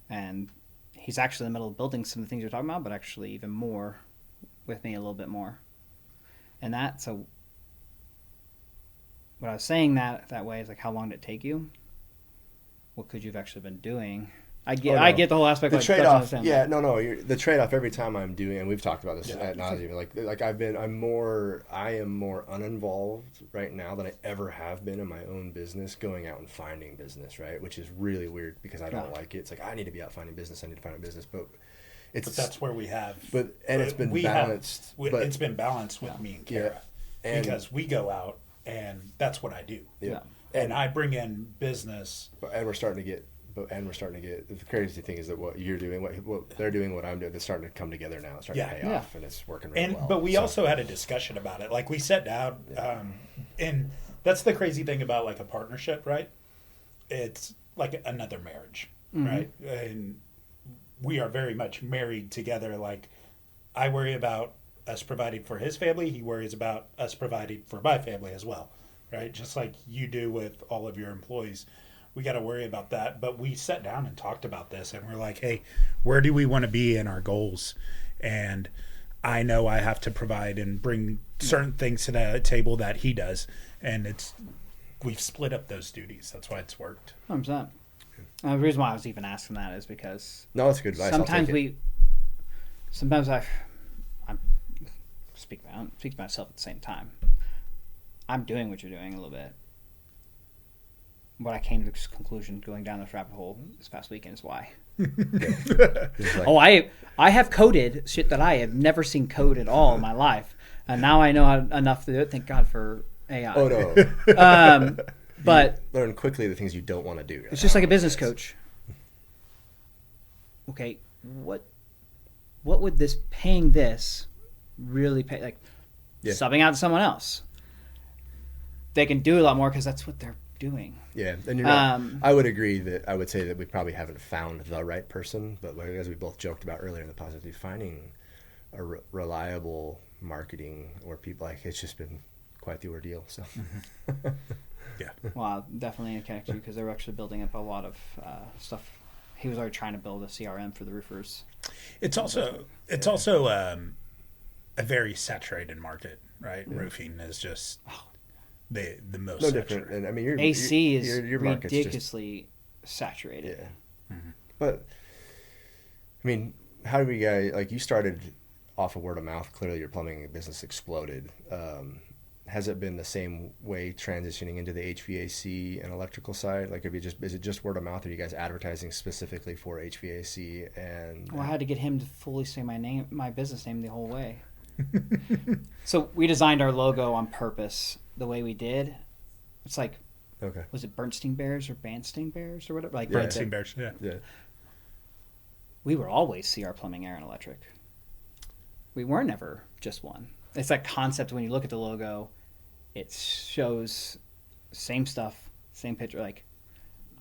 And he's actually in the middle of building some of the things you're talking about, but actually even more with me a little bit more. And so when I was saying that way is like, how long did it take you? What could you have actually been doing? I get the whole aspect. The trade-off, the trade-off every time I'm doing, and we've talked about this ad nauseum. Like I am more uninvolved right now than I ever have been in my own business, going out and finding business, right? Which is really weird because I don't like it. It's like I need to be out finding business. I need to find a business, but that's where we have. It's been balanced. It's been balanced with me and Kara, because we go out and that's what I do. Yeah. And I bring in business, and we're starting to get. The crazy thing is that what you're doing, what they're doing, what I'm doing, it's starting to come together now. It's starting to pay off, and it's working really well. But we also had a discussion about it. Like we sat down, and that's the crazy thing about like a partnership, right? It's like another marriage, right? And we are very much married together. Like I worry about us providing for his family. He worries about us providing for my family as well, right? Just like you do with all of your employees. We got to worry about that. But we sat down and talked about this, and we're like, hey, where do we want to be in our goals? And I know I have to provide and bring certain things to the table that he does. And we've split up those duties. That's why it's worked. 100%. The reason why I was even asking that is because No, that's good advice. sometimes I speak to myself at the same time. I'm doing what you're doing a little bit. What I came to this conclusion going down this rabbit hole this past weekend is why. I have coded shit that I have never seen code at all in my life, and now I know enough to do it. Thank God for AI. Oh no! But learn quickly the things you don't want to do. It's just like a business coach. Okay, what would this paying this really pay? Like subbing out to someone else, they can do a lot more because that's what they're doing. Yeah, and you're not, I would agree that I would say that we probably haven't found the right person, but like, as we both joked about earlier in the positive, finding a reliable marketing or people, like, it's just been quite the ordeal. So, yeah. Well, I'll definitely connect you because they were actually building up a lot of stuff. He was already trying to build a CRM for the roofers. It's also a very saturated market, right? Yeah. Roofing is just the most no saturated. Different. And I mean, your AC is your ridiculously saturated. Yeah, but I mean, how do we guys, like, you started off of word of mouth? Clearly, your plumbing business exploded. Has it been the same way transitioning into the HVAC and electrical side? Like, is it just word of mouth? Or are you guys advertising specifically for HVAC? And I had to get him to fully say my business name the whole way. So we designed our logo on purpose the way we did. It's like, was it Bernstein Bears or Banstein Bears or whatever? Like Bernstein Bears, yeah. We were always CR Plumbing, Air and Electric. We were never just one. It's that concept when you look at the logo. It shows same stuff, same picture. Like,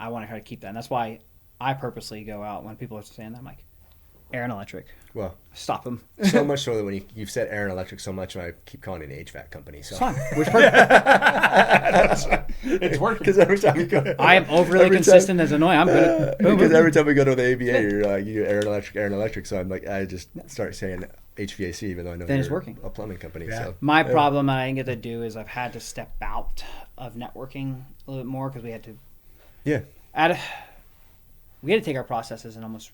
I want to try to keep that. And that's why I purposely go out when people are saying that, I'm like, Air and Electric. Well, stop them. So much so that when you've said Air and Electric so much, I keep calling it an HVAC company. So. It's fine. Which perfect. It's working. Because every time you go, I am overly consistent as annoying. I'm good. Because every time we go to the ABA, you're like, you do Air and Electric. So I'm like, I just start saying HVAC, even though I know then it's you're working. A plumbing company. Yeah. So my problem I get to do is I've had to step out of networking a little bit more because we had to. Yeah. We had to take our processes and almost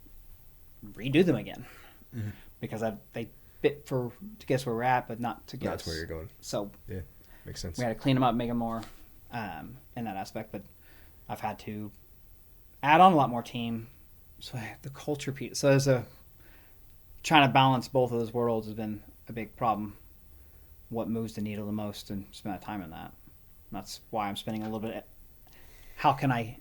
redo them again because they fit to guess where we're at, but not to guess. That's where you're going. So yeah, makes sense. We had to clean them up, make them more in that aspect. But I've had to add on a lot more team. So the culture piece. So there's trying to balance both of those worlds has been a big problem. What moves the needle the most, and spend time in that. And that's why I'm spending a little bit. How can I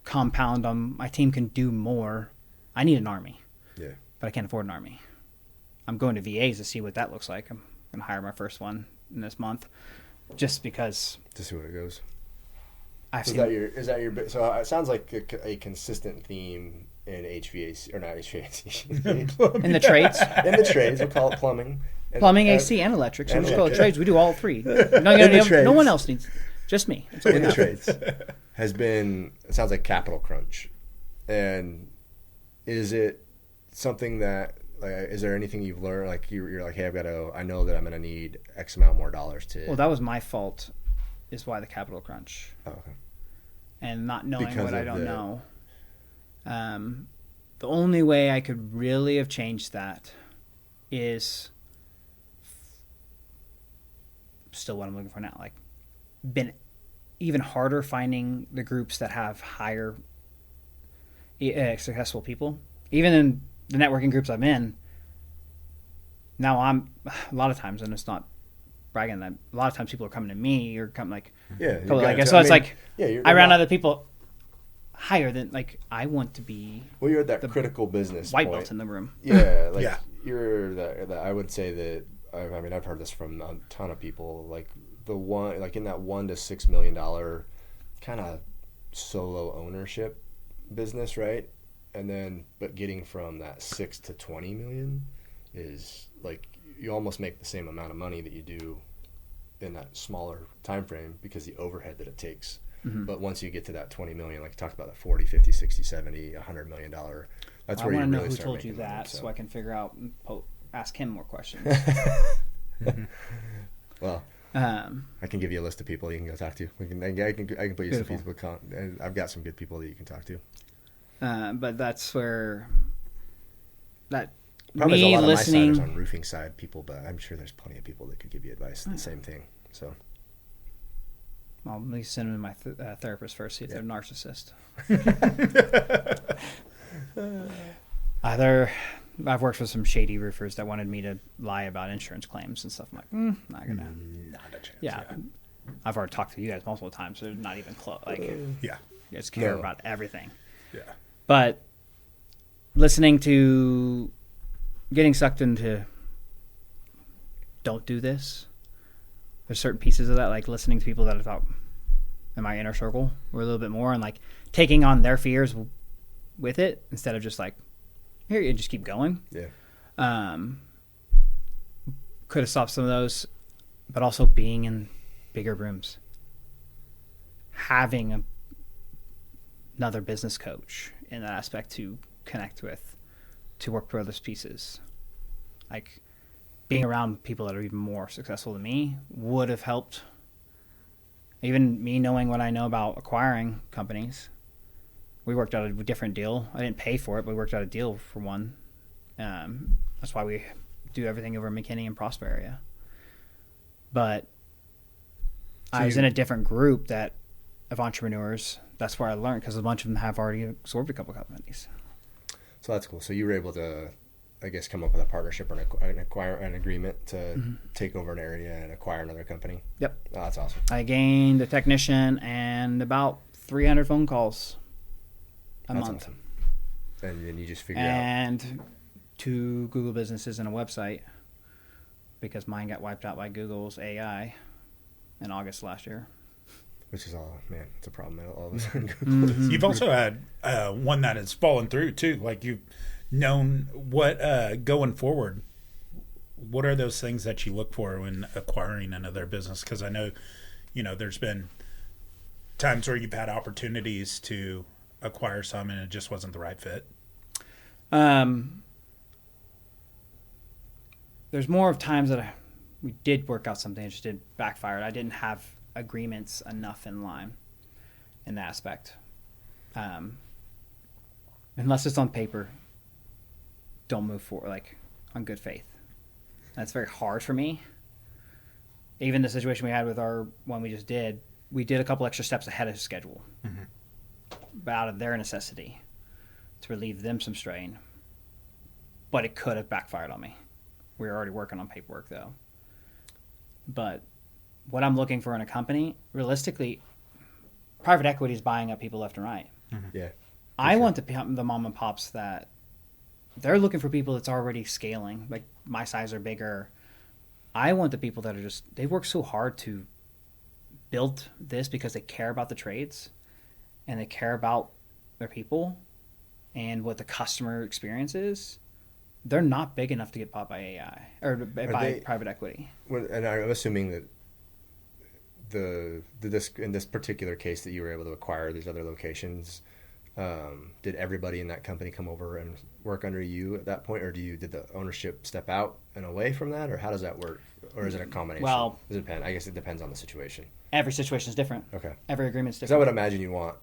compound on my team can do more? I need an army. Yeah. But I can't afford an army. I'm going to VAs to see what that looks like. I'm going to hire my first one in this month, just because. To see what it goes. Is that your? So it sounds like a consistent theme in HVAC, or not HVAC. In the trades. In the trades, we'll call it plumbing. Plumbing, AC, and electric. So we just call it trades. We do all three. No one else needs. Just me. In the trades has been. It sounds like capital crunch, and is it something that? Like, is there anything you've learned? Like you're like, hey, I know that I'm gonna need X amount more dollars to. Well, that was my fault. Is why the capital crunch. Oh, okay. And not knowing what I don't know. The only way I could really have changed that is still what I'm looking for now. Like, been even harder finding the groups that have higher successful people. Even in the networking groups I'm in, now I'm a lot of times, and it's not bragging, that a lot of times people are coming to me or come like, so it's like, I ran other people higher than, like, I want to be. Well, you're at that critical business white point. belt in the room. Yeah, like you're the. I would say that. I mean, I've heard this from a ton of people. Like the one, like in that $1 to $6 million kind of solo ownership business, right? And then, but getting from that 6 to 20 million is like you almost make the same amount of money that you do in that smaller time frame because the overhead that it takes. But once you get to that 20 million, like you talked about, that 40, 50, 60, 70, $100 million, that's where you really start making I want to know who told you money, that so I can figure out, ask him more questions. Well, I can give you a list of people you can go talk to. I can put you Beautiful. some people. And I've got some good people that you can talk to. But that's where that Probably me there's a lot listening. of my side is on roofing side people, but I'm sure there's plenty of people that could give you advice. The same thing. So I'll at least send him to my therapist first, see if they're a narcissist. I've worked with some shady roofers that wanted me to lie about insurance claims and stuff. I'm like, not gonna. Not a chance. Yeah. I've already talked to you guys multiple times. So they're not even close. Like, Yeah. you guys care No. about everything. Yeah. But listening to getting sucked into don't do this. There's certain pieces of that, like listening to people that I thought in my inner circle were a little bit more, and like taking on their fears with it instead of just like, here, you just keep going. yeah, Could have stopped some of those, but also being in bigger rooms, having another business coach in that aspect to connect with, to work through those pieces, like being around people that are even more successful than me would have helped. Even me knowing what I know about acquiring companies, we worked out a different deal. I didn't pay for it, but we worked out a deal for one. That's why we do everything over McKinney and Prosper area. But I was in a different group of entrepreneurs. That's where I learned, because a bunch of them have already absorbed a couple companies. so that's cool. So you were able to, I guess, come up with a partnership or an agreement to take over an area and acquire another company. Yep. Oh, that's awesome. I gained a technician and about 300 phone calls a That's month. awesome. And then you just figure out. And 2 Google businesses and a website, because mine got wiped out by Google's AI in August last year. Which is it's a problem. All of a sudden. You've also had one that has fallen through too. Like you've known what going forward. What are those things that you look for when acquiring another business? Because I know, there's been times where you've had opportunities to acquire some and it just wasn't the right fit. There's more of times that we did work out something, it just did backfire. I didn't have agreements enough in line in that aspect. Unless it's on paper, don't move forward, like, on good faith. That's very hard for me. Even the situation we had with our one we just did, we did a couple extra steps ahead of schedule. But out of their necessity to relieve them some strain. But it could have backfired on me. We were already working on paperwork, though. But what I'm looking for in a company, realistically, private equity is buying up people left and right. Yeah. I want the mom and pops that they're looking for people that's already scaling, like my size or bigger. I want the people that are they work so hard to build this because they care about the trades and they care about their people and what the customer experience is. They're not big enough to get bought by AI or by private equity. And I'm assuming that in this particular case that you were able to acquire these other locations, did everybody in that company come over and work under you at that point, or did the ownership step out and away from that, or how does that work, or is it a combination? Well, does it depend? I guess it depends on the situation. Every situation is different. Okay. Every agreement's Because I would different. imagine you want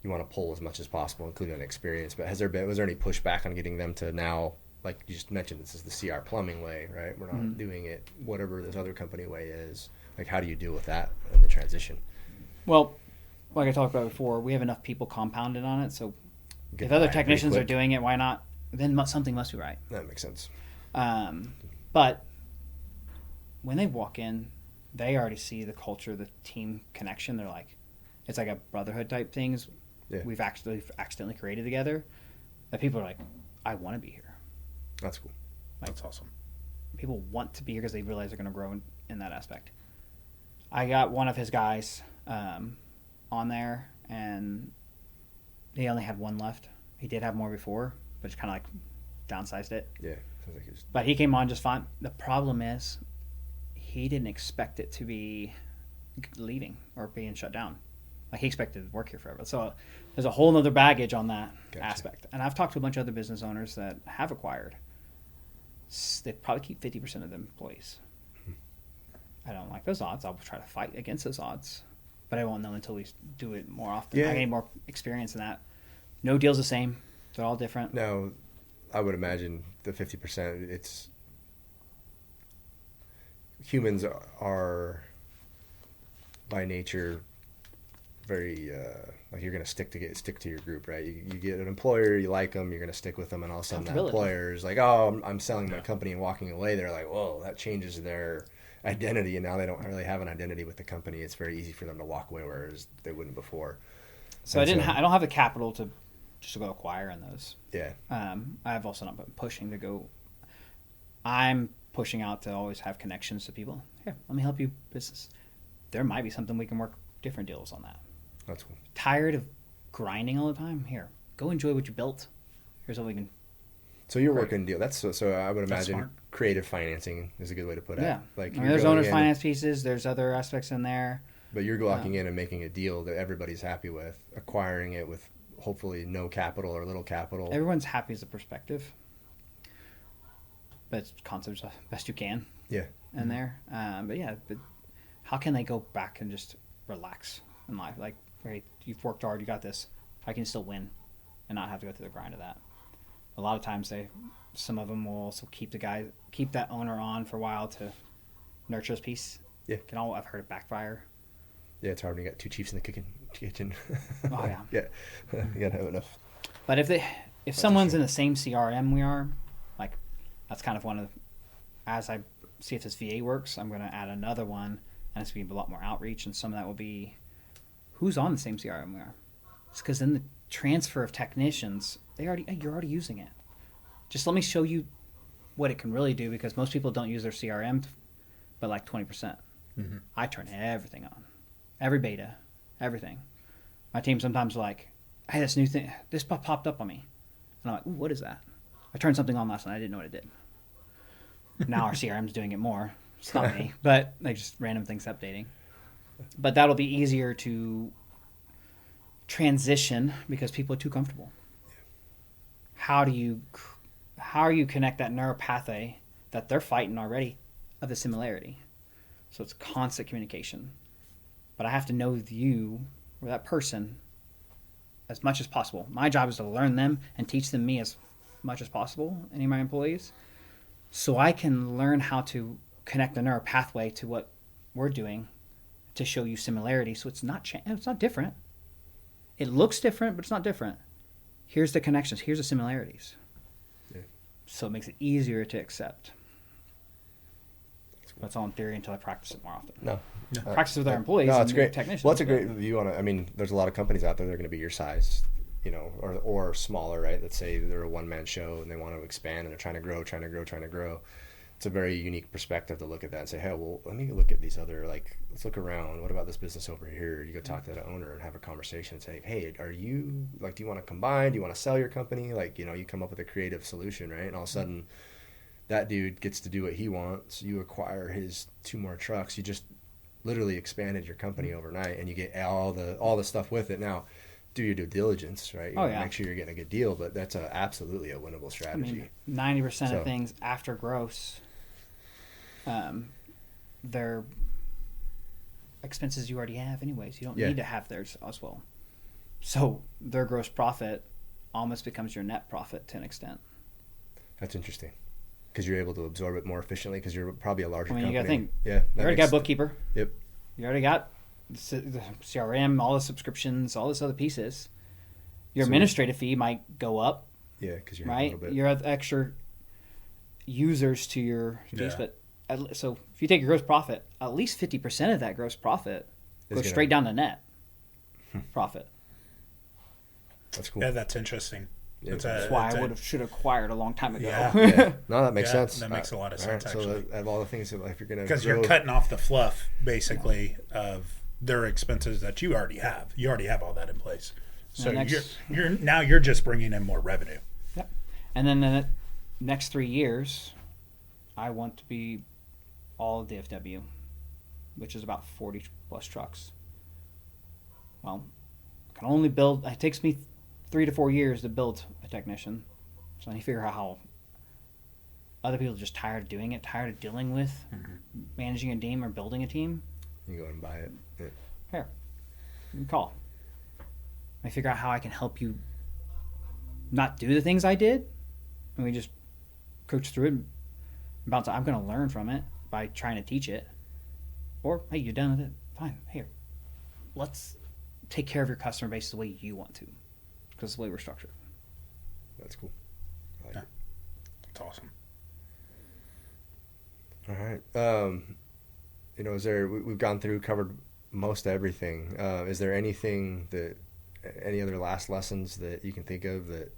to pull as much as possible, including experience. But was there any pushback on getting them to now? Like you just mentioned, this is the CR plumbing way, right? We're not doing it whatever this other company way is. Like, how do you deal with that in the transition? Well, like I talked about before, we have enough people compounded on it, so Get if other by pretty technicians are quick. doing it, why not? Then something must be right. That makes sense. But when they walk in, they already see the culture, the team connection. They're like, it's like a brotherhood type things Yeah. we've actually accidentally created together. That people are like, I want to be here. That's cool. That's awesome. People want to be here because they realize they're going to grow in that aspect. I got one of his guys on there, and he only had one left. He did have more before, but just kind of like downsized it. Yeah. Sounds like he was, But he came on just fine. The problem is he didn't expect it to be leaving or being shut down. Like he expected to work here forever. So there's a whole nother baggage on that aspect. And I've talked to a bunch of other business owners that have acquired. They probably keep 50% of the employees. I don't like those odds. I'll try to fight against those odds. But I won't know until we do it more often. Yeah. I gain more experience in that. No deal's the same. They're all different. now, I would imagine the 50%, it's humans are by nature very like you're going to stick to your group, right? You get an employer, you like them, you're going to stick with them, and all of a sudden that employer is like, oh, I'm selling my company and walking away. They're like, whoa, that changes their identity, and now they don't really have an identity with the company. It's very easy for them to walk away, whereas they wouldn't before. So I don't have the capital to just to go acquire in those. Yeah. I've also not been pushing to go. I'm pushing out to always have connections to people. Here, let me help you business. There might be something we can work different deals on that. That's cool. Tired of grinding all the time? Here, go enjoy what you built. Here's what we can. So you're working deal. That's so I would That's imagine smart. creative financing is a good way to put it. Yeah. Like I mean, you're there's going owner's in, finance pieces. There's other aspects in there. but you're walking in and making a deal that everybody's happy with, acquiring it with hopefully no capital or little capital. Everyone's happy as a perspective. But it's concepts as best you can. Yeah. In there. But how can they go back and just relax in life? Like, hey, you've worked hard, you got this. I can still win and not have to go through the grind of that. A lot of times some of them will also keep that owner on for a while to nurture his piece. Yeah. I've heard it backfire. Yeah, it's hard when you got two chiefs in the kitchen. Oh yeah. Yeah. You gotta have enough. But if someone's in the same CRM we are, like that's kind of one of as I see if this VA works, I'm gonna add another one and it's gonna be a lot more outreach, and some of that will be who's on the same CRM we are. It's because in the transfer of technicians, you're already using it. Just let me show you what it can really do, because most people don't use their CRM but like 20%. Mm-hmm. I turn everything on. Every beta, everything. My team sometimes like, hey, this new thing, this popped up on me. And I'm like, ooh, what is that? I turned something on last night. I didn't know what it did. Now our CRM's doing it more. It's not me, but like just random things updating. But that'll be easier to transition because people are too comfortable. How do you connect that neural pathway that they're fighting already of the similarity? So it's constant communication. But I have to know you or that person as much as possible. My job is to learn them and teach them me as much as possible, any of my employees, so I can learn how to connect the neural pathway to what we're doing to show you similarity. So it's not different. It looks different, but it's not different. Here's the connections. Here's the similarities. Yeah. So it makes it easier to accept. That's all in theory until I practice it more often. No. Practice with our employees. No, it's and great. Technicians. Well, that's a great view on it. I mean, there's a lot of companies out there that are going to be your size, or smaller, right? Let's say they're a one-man show and they want to expand and they're trying to grow. It's a very unique perspective to look at that and say, hey, well, let me look at these other, let's look around. What about this business over here? You go talk to that owner and have a conversation and say, hey, are you, do you want to combine? Do you want to sell your company? You come up with a creative solution, right? And all of a sudden, that dude gets to do what he wants. You acquire his 2 more trucks. You just literally expanded your company overnight, and you get all the stuff with it. Now, do your due diligence, right? Make sure you're getting a good deal, but that's absolutely a winnable strategy. I mean, 90% of things after gross, they're expenses you already have anyways. You don't need to have theirs as well. So their gross profit almost becomes your net profit to an extent. That's interesting. Because you're able to absorb it more efficiently because you're probably a larger company. You got to think. Yeah, you already got a bookkeeper. Yep. You already got the CRM, all the subscriptions, all this other pieces. Your administrative fee might go up. Yeah, because you're right. A little bit. You have extra users to your fees, but so if you take your gross profit, at least 50% of that gross profit goes straight down to net profit. That's cool. Yeah, that's interesting. Yeah, that's why I should have acquired a long time ago. Yeah. No, that makes sense. That makes a lot of sense, right, actually. So of all the things that if you're going to because you're cutting off the fluff, basically, of their expenses that you already have. You already have all that in place. So you're just bringing in more revenue. Yep. And then next 3 years, I want to be all of DFW, which is about 40 plus trucks. Well, I can only build, it takes me 3 to 4 years to build a technician. So then you figure out how other people are just tired of doing it, tired of dealing with managing a team or building a team. You go and buy it. Yeah. Here, you can call. I figure out how I can help you not do the things I did, and we just coach through it. I'm going to learn from it by trying to teach it. Or, hey, you're done with it. Fine. Here, let's take care of your customer base the way you want to, because it's the way we're structured. That's cool. I like it. It's awesome. All right. Is there? We've gone through, covered most everything. Is there anything any other last lessons that you can think of that,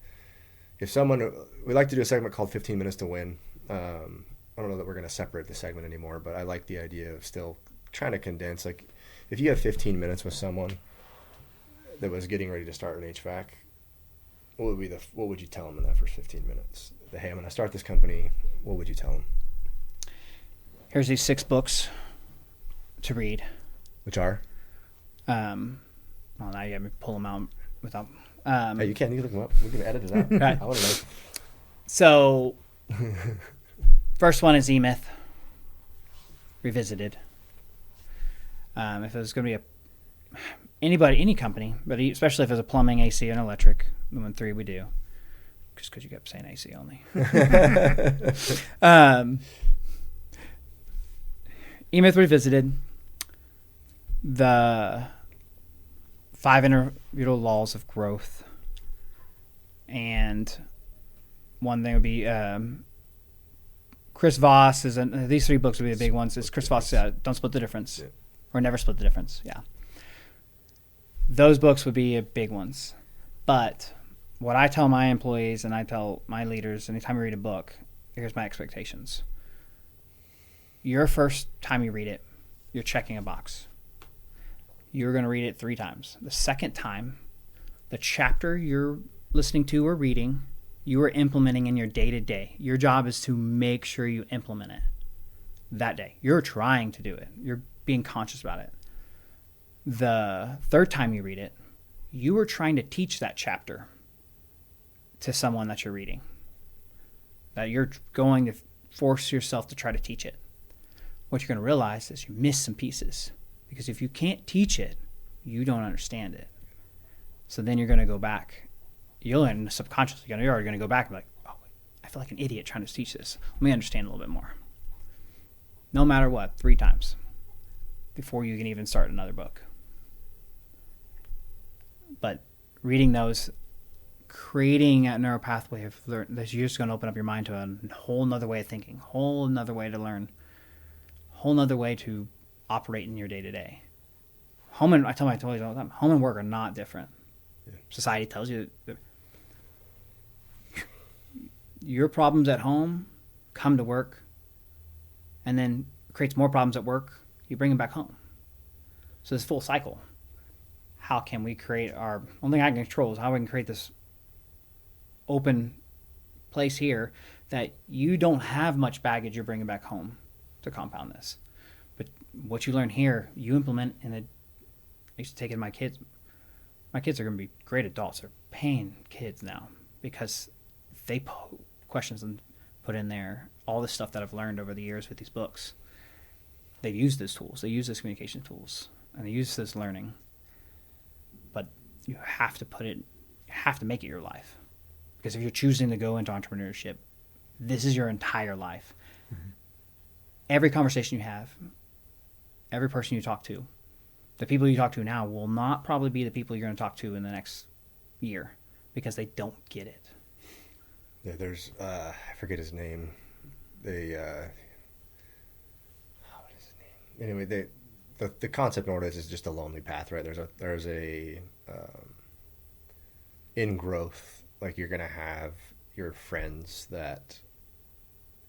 if someone, we like to do a segment called 15 Minutes to Win. I don't know that we're going to separate the segment anymore, but I like the idea of still trying to condense. Like, if you have 15 minutes with someone that was getting ready to start an HVAC, what would you tell them in that first 15 minutes? Hey, I'm going to start this company. What would you tell them? Here's these 6 books to read. Which are? Well, now you got me pull them out without. Hey, you can look them up. We can edit it out. Right. I want to know. So, first one is E-Myth Revisited. If it was going to be any company, but especially if it's a plumbing, AC, and electric, the 1 3 we do, just because you kept saying AC only. E-Myth Revisited, the 5 Individual Laws of Growth, and one thing would be Chris Voss these 3 books would be the big ones. It's Chris Voss, Don't Split the Difference, or Never Split the Difference. Yeah, those books would be big ones. But what I tell my employees and I tell my leaders, anytime I read a book, here's my expectations. Your first time you read it, you're checking a box. You're going to read it 3 times. The second time, the chapter you're listening to or reading, you are implementing in your day-to-day. Your job is to make sure you implement it that day. You're trying to do it. You're being conscious about it. The third time you read it, you are trying to teach that chapter to someone that you're reading. That you're going to force yourself to try to teach it. What you're going to realize is you miss some pieces. Because if you can't teach it, you don't understand it. So then you're going to go back. You're subconsciously going to go back and be like, oh, I feel like an idiot trying to teach this. Let me understand a little bit more. No matter what, 3 times before you can even start another book. But reading those, creating a neural pathway of learn, that's just going to open up your mind to a whole nother way of thinking, whole nother way to learn, whole nother way to operate in your day-to-day. I tell my employees all the time, home and work are not different. Yeah. Society tells you that your problems at home come to work and then creates more problems at work. You bring them back home. So this full cycle. How can we create only thing I can control is how we can create this open place here that you don't have much baggage you're bringing back home to compound this. But what you learn here, you implement I used to take it to my kids. My kids are going to be great adults. They're paying kids now because they put questions and put in there all the stuff that I've learned over the years with these books. They've used those tools. They use those communication tools. And they use this learning. But you have to make it your life. Because if you're choosing to go into entrepreneurship, this is your entire life. Mm-hmm. Every conversation you have, every person you talk to, the people you talk to now will not probably be the people you're going to talk to in the next year because they don't get it. Yeah, there's, I forget his name. What is his name? Anyway, the concept in is just a lonely path, right? There's a in growth, like you're going to have your friends that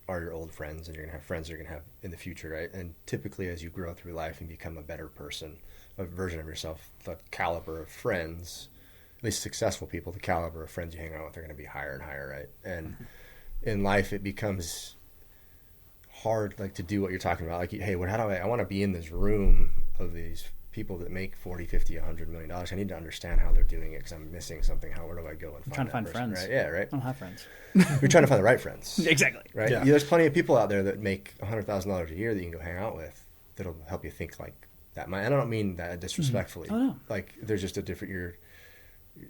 are your old friends, and you're going to have friends you're going to have in the future, right? And typically as you grow through life and become a better person, a version of yourself, the caliber of friends, at least successful people, the caliber of friends you hang out with are going to be higher and higher, right? And in life it becomes hard, like, to do what you're talking about. Like, hey, how do I want to be in this room of these people that make 40, 50, $100 million. I need to understand how they're doing it because I'm missing something. Where do I go and trying to find person, friends. Right? Yeah, right. I don't have friends. You're trying to find the right friends. Exactly. Right. Yeah. There's plenty of people out there that make $100,000 a year that you can go hang out with that'll help you think like that. And I don't mean that disrespectfully. Oh, no. Like, there's just a different.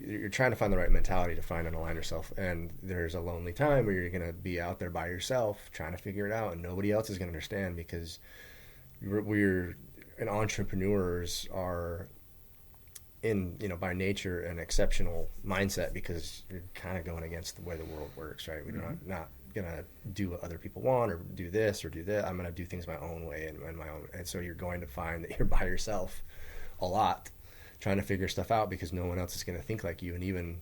You're trying to find the right mentality to find and align yourself. And there's a lonely time where you're going to be out there by yourself trying to figure it out, and nobody else is going to understand because and entrepreneurs are by nature an exceptional mindset because you're kind of going against the way the world works, right? We're not gonna do what other people want or do this or do that. I'm gonna do things my own way and my own. And so you're going to find that you're by yourself a lot, trying to figure stuff out because no one else is going to think like you. And even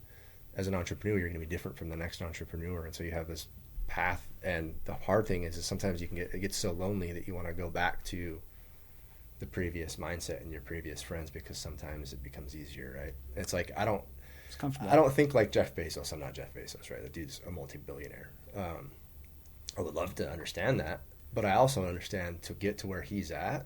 as an entrepreneur, you're going to be different from the next entrepreneur. And so you have this path. And the hard thing is sometimes it gets so lonely that you want to go back to the previous mindset and your previous friends because sometimes it becomes easier, right? It's like I don't think like Jeff Bezos. I'm not Jeff Bezos, right? The dude's a multi-billionaire. I would love to understand that, but I also understand to get to where he's at,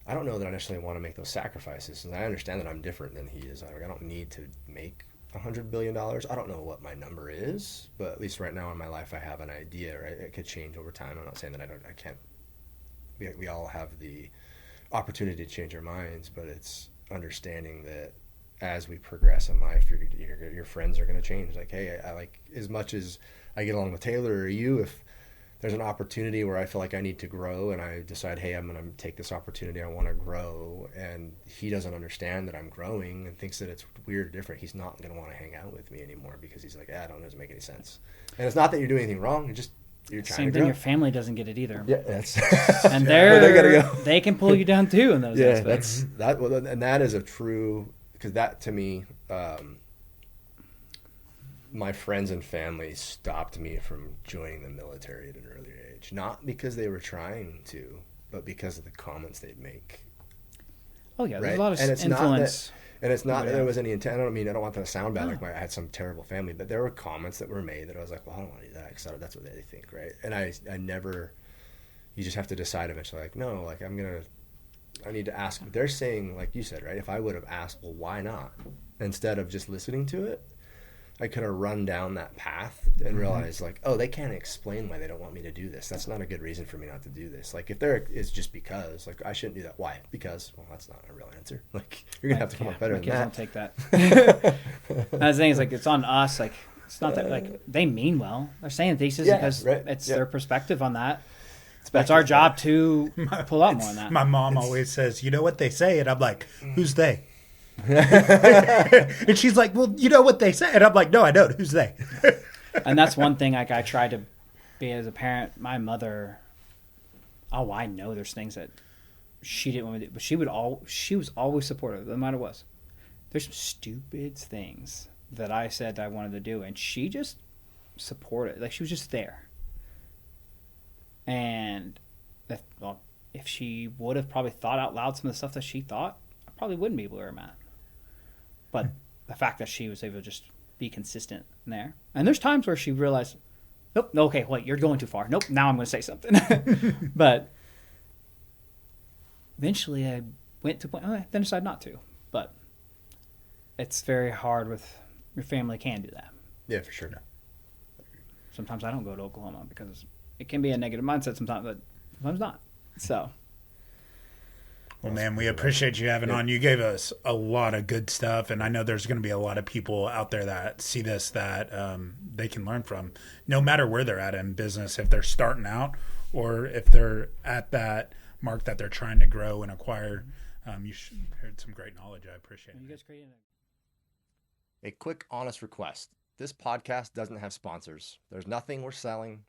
I don't know that I necessarily want to make those sacrifices. And I understand that I'm different than he is. I don't need to make $100 billion. I don't know what my number is, but at least right now in my life, I have an idea, right? It could change over time. I'm not saying that I can't. We all have the opportunity to change our minds, but it's understanding that as we progress in life, your friends are going to change. Like, hey, I like, as much as I get along with Taylor or you, if there's an opportunity where I feel like I need to grow and I decide, hey, I'm going to take this opportunity, I want to grow, and he doesn't understand that I'm growing and thinks that it's weird or different, he's not going to want to hang out with me anymore because he's like, it doesn't make any sense. And it's not that you're doing anything wrong, you're trying Same to thing, grow. your family doesn't get it either. Yeah, that's and they gotta go. they can pull you down too in those aspects. And that is a true, because that to me, my friends and family stopped me from joining the military at an earlier age. Not because they were trying to, but because of the comments they'd make. Oh yeah, there's right? a lot of and it's influence. And it's not that there was any intent. I don't want that to sound bad. No. Like I had some terrible family, but there were comments that were made that I was like, well, I don't want to do that because that's what they think, right? And I never. You just have to decide eventually. Like, no, like I need to ask. They're saying, like you said, right? If I would have asked, well, why not? Instead of just listening to it, I could have run down that path and realized, like, oh, they can't explain why they don't want me to do this. That's not a good reason for me not to do this. Like, if there is just because, like, I shouldn't do that. Why? Because, well, that's not a real answer. Like, you're gonna have to come up better than that. Don't take that. And the thing is, like, it's on us. Like, it's not that, like, they mean well. They're saying thesis because it's their perspective on that. That's our job to pull out more on that. My mom always says, you know what they say? And I'm like, who's they? And she's like, well, you know what they say? And I'm like, no, I don't. Who's they? And that's one thing, like, I try to be as a parent. My mother, I know there's things that she didn't want to do, but she was always supportive, no matter what. There's some stupid things that I said I wanted to do, and she just supported. Like, she was just there. And if she would have probably thought out loud some of the stuff that she thought, I probably wouldn't be able to where I'm at. But the fact that she was able to just be consistent there. And there's times where she realized, nope, no, okay, wait, you're going too far. Nope, now I'm going to say something. But eventually I went to then decided not to. But it's very hard with your family can do that. Yeah, for sure. Sometimes I don't go to Oklahoma because it can be a negative mindset sometimes, but sometimes not. So. Well, man, we appreciate you having on. You gave us a lot of good stuff, and I know there's going to be a lot of people out there that see this that they can learn from, no matter where they're at in business, if they're starting out or if they're at that mark that they're trying to grow and acquire. You heard some great knowledge. I appreciate it. You guys creating A quick, honest request. This podcast doesn't have sponsors. There's nothing we're selling,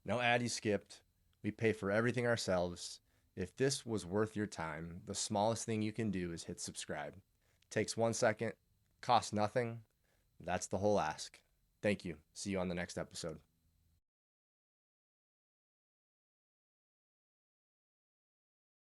no ad you skipped. We pay for everything ourselves. If this was worth your time, the smallest thing you can do is hit subscribe. Takes 1 second, costs nothing. That's the whole ask. Thank you. See you on the next episode.